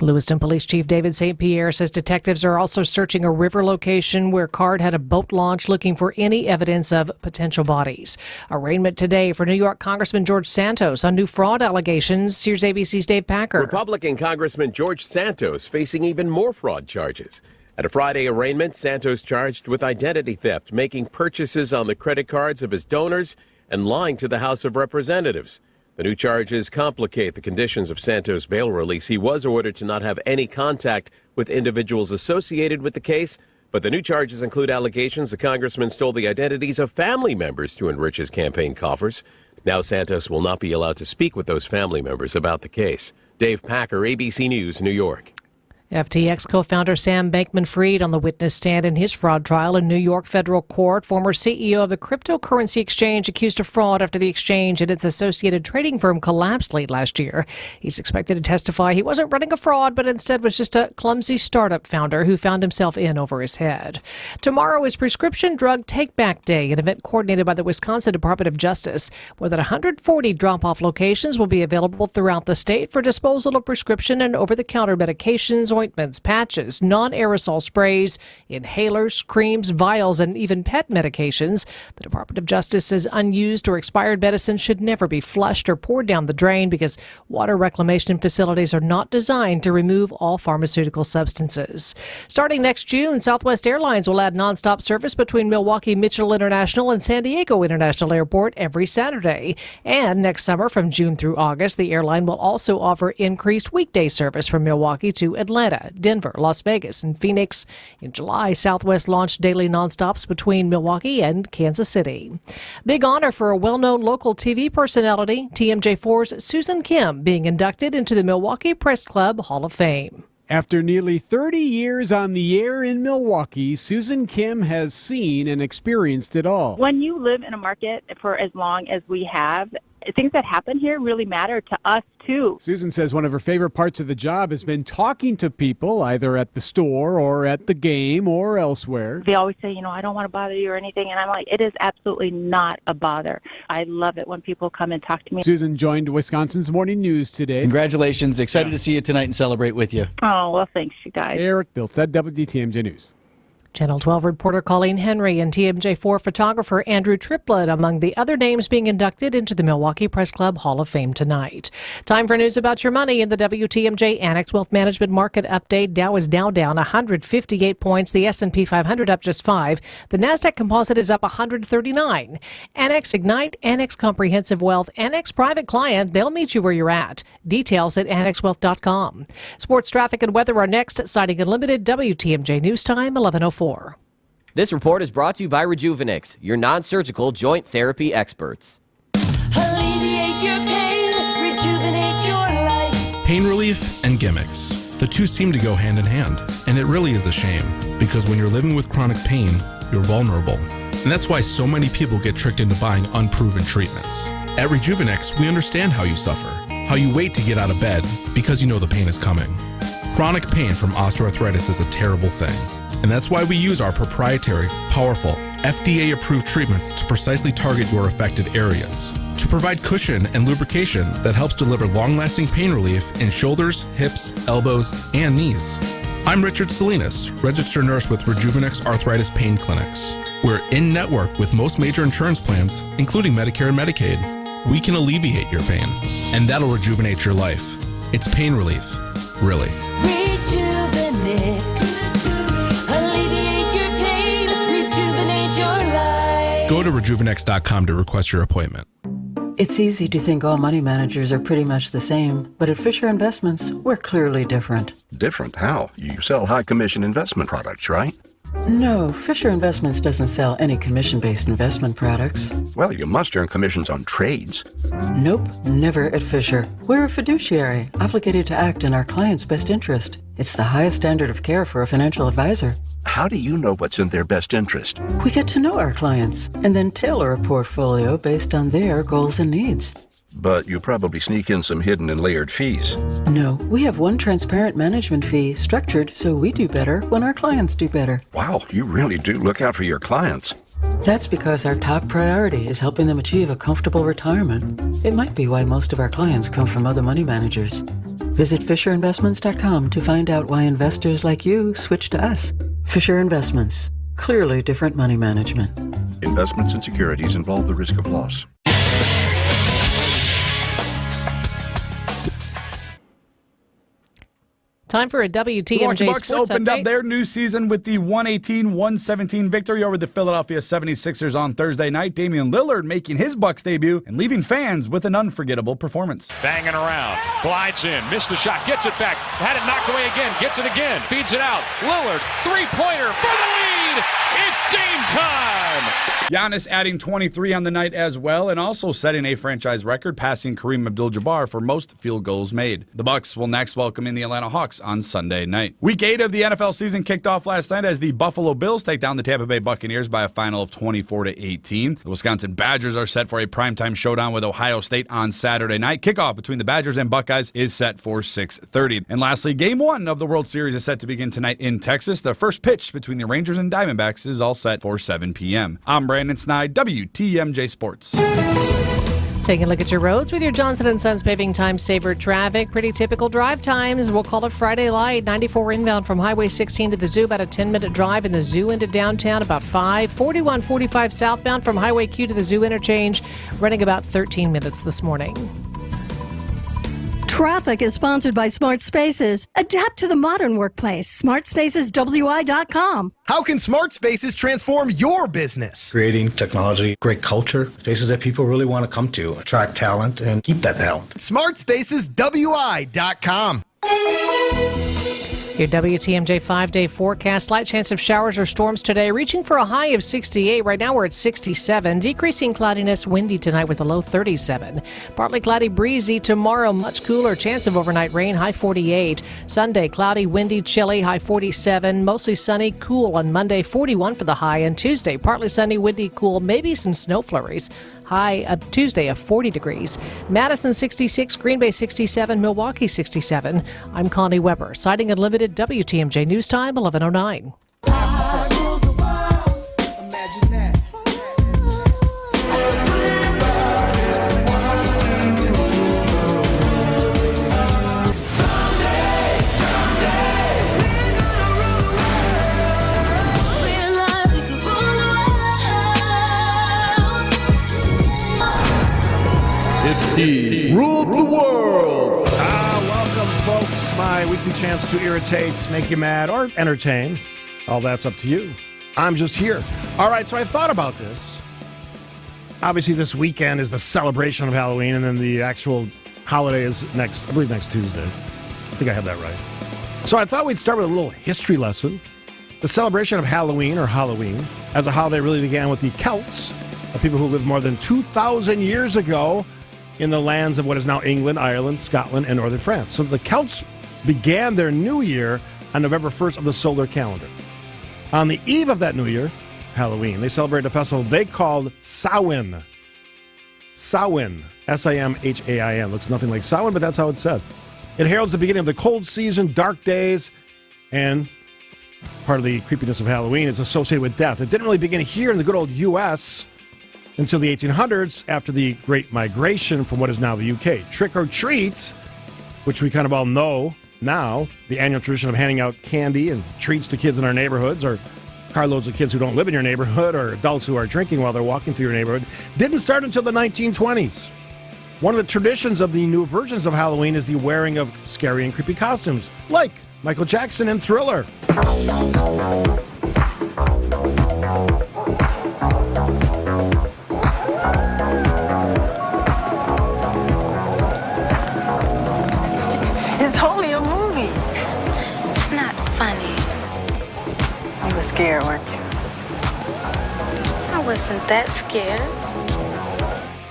Lewiston Police Chief David St. Pierre says detectives are also searching a river location where Card had a boat launch looking for any evidence of potential bodies. Arraignment today for New York Congressman George Santos on new fraud allegations. Here's ABC's Dave Packer. Republican Congressman George Santos facing even more fraud charges. At a Friday arraignment, Santos charged with identity theft, making purchases on the credit cards of his donors, and lying to the House of Representatives. The new charges complicate the conditions of Santos' bail release. He was ordered to not have any contact with individuals associated with the case, but the new charges include allegations the congressman stole the identities of family members to enrich his campaign coffers. Now Santos will not be allowed to speak with those family members about the case. Dave Packer, ABC News, New York. FTX co-founder Sam Bankman-Fried on the witness stand in his fraud trial in New York federal court. Former CEO of the cryptocurrency exchange accused of fraud after the exchange and its associated trading firm collapsed late last year. He's expected to testify he wasn't running a fraud, but instead was just a clumsy startup founder who found himself in over his head. Tomorrow is Prescription Drug Take-Back Day, an event coordinated by the Wisconsin Department of Justice. More than 140 drop-off locations will be available throughout the state for disposal of prescription and over-the-counter medications, ointments, patches, non-aerosol sprays, inhalers, creams, vials, and even pet medications. The Department of Justice says unused or expired medicine should never be flushed or poured down the drain because water reclamation facilities are not designed to remove all pharmaceutical substances. Starting next June, Southwest Airlines will add nonstop service between Milwaukee Mitchell International and San Diego International Airport every Saturday. And next summer, from June through August, the airline will also offer increased weekday service from Milwaukee to Atlanta, Denver, Las Vegas, and Phoenix. In July, Southwest launched daily nonstops between Milwaukee and Kansas City. Big honor for a well-known local TV personality, TMJ4's Susan Kim, being inducted into the Milwaukee Press Club Hall of Fame. After nearly 30 years on the air in Milwaukee, Susan Kim has seen and experienced it all. When you live in a market for as long as we have, things that happen here really matter to us, too. Susan says one of her favorite parts of the job has been talking to people, either at the store or at the game or elsewhere. They always say, I don't want to bother you or anything, and I'm like, it is absolutely not a bother. I love it when people come and talk to me. Susan joined Wisconsin's Morning News today. Congratulations. Excited to see you tonight and celebrate with you. Oh, well, thanks, you guys. Eric Bilstead, WTMJ News. Channel 12 reporter Colleen Henry and TMJ4 photographer Andrew Triplett among the other names being inducted into the Milwaukee Press Club Hall of Fame tonight. Time for news about your money in the WTMJ Annex Wealth Management Market Update. Dow is now down 158 points. The S&P 500 up just 5. The NASDAQ Composite is up 139. Annex Ignite, Annex Comprehensive Wealth, Annex Private Client, they'll meet you where you're at. Details at annexwealth.com. Sports, traffic, and weather are next. Siding Unlimited, WTMJ News Time, 11:04. This report is brought to you by Rejuvenix, your non-surgical joint therapy experts. Alleviate your pain, rejuvenate your life. Pain relief and gimmicks. The two seem to go hand in hand. And it really is a shame, because when you're living with chronic pain, you're vulnerable. And that's why so many people get tricked into buying unproven treatments. At Rejuvenix, we understand how you suffer, how you wait to get out of bed because you know the pain is coming. Chronic pain from osteoarthritis is a terrible thing. And that's why we use our proprietary, powerful, FDA-approved treatments to precisely target your affected areas. to provide cushion and lubrication that helps deliver long-lasting pain relief in shoulders, hips, elbows, and knees. I'm Richard Salinas, registered nurse with Rejuvenex Arthritis Pain Clinics. We're in-network with most major insurance plans, including Medicare and Medicaid. We can alleviate your pain, and that'll rejuvenate your life. It's pain relief, really. Rejuvenex. Alleviate your pain. Rejuvenate your life. Go to rejuvenex.com to request your appointment. It's easy to think all money managers are pretty much the same, but at Fisher Investments, we're clearly different. Different? How? You sell high-commission investment products, right? No, Fisher Investments doesn't sell any commission-based investment products. Well, you must earn commissions on trades. Nope, never at Fisher. We're a fiduciary, obligated to act in our client's best interest. It's the highest standard of care for a financial advisor. How do you know what's in their best interest? We get to know our clients and then tailor a portfolio based on their goals and needs. But you probably sneak in some hidden and layered fees. No, we have one transparent management fee structured so we do better when our clients do better. Wow, you really do look out for your clients. That's because our top priority is helping them achieve a comfortable retirement. It might be why most of our clients come from other money managers. Visit FisherInvestments.com to find out why investors like you switch to us. Fisher Investments. Clearly different money management. Investments and securities involve the risk of loss. Time for a WTMJ Milwaukee Bucks Sports opened update. up their new season with the 118-117 victory over the Philadelphia 76ers on Thursday night. Damian Lillard making his Bucks debut and leaving fans with an unforgettable performance. Banging around, glides in, missed the shot, gets it back, had it knocked away again, gets it again, feeds it out. Lillard, three-pointer for the lead. It's Dame time. Giannis adding 23 on the night as well, and also setting a franchise record, passing Kareem Abdul-Jabbar for most field goals made. The Bucks will next welcome in the Atlanta Hawks on Sunday night. Week 8 of the NFL season kicked off last night as the Buffalo Bills take down the Tampa Bay Buccaneers by a final of 24-18. The Wisconsin Badgers are set for a primetime showdown with Ohio State on Saturday night. Kickoff between the Badgers and Buckeyes is set for 6:30. And lastly, Game 1 of the World Series is set to begin tonight in Texas. The first pitch between the Rangers and Diamondbacks is all set for 7 p.m. I'm Brandon Snide, WTMJ Sports. Taking a look at your roads with your Johnson & Sons Paving Time Saver traffic. Pretty typical drive times. We'll call it Friday light. 94 inbound from Highway 16 to the Zoo, about a 10-minute drive. In the Zoo into downtown, about 5. 4145 southbound from Highway Q to the Zoo interchange, running about 13 minutes this morning. Traffic is sponsored by Smart Spaces. Adapt to the modern workplace. SmartSpacesWI.com. How can Smart Spaces transform your business? Creating technology, great culture, spaces that people really want to come to, attract talent, and keep that talent. SmartSpacesWI.com. Your WTMJ 5-day forecast. Slight chance of showers or storms today, reaching for a high of 68. Right now we're at 67. Decreasing cloudiness, windy tonight with a low 37. Partly cloudy, breezy. Tomorrow, much cooler. Chance of overnight rain, high 48. Sunday, cloudy, windy, chilly, high 47. Mostly sunny, cool on Monday, 41 for the high. And Tuesday, partly sunny, windy, cool, maybe some snow flurries. High Tuesday of 40 degrees. Madison 66, Green Bay 67, Milwaukee 67. I'm Connie Weber, Sighting Unlimited, WTMJ News Time, 11:09. It's Steve ruled the world. Welcome, folks. My weekly chance to irritate, make you mad, or entertain. All that's up to you. I'm just here. All right, so I thought about this. Obviously, this weekend is the celebration of Halloween, and then the actual holiday is next Tuesday. I think I have that right. So I thought we'd start with a little history lesson. The celebration of Halloween, or Halloween, as a holiday really began with the Celts, the people who lived more than 2,000 years ago in the lands of what is now England, Ireland, Scotland, and northern France. So the Celts began their new year on November 1st of the solar calendar. On the eve of that new year, Halloween, they celebrated a festival they called Samhain. Samhain, S-I-M-H-A-I-N. Looks nothing like Samhain, but that's how it's said. It heralds the beginning of the cold season, dark days, and part of the creepiness of Halloween is associated with death. It didn't really begin here in the good old U.S., until the 1800s after the Great Migration from what is now the UK. Trick or treats, which we kind of all know now, the annual tradition of handing out candy and treats to kids in our neighborhoods, or carloads of kids who don't live in your neighborhood, or adults who are drinking while they're walking through your neighborhood, didn't start until the 1920s. One of the traditions of the new versions of Halloween is the wearing of scary and creepy costumes, like Michael Jackson in Thriller. It's only a movie. It's not funny. You were scared, weren't you? I wasn't that scared.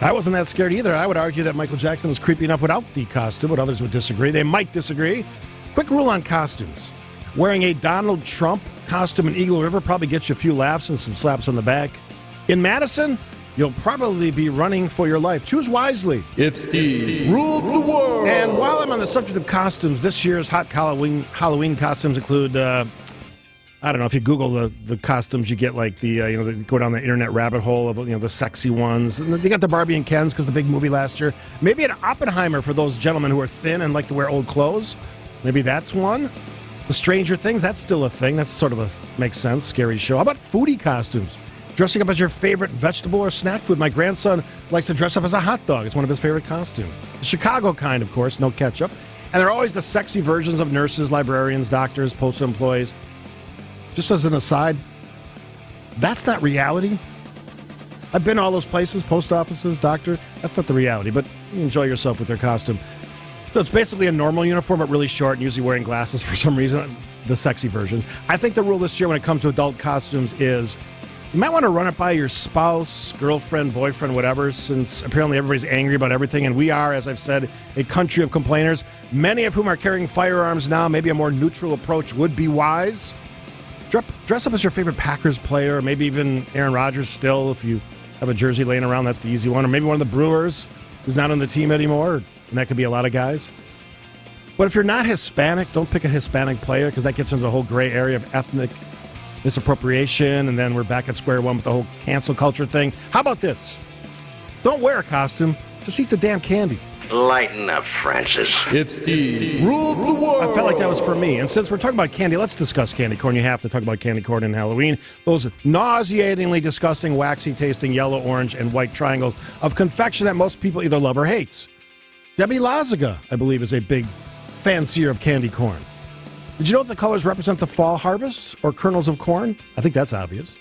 I wasn't that scared either. I would argue that Michael Jackson was creepy enough without the costume, but others would disagree. They might disagree. Quick rule on costumes. Wearing a Donald Trump costume in Eagle River probably gets you a few laughs and some slaps on the back. In Madison, you'll probably be running for your life. Choose wisely. If Steve ruled the world. And while I'm on the subject of costumes, this year's hot Halloween costumes include, I don't know, if you Google the costumes, you get like the, they go down the internet rabbit hole of, the sexy ones. And they got the Barbie and Kens because the big movie last year. Maybe an Oppenheimer for those gentlemen who are thin and like to wear old clothes. Maybe that's one. The Stranger Things, that's still a thing. That's sort of makes sense, scary show. How about foodie costumes? Dressing up as your favorite vegetable or snack food. My grandson likes to dress up as a hot dog. It's one of his favorite costumes. The Chicago kind, of course, no ketchup. And they're always the sexy versions of nurses, librarians, doctors, postal employees. Just as an aside, that's not reality. I've been to all those places, post offices, doctor. That's not the reality, but you enjoy yourself with their costume. So it's basically a normal uniform, but really short and usually wearing glasses for some reason, the sexy versions. I think the rule this year when it comes to adult costumes is you might want to run it by your spouse, girlfriend, boyfriend, whatever, since apparently everybody's angry about everything. And we are, as I've said, a country of complainers, many of whom are carrying firearms now. Maybe a more neutral approach would be wise. Dress up as your favorite Packers player, or maybe even Aaron Rodgers still, if you have a jersey laying around, that's the easy one. Or maybe one of the Brewers who's not on the team anymore, and that could be a lot of guys. But if you're not Hispanic, don't pick a Hispanic player because that gets into the whole gray area of ethnic misappropriation, and then we're back at square one with the whole cancel culture thing. How about this? Don't wear a costume, just eat the damn candy. Lighten up, Francis. If Steve ruled the world. I felt like that was for me. And since we're talking about candy, let's discuss candy corn. You have to talk about candy corn in Halloween. Those nauseatingly disgusting, waxy-tasting yellow, orange, and white triangles of confection that most people either love or hate. Debbie Lazaga, I believe, is a big fancier of candy corn. Did you know that the colors represent the fall harvest or kernels of corn? I think that's obvious.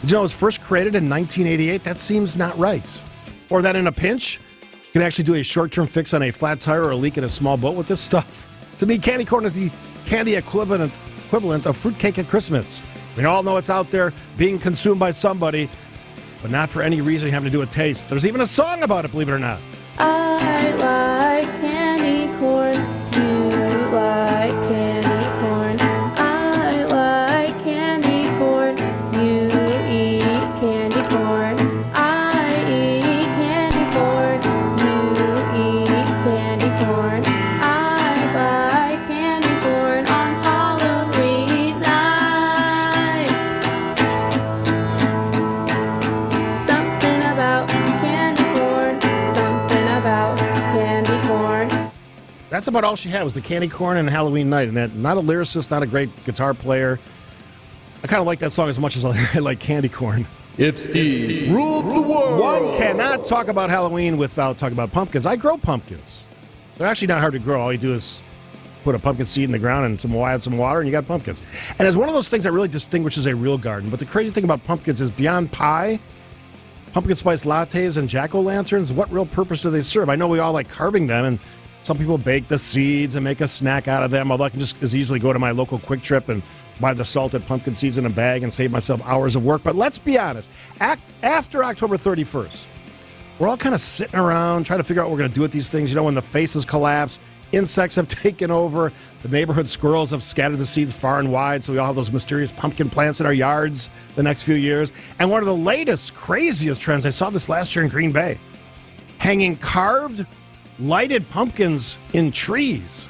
Did you know it was first created in 1988? That seems not right. Or that in a pinch, you can actually do a short-term fix on a flat tire or a leak in a small boat with this stuff. To me, candy corn is the candy equivalent of fruitcake at Christmas. We all know it's out there being consumed by somebody, but not for any reason having to do with taste. There's even a song about it, believe it or not. I like candy corn. You like candy corn. I like candy corn. You eat candy corn. I eat candy corn. You eat candy corn. I buy candy corn on Halloween night. Something about candy corn. Something about candy corn. That's about all she had was the candy corn and Halloween night. And that, not a lyricist, not a great guitar player. I kind of like that song as much as I like candy corn. If Steve ruled the world. One cannot talk about Halloween without talking about pumpkins. I grow pumpkins. They're actually not hard to grow. All you do is put a pumpkin seed in the ground and add some water, and you got pumpkins. And it's one of those things that really distinguishes a real garden. But the crazy thing about pumpkins is beyond pie, pumpkin spice lattes, and jack-o'-lanterns, what real purpose do they serve? I know we all like carving them, and some people bake the seeds and make a snack out of them, although I can just as easily go to my local Quick Trip and buy the salted pumpkin seeds in a bag and save myself hours of work. But let's be honest, after October 31st, we're all kind of sitting around trying to figure out what we're going to do with these things. You know, when the faces collapse, insects have taken over, the neighborhood squirrels have scattered the seeds far and wide, so we all have those mysterious pumpkin plants in our yards the next few years. And one of the latest, craziest trends, I saw this last year in Green Bay, hanging carved lighted pumpkins in trees.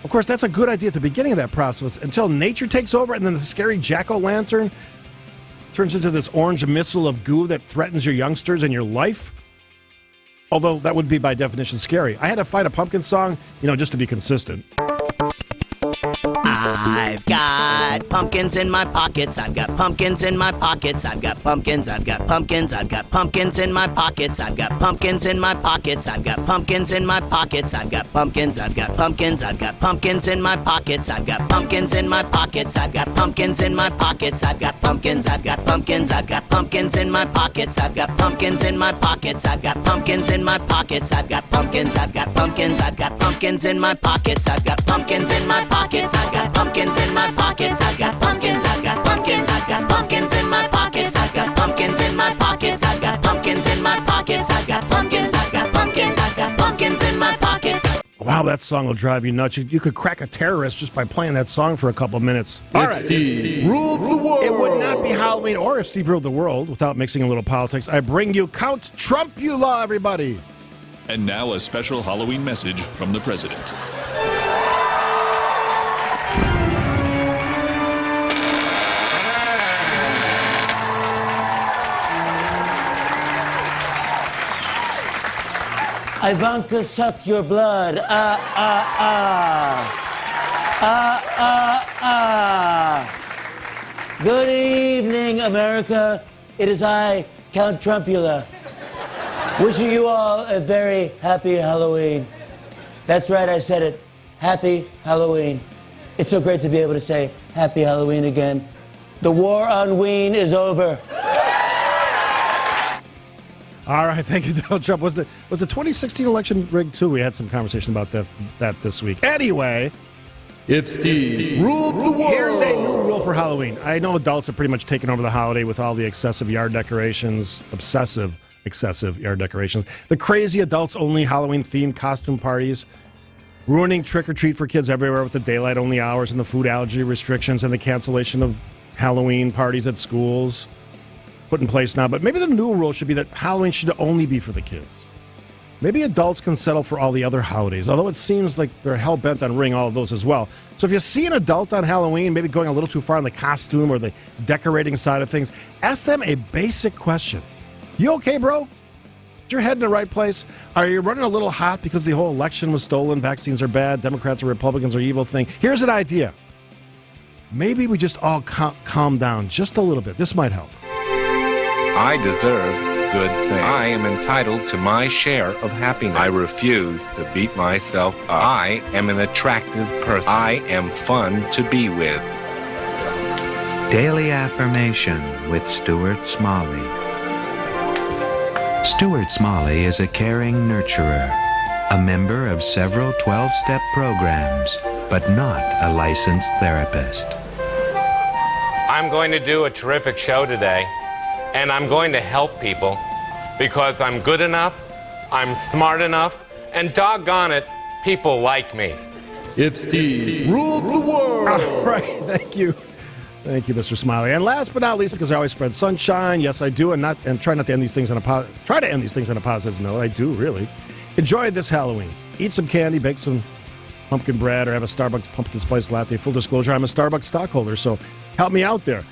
Of course, that's a good idea at the beginning of that process until nature takes over and then the scary jack-o'-lantern turns into this orange missile of goo that threatens your youngsters and your life. Although that would be by definition scary. I had to find a pumpkin song, just to be consistent. I've got pumpkins in my pockets. I've got pumpkins in my pockets. I've got pumpkins. I've got pumpkins. I've got pumpkins in my pockets. I've got pumpkins in my pockets. I've got pumpkins in my pockets. I've got pumpkins. I've got pumpkins. I've got pumpkins in my pockets. I've got pumpkins in my pockets. I've got pumpkins in my pockets. I've got pumpkins. I've got pumpkins. I've got pumpkins in my pockets. I've got pumpkins in my pockets. I've got pumpkins in my pockets. I've got pumpkins. I've got pumpkins. I've got pumpkins in my pockets. I've got pumpkins in my pockets. I've got pumpkins in my pockets. I've got pumpkins. I've got pumpkins. I've got pumpkins in my pockets. I've got pumpkins in my pockets. I've got pumpkins in my pockets. I've got pumpkins. I've got pumpkins. I've got pumpkins in my pockets. Wow, that song will drive you nuts. You could crack a terrorist just by playing that song for a couple of minutes. All right. Steve ruled the world. It would not be Halloween or if Steve ruled the world without mixing a little politics. I bring you Count Trumpula, everybody. And now a special Halloween message from the president. Ivanka, suck your blood. Good evening, America. It is I, Count Trumpula. Wishing you all a very happy Halloween. That's right, I said it. Happy Halloween. It's so great to be able to say Happy Halloween again. The war on Ween is over. All right, thank you, Donald Trump. Was the 2016 election rigged too? We had some conversation about that this week. Anyway, if Steve ruled the world. Here's a new rule for Halloween. I know adults have pretty much taken over the holiday with all the excessive yard decorations, excessive yard decorations, the crazy adults-only Halloween-themed costume parties, ruining trick-or-treat for kids everywhere with the daylight-only hours and the food allergy restrictions and the cancellation of Halloween parties at schools. Put in place now, but maybe the new rule should be that Halloween should only be for the kids. Maybe adults can settle for all the other holidays, although it seems like they're hell-bent on ruining all of those as well. So if you see an adult on Halloween, maybe going a little too far on the costume or the decorating side of things, ask them a basic question. You okay, bro? Is your head in the right place? Are you running a little hot because the whole election was stolen, vaccines are bad, Democrats or Republicans are evil thing? Here's an idea. Maybe we just all calm down just a little bit. This might help. I deserve good things. I am entitled to my share of happiness. I refuse to beat myself up. I am an attractive person. I am fun to be with. Daily Affirmation with Stuart Smalley. Stuart Smalley is a caring nurturer, a member of several 12-step programs, but not a licensed therapist. I'm going to do a terrific show today. And I'm going to help people because I'm good enough, I'm smart enough, and doggone it, people like me. If Steve ruled the world. All right, thank you. Thank you, Mr. Smiley. And last but not least, because I always spread sunshine, yes, I do, and try to end these things on a positive note. I do, really. Enjoy this Halloween. Eat some candy, bake some pumpkin bread, or have a Starbucks pumpkin spice latte. Full disclosure, I'm a Starbucks stockholder, so help me out there.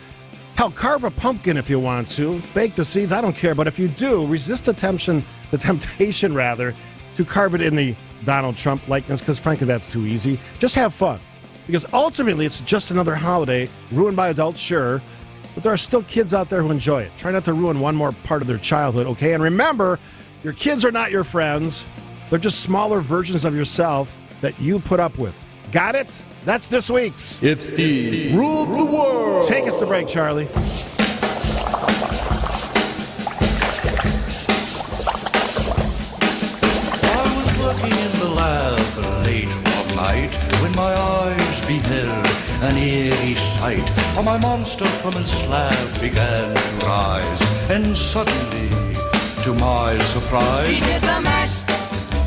Hell, carve a pumpkin if you want to. Bake the seeds, I don't care. But if you do, resist the temptation, to carve it in the Donald Trump likeness, because frankly, that's too easy. Just have fun. Because ultimately, it's just another holiday, ruined by adults, sure, but there are still kids out there who enjoy it. Try not to ruin one more part of their childhood, okay? And remember, your kids are not your friends. They're just smaller versions of yourself that you put up with. Got it? That's this week's If Steve ruled the world. Take us a break, Charlie. I was working in the lab late one night when my eyes beheld an eerie sight. For my monster from his slab began to rise, and suddenly, to my surprise, He did the mash.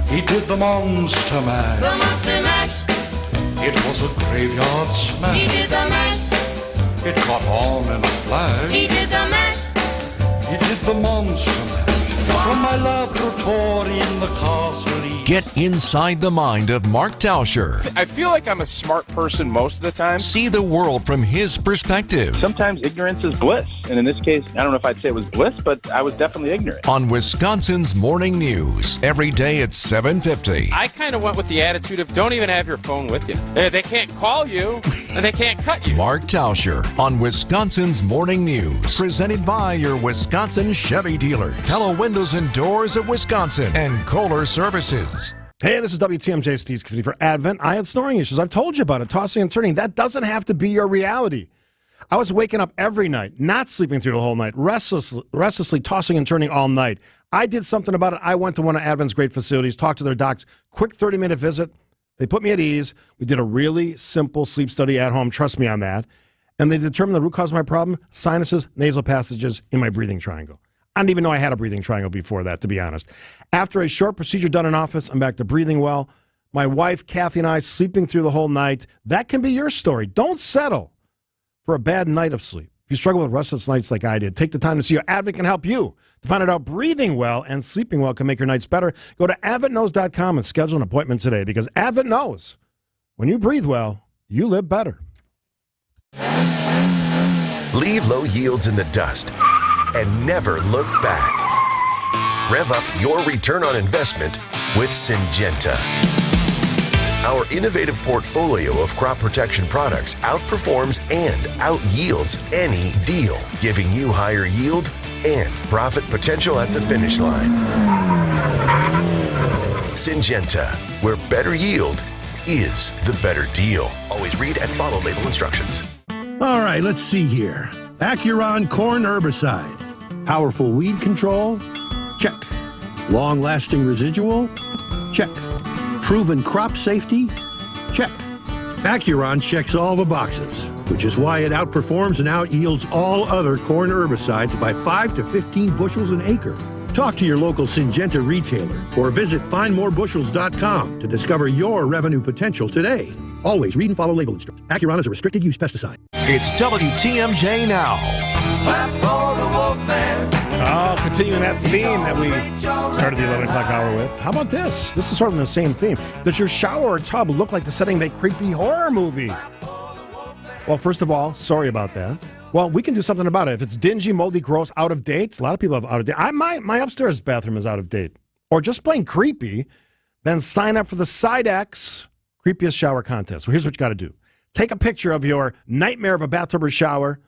He did the monster mash. The monster mash. It was a graveyard smash. He did the mash. It caught on in a flash. He did the mash. He did the monster mash. From my laboratory in the castle Get inside the mind of Mark Tauscher. I feel like I'm a smart person most of the time. See the world from his perspective. Sometimes ignorance is bliss. And in this case, I don't know if I'd say it was bliss, but I was definitely ignorant. On Wisconsin's Morning News, every day at 7:50. I kind of went with the attitude of don't even have your phone with you. They can't call you, and they can't cut you. Mark Tauscher on Wisconsin's Morning News. Presented by your Wisconsin Chevy dealers. Hello Windows and Doors of Wisconsin and Kohler Services. Hey, this is WTMJ Steve Scaffidi for Advent. I had snoring issues. I've told you about it, tossing and turning. That doesn't have to be your reality. I was waking up every night, not sleeping through the whole night, restlessly tossing and turning all night. I did something about it. I went to one of Advent's great facilities, talked to their docs, quick 30-minute visit. They put me at ease. We did a really simple sleep study at home. Trust me on that. And they determined the root cause of my problem, sinuses, nasal passages in my breathing triangle. I didn't even know I had a breathing triangle before that, to be honest. After a short procedure done in office, I'm back to breathing well. My wife, Kathy, and I sleeping through the whole night. That can be your story. Don't settle for a bad night of sleep. If you struggle with restless nights like I did, take the time to see your Advent can help you. To find out how breathing well and sleeping well can make your nights better, go to adventknows.com and schedule an appointment today, because Advent knows when you breathe well, you live better. Leave low yields in the dust and never look back. Rev up your return on investment with Syngenta. Our innovative portfolio of crop protection products outperforms and out-yields any deal, giving you higher yield and profit potential at the finish line. Syngenta, where better yield is the better deal. Always read and follow label instructions. All right, let's see here. Acuron corn herbicide. Powerful weed control? Check. Long-lasting residual? Check. Proven crop safety? Check. Acuron checks all the boxes, which is why it outperforms and out-yields all other corn herbicides by 5 to 15 bushels an acre. Talk to your local Syngenta retailer or visit findmorebushels.com to discover your revenue potential today. Always read and follow label instructions. Acuron is a restricted use pesticide. It's WTMJ Now. Clap for the Wolfman. Oh, continuing that theme that we started the 11 o'clock hour with. How about this? This is sort of the same theme. Does your shower or tub look like the setting of a creepy horror movie? Well, first of all, sorry about that. Well, we can do something about it. If it's dingy, moldy, gross, out of date, a lot of people have out of date. My upstairs bathroom is out of date. Or just plain creepy, then sign up for the Sidex Creepiest Shower Contest. Well, here's what you got to do. Take a picture of your nightmare of a bathtub or shower.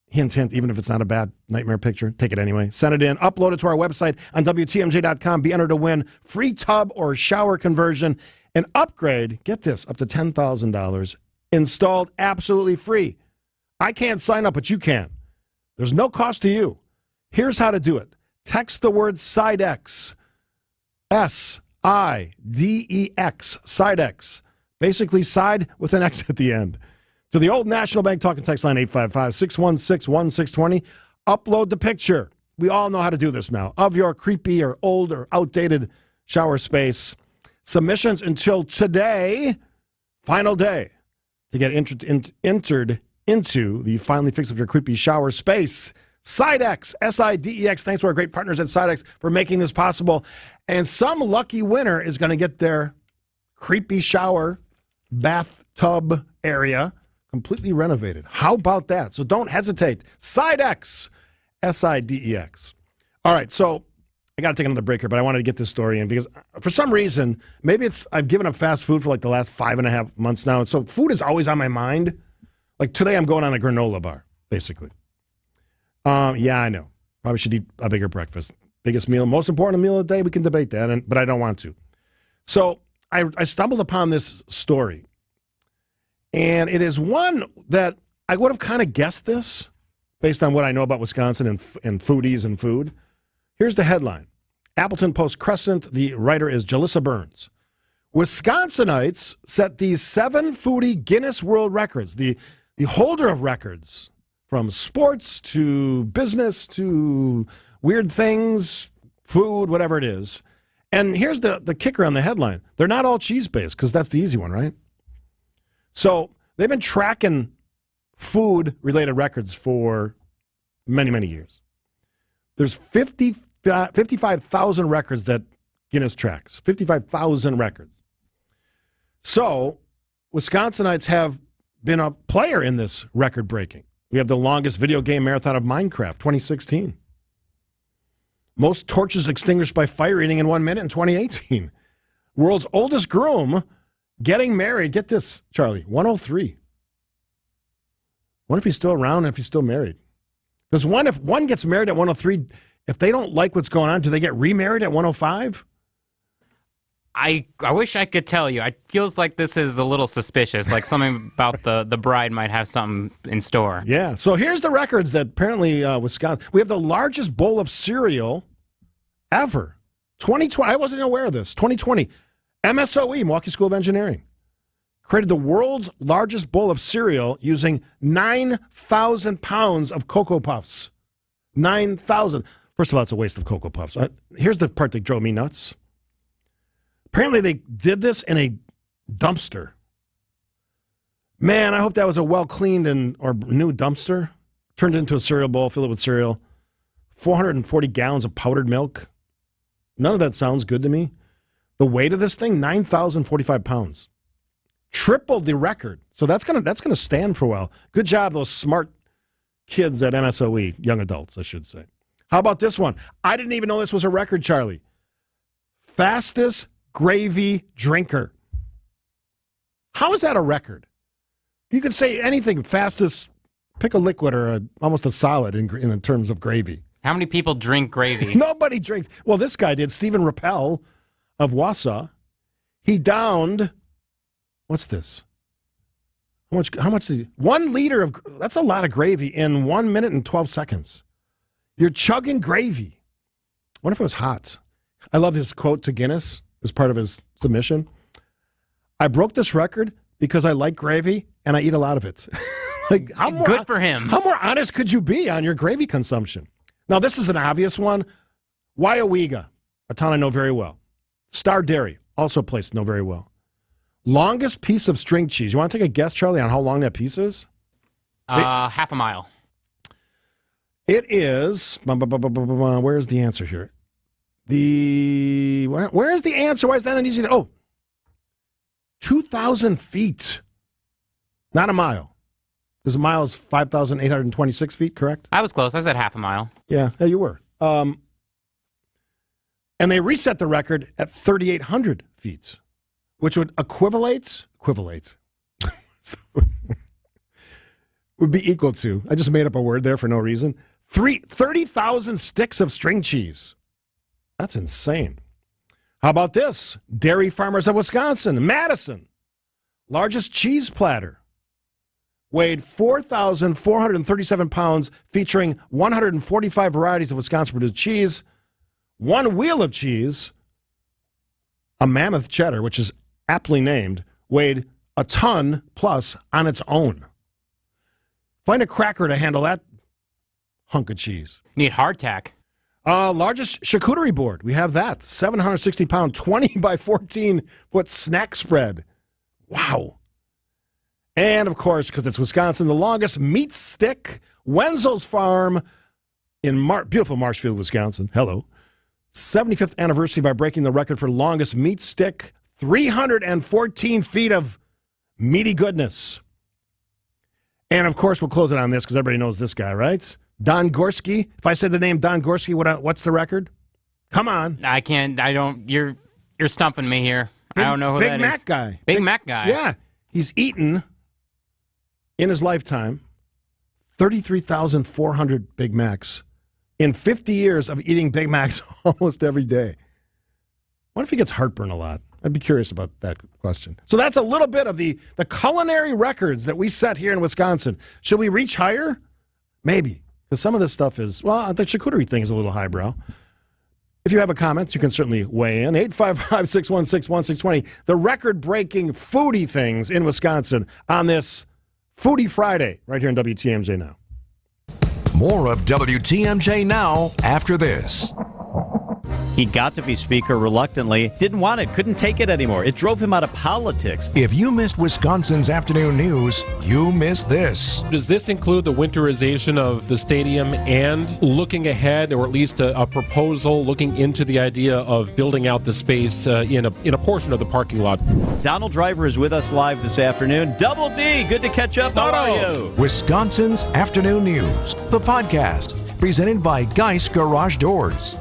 Hint, hint, even if it's not a bad nightmare picture, take it anyway. Send it in. Upload it to our website on WTMJ.com. Be entered to win free tub or shower conversion and upgrade, get this, up to $10,000 installed absolutely free. I can't sign up, but you can. There's no cost to you. Here's how to do it. Text the word Sidex. S-I-D-E-X. Sidex. Basically, side with an X at the end. To the Old National Bank talking text line 855-616-1620. Upload the picture. We all know how to do this now. Of your creepy or old or outdated shower space. Submissions until today, final day, to get entered into the finally fix of your creepy shower space. Sidex, S-I-D-E-X. Thanks to our great partners at Sidex for making this possible. And some lucky winner is going to get their creepy shower bathtub area completely renovated. How about that? So don't hesitate. Sidex, S-I-D-E-X. All right, so I got to take another break here, but I wanted to get this story in because for some reason, maybe I've given up fast food for like the last 5.5 months now, and so food is always on my mind. Like today, I'm going on a granola bar, basically. Yeah, I know. Probably should eat a bigger breakfast. Biggest meal, most important meal of the day, we can debate that, but I don't want to. So I stumbled upon this story, and it is one that I would have kind of guessed this based on what I know about Wisconsin and foodies and food. Here's the headline. Appleton Post-Crescent, the writer is Jalissa Burns. Wisconsinites set these 7 foodie Guinness World Records, the holder of records, from sports to business to weird things, food, whatever it is. And here's the kicker on the headline. They're not all cheese-based, because that's the easy one, right? So they've been tracking food-related records for many, many years. There's 55,000 records that Guinness tracks, 55,000 records. So, Wisconsinites have been a player in this record breaking. We have the longest video game marathon of Minecraft, 2016. Most torches extinguished by fire eating in 1 minute in 2018. World's oldest groom getting married. Get this, Charlie, 103. What if he's still around and if he's still married? Because if one gets married at 103, if they don't like what's going on, do they get remarried at 105? I wish I could tell you. It feels like this is a little suspicious, like something about the bride might have something in store. Yeah, so here's the records that apparently Wisconsin... We have the largest bowl of cereal ever. 2020, I wasn't aware of this. 2020, MSOE, Milwaukee School of Engineering, created the world's largest bowl of cereal using 9,000 pounds of Cocoa Puffs. 9,000. First of all, it's a waste of Cocoa Puffs. Here's the part that drove me nuts. Apparently, they did this in a dumpster. Man, I hope that was a well-cleaned or new dumpster. Turned it into a cereal bowl, filled it with cereal. 440 gallons of powdered milk. None of that sounds good to me. The weight of this thing, 9,045 pounds. Tripled the record. So that's gonna stand for a while. Good job, those smart kids at MSOE, young adults, I should say. How about this one? I didn't even know this was a record, Charlie. Fastest gravy drinker. How is that a record? You could say anything, fastest, pick a liquid or almost a solid in terms of gravy. How many people drink gravy? Nobody drinks. Well, this guy did. Stephen Rappel of Wausau. He downed, what's this? How much did he? 1 liter of, that's a lot of gravy in 1 minute and 12 seconds. You're chugging gravy. What if it was hot? I love his quote to Guinness as part of his submission. I broke this record because I like gravy and I eat a lot of it. Good for him. How more honest could you be on your gravy consumption? Now, this is an obvious one. Wyowega, a town I know very well. Star Dairy, also a place I know very well. Longest piece of string cheese. You want to take a guess, Charlie, on how long that piece is? Half a mile. It is, where's the answer here? Where is the answer? Why is that not easy to, 2,000 feet. Not a mile. Because a mile is 5,826 feet, correct? I was close. I said half a mile. Yeah, you were. And they reset the record at 3,800 feet, which would equivalate, would be equal to, I just made up a word there for no reason, 30,000 sticks of string cheese. That's insane. How about this? Dairy Farmers of Wisconsin, Madison, largest cheese platter. Weighed 4,437 pounds, featuring 145 varieties of Wisconsin-produced cheese, 1 wheel of cheese, a mammoth cheddar, which is aptly named, weighed a ton plus on its own. Find a cracker to handle that hunk of cheese. Need hardtack. Largest charcuterie board. We have that. 760-pound, 20 by 14-foot snack spread. Wow. And, of course, because it's Wisconsin, the longest meat stick, Wenzel's Farm in beautiful Marshfield, Wisconsin. Hello. 75th anniversary by breaking the record for longest meat stick, 314 feet of meaty goodness. And, of course, we'll close it on this because everybody knows this guy, right? Don Gorski. If I said the name Don Gorski, what's the record? Come on. I can't. I don't. You're stumping me here. I don't know who that is. Big Mac guy. Big Mac guy. Yeah. He's eaten, in his lifetime, 33,400 Big Macs in 50 years of eating Big Macs almost every day. What if he gets heartburn a lot? I'd be curious about that question. So that's a little bit of the culinary records that we set here in Wisconsin. Should we reach higher? Maybe. Because some of this stuff is, well, the charcuterie thing is a little highbrow. If you have a comment, you can certainly weigh in. 855-616-1620. The record-breaking foodie things in Wisconsin on this Foodie Friday right here on WTMJ Now. More of WTMJ Now after this. He got to be Speaker reluctantly, didn't want it, couldn't take it anymore. It drove him out of politics. If you missed Wisconsin's afternoon news, you missed this. Does this include the winterization of the stadium and looking ahead, or at least a proposal looking into the idea of building out the space in a portion of the parking lot? Donald Driver is with us live this afternoon. Double D, good to catch up. How are you? Wisconsin's afternoon news, the podcast, presented by Geist Garage Doors.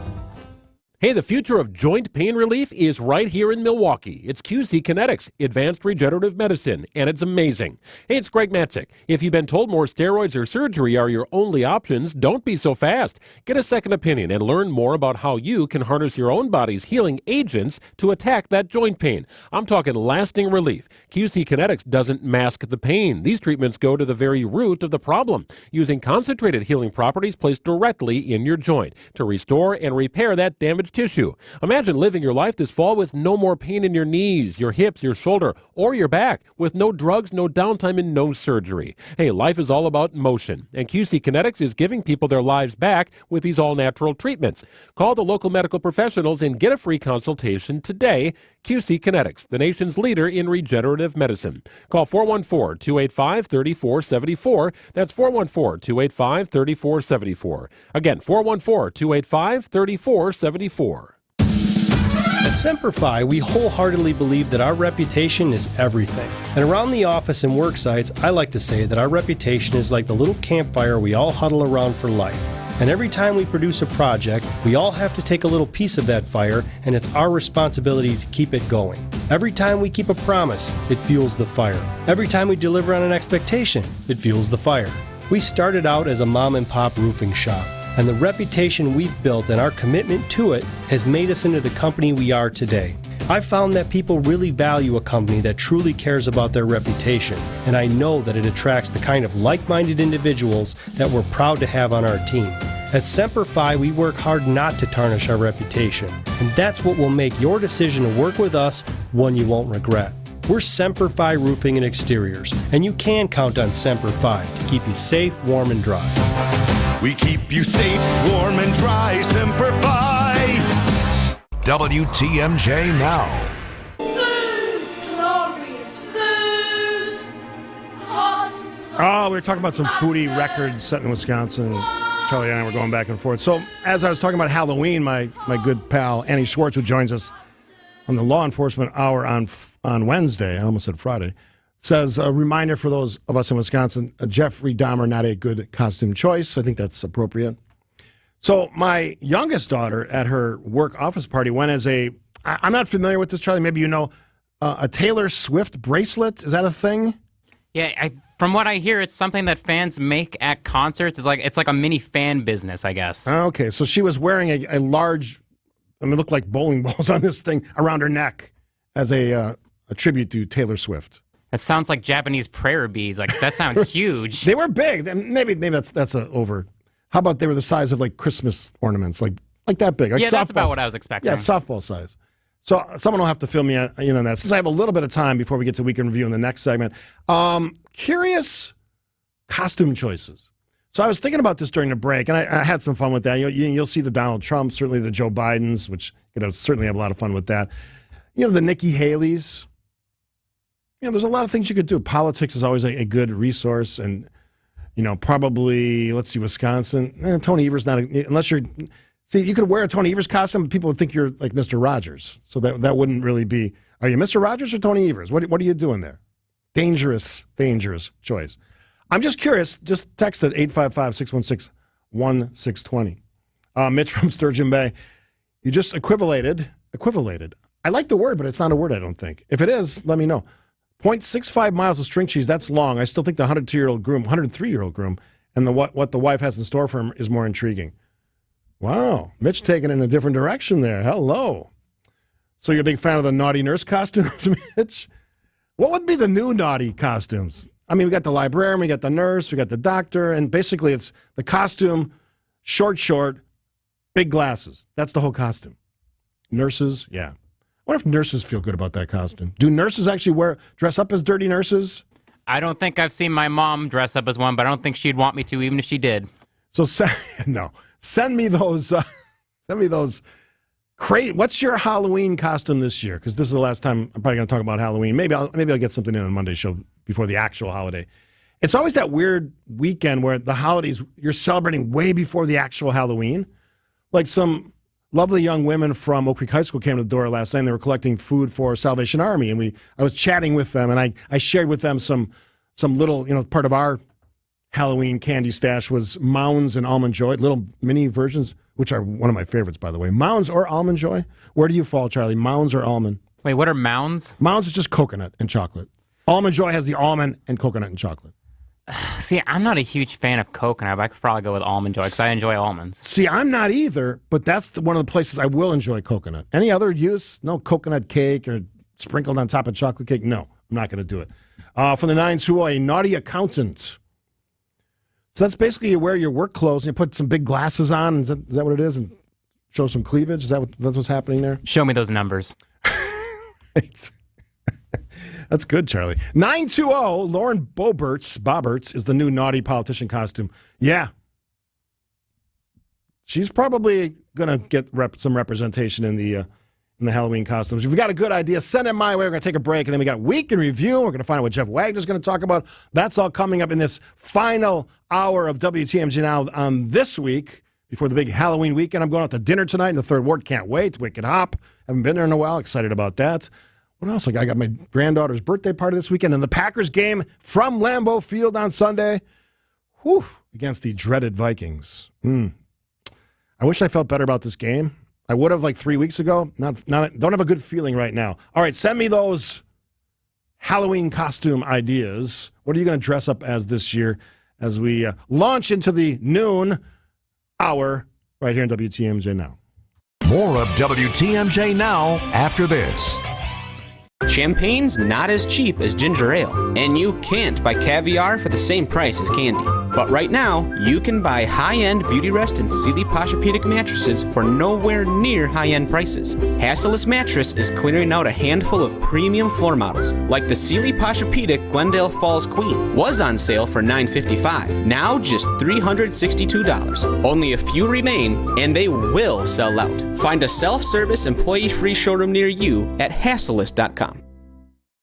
Hey, the future of joint pain relief is right here in Milwaukee. It's QC Kinetics, Advanced Regenerative Medicine, and it's amazing. Hey, it's Greg Matzik. If you've been told more steroids or surgery are your only options, don't be so fast. Get a second opinion and learn more about how you can harness your own body's healing agents to attack that joint pain. I'm talking lasting relief. QC Kinetics doesn't mask the pain. These treatments go to the very root of the problem, using concentrated healing properties placed directly in your joint to restore and repair that damaged tissue. Imagine living your life this fall with no more pain in your knees, your hips, your shoulder, or your back, with no drugs, no downtime, and no surgery. Hey, life is all about motion, and QC Kinetics is giving people their lives back with these all-natural treatments. Call the local medical professionals and get a free consultation today. QC Kinetics, the nation's leader in regenerative medicine. Call 414-285-3474. That's 414-285-3474. Again, 414-285-3474. At Semper Fi, we wholeheartedly believe that our reputation is everything. And around the office and work sites, I like to say that our reputation is like the little campfire we all huddle around for life. And every time we produce a project, we all have to take a little piece of that fire, and it's our responsibility to keep it going. Every time we keep a promise, it fuels the fire. Every time we deliver on an expectation, it fuels the fire. We started out as a mom-and-pop roofing shop, and the reputation we've built and our commitment to it has made us into the company we are today. I've found that people really value a company that truly cares about their reputation, and I know that it attracts the kind of like-minded individuals that we're proud to have on our team. At Semper Fi, we work hard not to tarnish our reputation, and that's what will make your decision to work with us one you won't regret. We're Semper Fi Roofing and Exteriors, and you can count on Semper Fi to keep you safe, warm, and dry. We keep you safe, warm, and dry, Semper Fi. WTMJ now. Foods, glorious foods. Oh, we were talking about some foodie records set in Wisconsin. Charlie and I were going back and forth. So as I was talking about Halloween, my good pal Annie Schwartz, who joins us on the Law Enforcement Hour on Wednesday, I almost said Friday, says a reminder for those of us in Wisconsin, Jeffrey Dahmer, not a good costume choice. I think that's appropriate. So my youngest daughter at her work office party went as I'm not familiar with this, Charlie, maybe you know, a Taylor Swift bracelet. Is that a thing? Yeah, from what I hear, it's something that fans make at concerts. It's like a mini fan business, I guess. Okay, so she was wearing a large, it looked like bowling balls on this thing around her neck as a tribute to Taylor Swift. That sounds like Japanese prayer beads. Like, that sounds huge. They were big. Maybe that's over. How about they were the size of like Christmas ornaments, like that big? Like yeah, that's about what I was expecting. Yeah, softball size. So someone will have to fill me in on that. Since I have a little bit of time before we get to Weekend Review in the next segment, curious costume choices. So I was thinking about this during the break, and I had some fun with that. You'll see the Donald Trump, certainly the Joe Bidens, which certainly have a lot of fun with that. The Nikki Haley's. There's a lot of things you could do. Politics is always a good resource, and probably, let's see, Wisconsin. Tony Evers, unless you're. See, you could wear a Tony Evers costume, and people would think you're like Mr. Rogers. So that wouldn't really be. Are you Mr. Rogers or Tony Evers? What are you doing there? Dangerous choice. I'm just curious. Just text at 855-616-1620. Mitch from Sturgeon Bay. You just equivalated. I like the word, but it's not a word, I don't think. If it is, let me know. 0.65 miles of string cheese, that's long. I still think the 103-year-old groom, and what the wife has in store for him is more intriguing. Wow, Mitch taking it in a different direction there. Hello. So you're a big fan of the naughty nurse costumes, Mitch? What would be the new naughty costumes? I mean, we got the librarian, we got the nurse, we got the doctor, and basically it's the costume, short, big glasses. That's the whole costume. Nurses, yeah. What if nurses feel good about that costume? Do nurses actually dress up as dirty nurses? I don't think I've seen my mom dress up as one, but I don't think she'd want me to, even if she did. So send me those What's your Halloween costume this year? Because this is the last time I'm probably going to talk about Halloween. Maybe I'll get something in on Monday's show before the actual holiday. It's always that weird weekend where the holidays, you're celebrating way before the actual Halloween. Like some lovely young women from Oak Creek High School came to the door last night and they were collecting food for Salvation Army. And I was chatting with them and I shared with them some little, part of our Halloween candy stash was Mounds and Almond Joy, little mini versions, which are one of my favorites, by the way. Mounds or Almond Joy? Where do you fall, Charlie? Mounds or almond? Wait, what are Mounds? Mounds is just coconut and chocolate. Almond Joy has the almond and coconut and chocolate. See, I'm not a huge fan of coconut, but I could probably go with Almond Joy because I enjoy almonds. See, I'm not either, but that's one of the places I will enjoy coconut. Any other use? No coconut cake or sprinkled on top of chocolate cake? No, I'm not going to do it. For the 920, a naughty accountant. So that's basically you wear your work clothes and you put some big glasses on. Is that what it is? And show some cleavage? That's what's happening there? Show me those numbers. That's good, Charlie. 920, Lauren Boberts is the new naughty politician costume. Yeah. She's probably going to get some representation in the Halloween costumes. If you've got a good idea, send it my way. We're going to take a break, and then we got Week in Review. We're going to find out what Jeff Wagner's going to talk about. That's all coming up in this final hour of WTMJ Now on this week before the big Halloween weekend. I'm going out to dinner tonight in the Third Ward. Can't wait. Wicked Hop. Haven't been there in a while. Excited about that. What else? I got my granddaughter's birthday party this weekend, and the Packers game from Lambeau Field on Sunday. Whew, against the dreaded Vikings. I wish I felt better about this game. I would have like 3 weeks ago. Don't have a good feeling right now. All right, send me those Halloween costume ideas. What are you going to dress up as this year as we launch into the noon hour right here in WTMJ Now? More of WTMJ Now after this. Champagne's not as cheap as ginger ale, and you can't buy caviar for the same price as candy. But right now, you can buy high-end Beautyrest and Sealy Posturepedic mattresses for nowhere near high-end prices. Hasselus Mattress is clearing out a handful of premium floor models, like the Sealy Posturepedic Glendale Falls Queen. Was on sale for $955, now just $362. Only a few remain, and they will sell out. Find a self-service, employee-free showroom near you at Hasselus.com.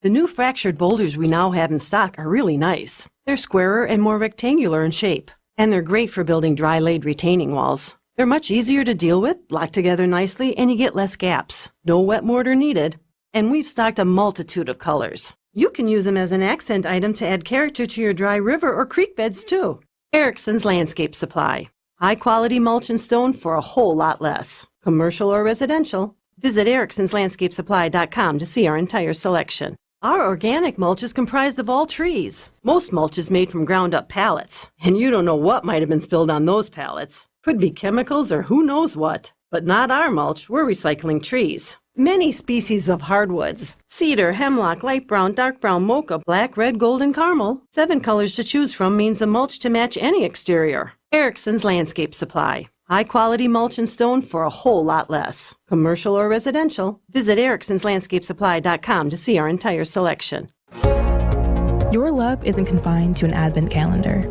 The new fractured boulders we now have in stock are really nice. They're squarer and more rectangular in shape, and they're great for building dry-laid retaining walls. They're much easier to deal with, lock together nicely, and you get less gaps. No wet mortar needed. And we've stocked a multitude of colors. You can use them as an accent item to add character to your dry river or creek beds, too. Erickson's Landscape Supply. High-quality mulch and stone for a whole lot less. Commercial or residential. Visit ericksonslandscapesupply.com to see our entire selection. Our organic mulch is comprised of all trees. Most mulch is made from ground-up pallets, and you don't know what might have been spilled on those pallets. Could be chemicals or who knows what. But not our mulch, we're recycling trees. Many species of hardwoods. Cedar, hemlock, light brown, dark brown, mocha, black, red, gold, and caramel. 7 colors to choose from means a mulch to match any exterior. Erickson's Landscape Supply. High-quality mulch and stone for a whole lot less. Commercial or residential. Visit ericksonslandscapesupply.com to see our entire selection. Your love isn't confined to an advent calendar.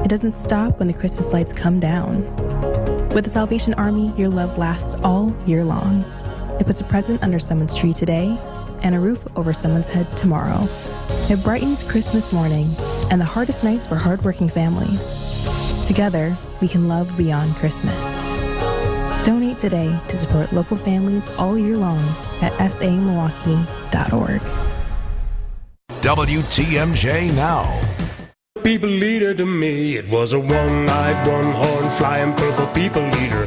It doesn't stop when the Christmas lights come down. With the Salvation Army, your love lasts all year long. It puts a present under someone's tree today and a roof over someone's head tomorrow. It brightens Christmas morning and the hardest nights for hardworking families. Together, we can love beyond Christmas. Donate today to support local families all year long at samilwaukee.org. WTMJ Now. People leader to me, it was a one-eyed, one-horn, flying purple people leader.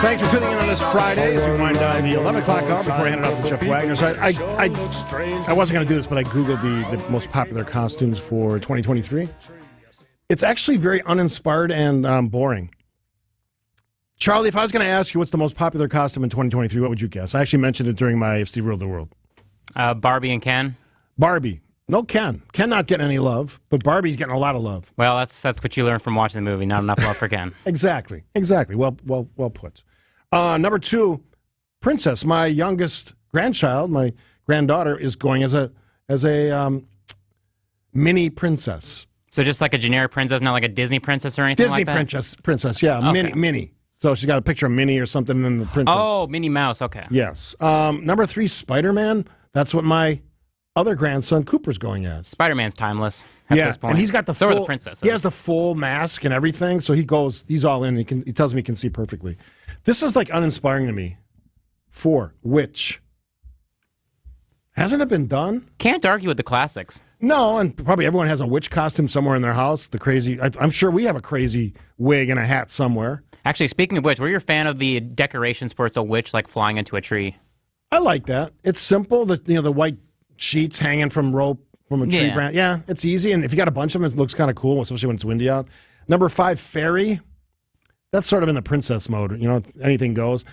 Thanks for tuning in on this Friday as we wind down the 11 o'clock hour before I hand it off to Jeff Wagner. So I wasn't going to do this, but I Googled the most popular costumes for 2023. It's actually very uninspired and boring. Charlie, if I was going to ask you what's the most popular costume in 2023, what would you guess? I actually mentioned it during my If Steve Ruled the World. Barbie and Ken. Barbie. No Ken. Ken not getting any love, but Barbie's getting a lot of love. Well, that's what you learned from watching the movie. Not enough love for Ken. Exactly. Well put. Number 2, Princess. My youngest grandchild, my granddaughter, is going as a mini princess. So just like a generic princess, not like a Disney princess or anything like that? Disney princess, yeah. Okay. Mini. So she's got a picture of Minnie or something in the princess. Oh, Minnie Mouse. Okay. Yes. Number 3, Spider-Man. That's what my other grandson Cooper's going as. Spider-Man's timeless at Yeah, this point. and he's got the so full. are the princesses. He has the full mask and everything, so he's all in. He tells me he can see perfectly. This is like uninspiring to me. 4, Witch. Hasn't it been done? Can't argue with the classics. No, and probably everyone has a witch costume somewhere in their house. The crazy. I'm sure we have a crazy wig and a hat somewhere. Actually, speaking of which, were you a fan of the decorations where it's a witch like flying into a tree? I like that. It's simple. The white sheets hanging from rope from a tree Yeah. branch. Yeah, it's easy. And if you got a bunch of them, it looks kind of cool, especially when it's windy out. Number 5, Fairy. That's sort of in the princess mode. You know, anything goes.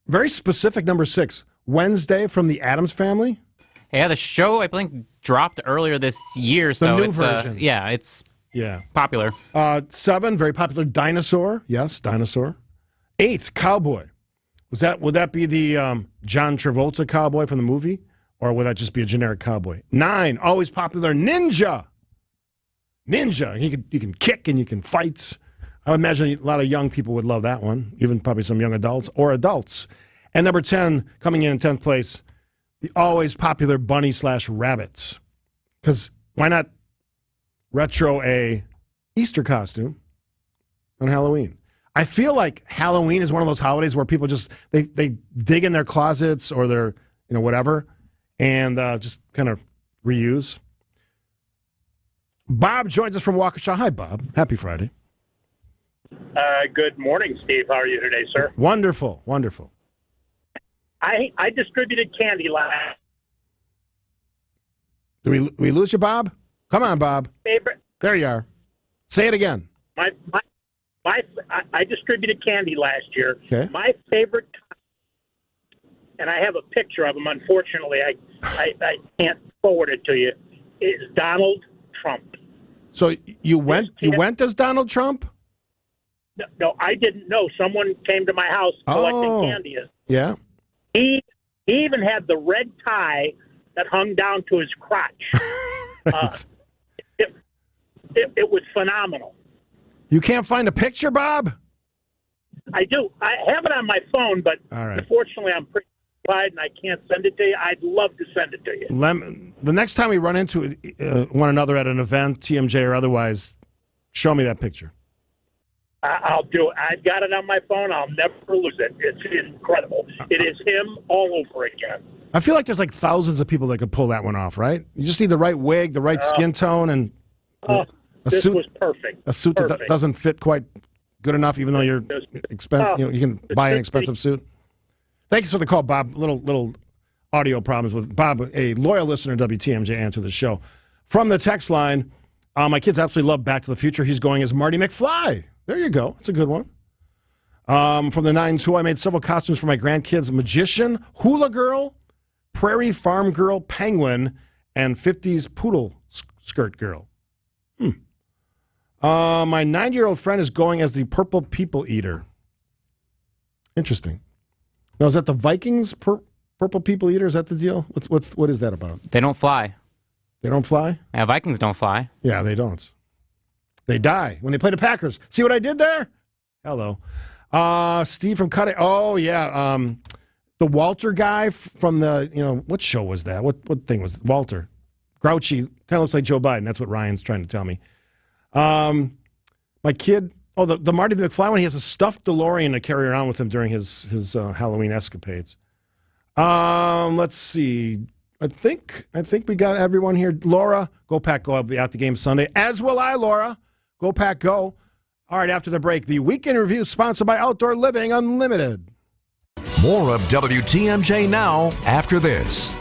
Very specific. Number 6, Wednesday from the Addams Family. Yeah, the show I think dropped earlier this year, so new it's version. it's Yeah. popular. 7, very popular, Dinosaur. Yes, Dinosaur. 8, Cowboy. Would that be the John Travolta cowboy from the movie? Or would that just be a generic cowboy? 9, always popular, Ninja. Ninja. You can kick and you can fight. I would imagine a lot of young people would love that one, even probably some young adults or adults. And number 10, coming in 10th place, the always popular Bunny/Rabbits. Because why not retro a Easter costume on Halloween? I feel like Halloween is one of those holidays where people just they dig in their closets or their whatever and just kind of reuse. Bob joins us from Waukesha. Hi, Bob. Happy Friday. Good morning, Steve. How are you today, sir? Wonderful, wonderful. I distributed candy last. Do we lose you, Bob? Come on, Bob. Favorite. There you are. Say it again. I distributed candy last year. Okay. My favorite, and I have a picture of him. Unfortunately, I can't forward it to you. Is Donald Trump. So you went as Donald Trump? No, I didn't know. Someone came to my house collecting candy. Yeah. He even had the red tie that hung down to his crotch. It was phenomenal. You can't find a picture, Bob? I do. I have it on my phone, but All right. unfortunately I'm pretty occupied and I can't send it to you. I'd love to send it to you. The next time we run into one another at an event, TMJ or otherwise, show me that picture. I'll do it. I've got it on my phone. I'll never lose it. It's incredible. It is him all over again. I feel like there's like thousands of people that could pull that one off, right? You just need the right wig, the right skin tone, and this was perfect. A suit Perfect. that doesn't fit quite good enough, even though you're expensive. You can buy an expensive suit. Thanks for the call, Bob. Little audio problems with Bob, a loyal listener to WTMJ and to the show. From the text line, my kids absolutely love Back to the Future. He's going as Marty McFly. There you go. That's a good one. From the 9-2, I made several costumes for my grandkids. Magician, Hula Girl, Prairie Farm Girl, Penguin, and 50s Poodle Skirt Girl. My 9-year-old friend is going as the Purple People Eater. Interesting. Now, is that the Vikings Purple People Eater? Is that the deal? What is that about? They don't fly. They don't fly? Yeah, Vikings don't fly. Yeah, they don't. They die when they play the Packers. See what I did there? Hello. Steve from Cutting. Oh, yeah. The Walter guy from the, what show was that? What thing was it? Walter. Grouchy. Kind of looks like Joe Biden. That's what Ryan's trying to tell me. My kid, the Marty McFly one, he has a stuffed DeLorean to carry around with him during his Halloween escapades. Let's see. I think we got everyone here. Laura, go Pack Go. I'll be at the game Sunday. As will I, Laura. Go Pack Go. All right, after the break, the Weekend Review sponsored by Outdoor Living Unlimited. More of WTMJ now after this.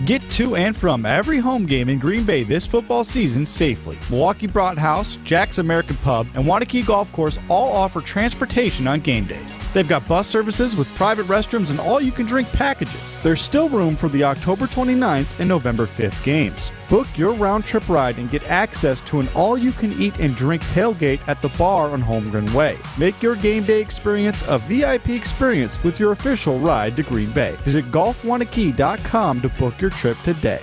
Get to and from every home game in Green Bay this football season safely. Milwaukee Broad House, Jack's American Pub, and Wanakee Golf Course all offer transportation on game days. They've got bus services with private restrooms and all-you-can-drink packages. There's still room for the October 29th and November 5th games. Book your round-trip ride and get access to an all-you-can-eat and drink tailgate at the bar on Holmgren Way. Make your game day experience a VIP experience with your official ride to Green Bay. Visit golfwanakee.com to book your trip today.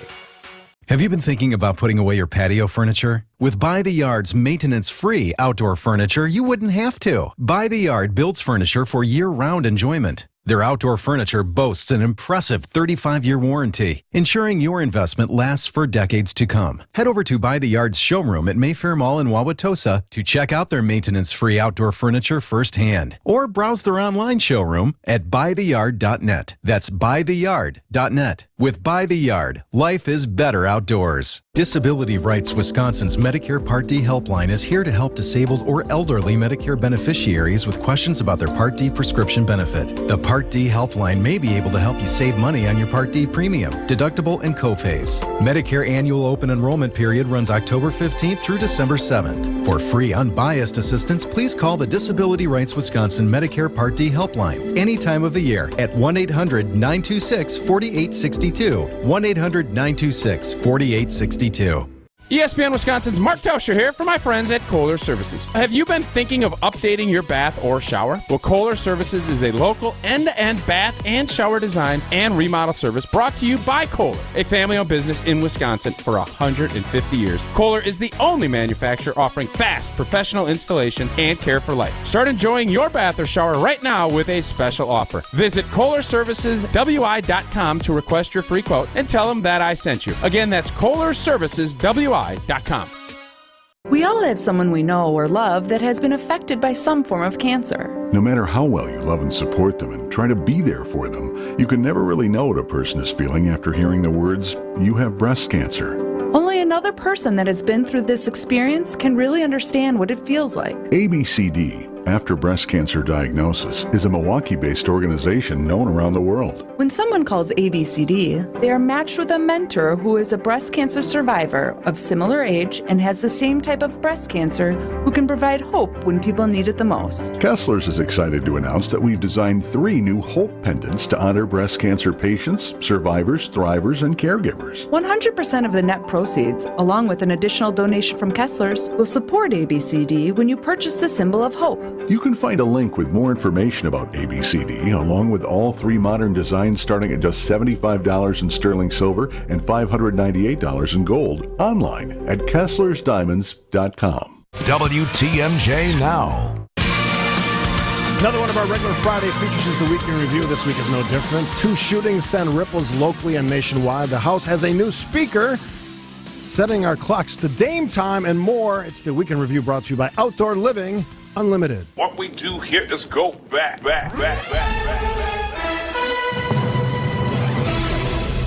Have you been thinking about putting away your patio furniture? With By the Yard's maintenance-free outdoor furniture, you wouldn't have to. By the Yard builds furniture for year-round enjoyment. Their outdoor furniture boasts an impressive 35-year warranty, ensuring your investment lasts for decades to come. Head over to By the Yard's showroom at Mayfair Mall in Wauwatosa to check out their maintenance-free outdoor furniture firsthand. Or browse their online showroom at buytheyard.net. That's buytheyard.net. With By the Yard, life is better outdoors. Disability Rights Wisconsin's Medicare Part D helpline is here to help disabled or elderly Medicare beneficiaries with questions about their Part D prescription benefit. The Part D helpline may be able to help you save money on your Part D premium, deductible, and copays. Medicare annual open enrollment period runs October 15th through December 7th. For free, unbiased assistance, please call the Disability Rights Wisconsin Medicare Part D helpline any time of the year at 1-800-926-4862. 1-800-926-4862. ESPN Wisconsin's Mark Tauscher here for my friends at Kohler Services. Have you been thinking of updating your bath or shower? Well, Kohler Services is a local end-to-end bath and shower design and remodel service brought to you by Kohler, a family-owned business in Wisconsin for 150 years. Kohler is the only manufacturer offering fast, professional installation and care for life. Start enjoying your bath or shower right now with a special offer. Visit KohlerServicesWI.com to request your free quote and tell them that I sent you. Again, that's KohlerServicesWI.com. We all have someone we know or love that has been affected by some form of cancer. No matter how well you love and support them and try to be there for them, you can never really know what a person is feeling after hearing the words, "You have breast cancer." Only another person that has been through this experience can really understand what it feels like. ABCD, After Breast Cancer Diagnosis, is a Milwaukee-based organization known around the world. When someone calls ABCD, they are matched with a mentor who is a breast cancer survivor of similar age and has the same type of breast cancer who can provide hope when people need it the most. Kessler's is excited to announce that we've designed 3 new Hope pendants to honor breast cancer patients, survivors, thrivers, and caregivers. 100% of the net proceeds, along with an additional donation from Kessler's, will support ABCD when you purchase the symbol of hope. You can find a link with more information about ABCD, along with all 3 modern designs starting at just $75 in sterling silver and $598 in gold, online at KesslersDiamonds.com. WTMJ Now. Another one of our regular Friday features is the Week in Review. This week is no different. 2 shootings send ripples locally and nationwide. The House has a new speaker, setting our clocks to Dame time and more. It's the Week in Review brought to you by Outdoor Living Unlimited. What we do here is go back.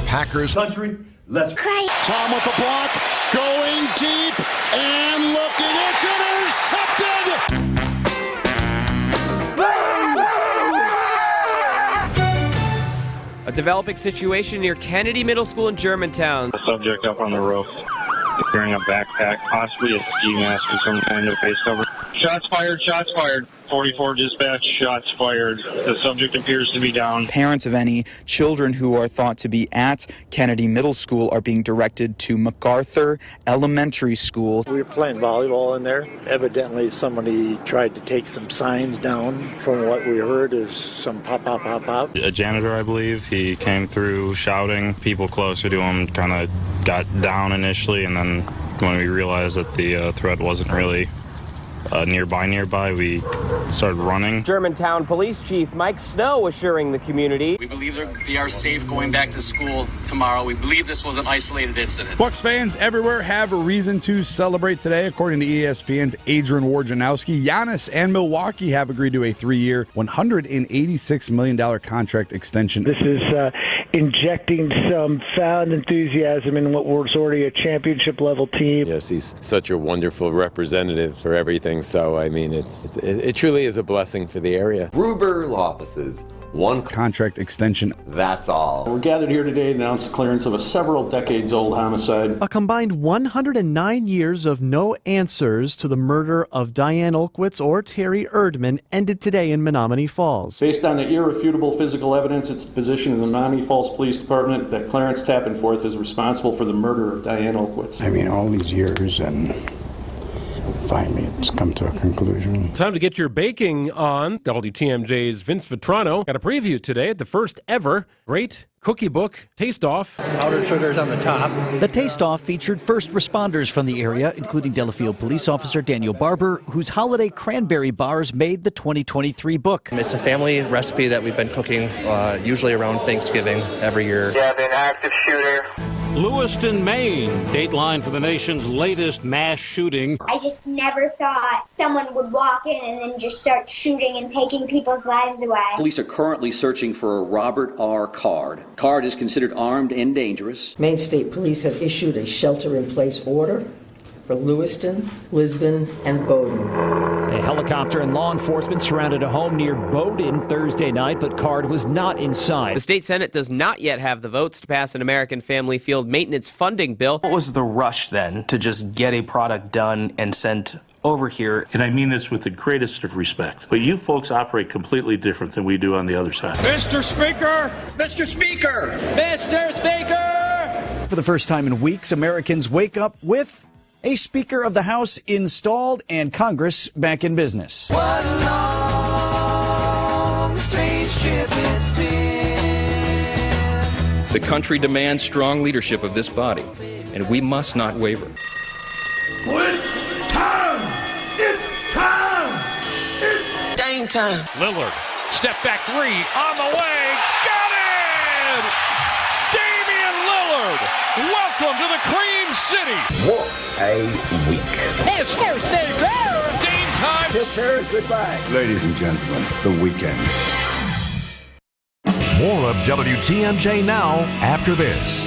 Packers. Country, let's cry. Tom with the block, going deep, and looking, it's intercepted! A developing situation near Kennedy Middle School in Germantown. The subject up on the roof, carrying a backpack, possibly a ski mask or some kind of face cover. Shots fired. 44 dispatch, shots fired. The subject appears to be down. Parents of any children who are thought to be at Kennedy Middle School are being directed to MacArthur Elementary School. We were playing volleyball in there. Evidently somebody tried to take some signs down. From what we heard is some pop. A janitor, I believe, he came through shouting. People closer to him kind of got down initially, and then when we realized that the threat wasn't really nearby, we started running. Germantown Police Chief Mike Snow assuring the community. We believe they are safe going back to school tomorrow. We believe this was an isolated incident. Bucs fans everywhere have a reason to celebrate today. According to ESPN's Adrian Wojnarowski, Giannis and Milwaukee have agreed to a 3-year, $186 million contract extension. This is injecting some found enthusiasm in what was already a championship-level team. Yes, he's such a wonderful representative for everything. So, I mean, it truly is a blessing for the area. Gruber offices. 1 contract extension. That's all. We're gathered here today to announce the clearance of a several decades-old homicide. A combined 109 years of no answers to the murder of Diane Olkwitz or Terry Erdman ended today in Menominee Falls. Based on the irrefutable physical evidence, it's the position in the Menominee Falls Police Department that Clarence Tappenforth is responsible for the murder of Diane Olkwitz. I mean, all these years, and finally it's come to a conclusion. Time to get your baking on. WTMJ's Vince Vitrano got a preview today at the first ever Great Cookie Book Taste Off. Powdered sugar's on the top. The Taste Off featured first responders from the area, including Delafield police officer Daniel Barber, whose holiday cranberry bars made the 2023 book. It's a family recipe that we've been cooking usually around Thanksgiving every year. We have an active shooter. Lewiston, Maine, dateline for the nation's latest mass shooting. I just never thought someone would walk in and then just start shooting and taking people's lives away. Police are currently searching for Robert R. Card. Card is considered armed and dangerous. Maine State Police have issued a shelter-in-place order for Lewiston, Lisbon, and Bowdoin. A helicopter and law enforcement surrounded a home near Bowdoin Thursday night, but Card was not inside. The state Senate does not yet have the votes to pass an American Family Field Maintenance Funding bill. What was the rush then to just get a product done and sent over here? And I mean this with the greatest of respect, but you folks operate completely different than we do on the other side. Mr. Speaker! Mr. Speaker! Mr. Speaker! For the first time in weeks, Americans wake up with a Speaker of the House installed and Congress back in business. What a long, strange trip it's been. The country demands strong leadership of this body, and we must not waver. It's time! It's time! It's dang time! Lillard, step back three, on the way, got it! Damian Lillard, welcome to the Cream City! What a week. It's Thursday, Game time! Take care, goodbye. Ladies and gentlemen, the weekend. More of WTMJ now after this.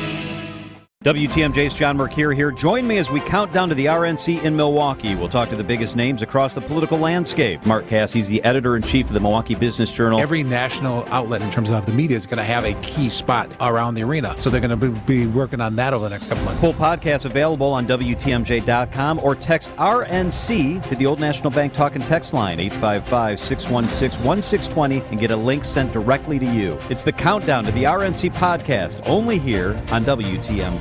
WTMJ's John Mercure here. Join me as we count down to the RNC in Milwaukee. We'll talk to the biggest names across the political landscape. Mark Cassie's the editor-in-chief of the Milwaukee Business Journal. Every national outlet in terms of the media is going to have a key spot around the arena. So they're going to be working on that over the next couple months. Full podcast available on WTMJ.com or text RNC to the Old National Bank talk and text line 855-616-1620 and get a link sent directly to you. It's the countdown to the RNC podcast, only here on WTMJ.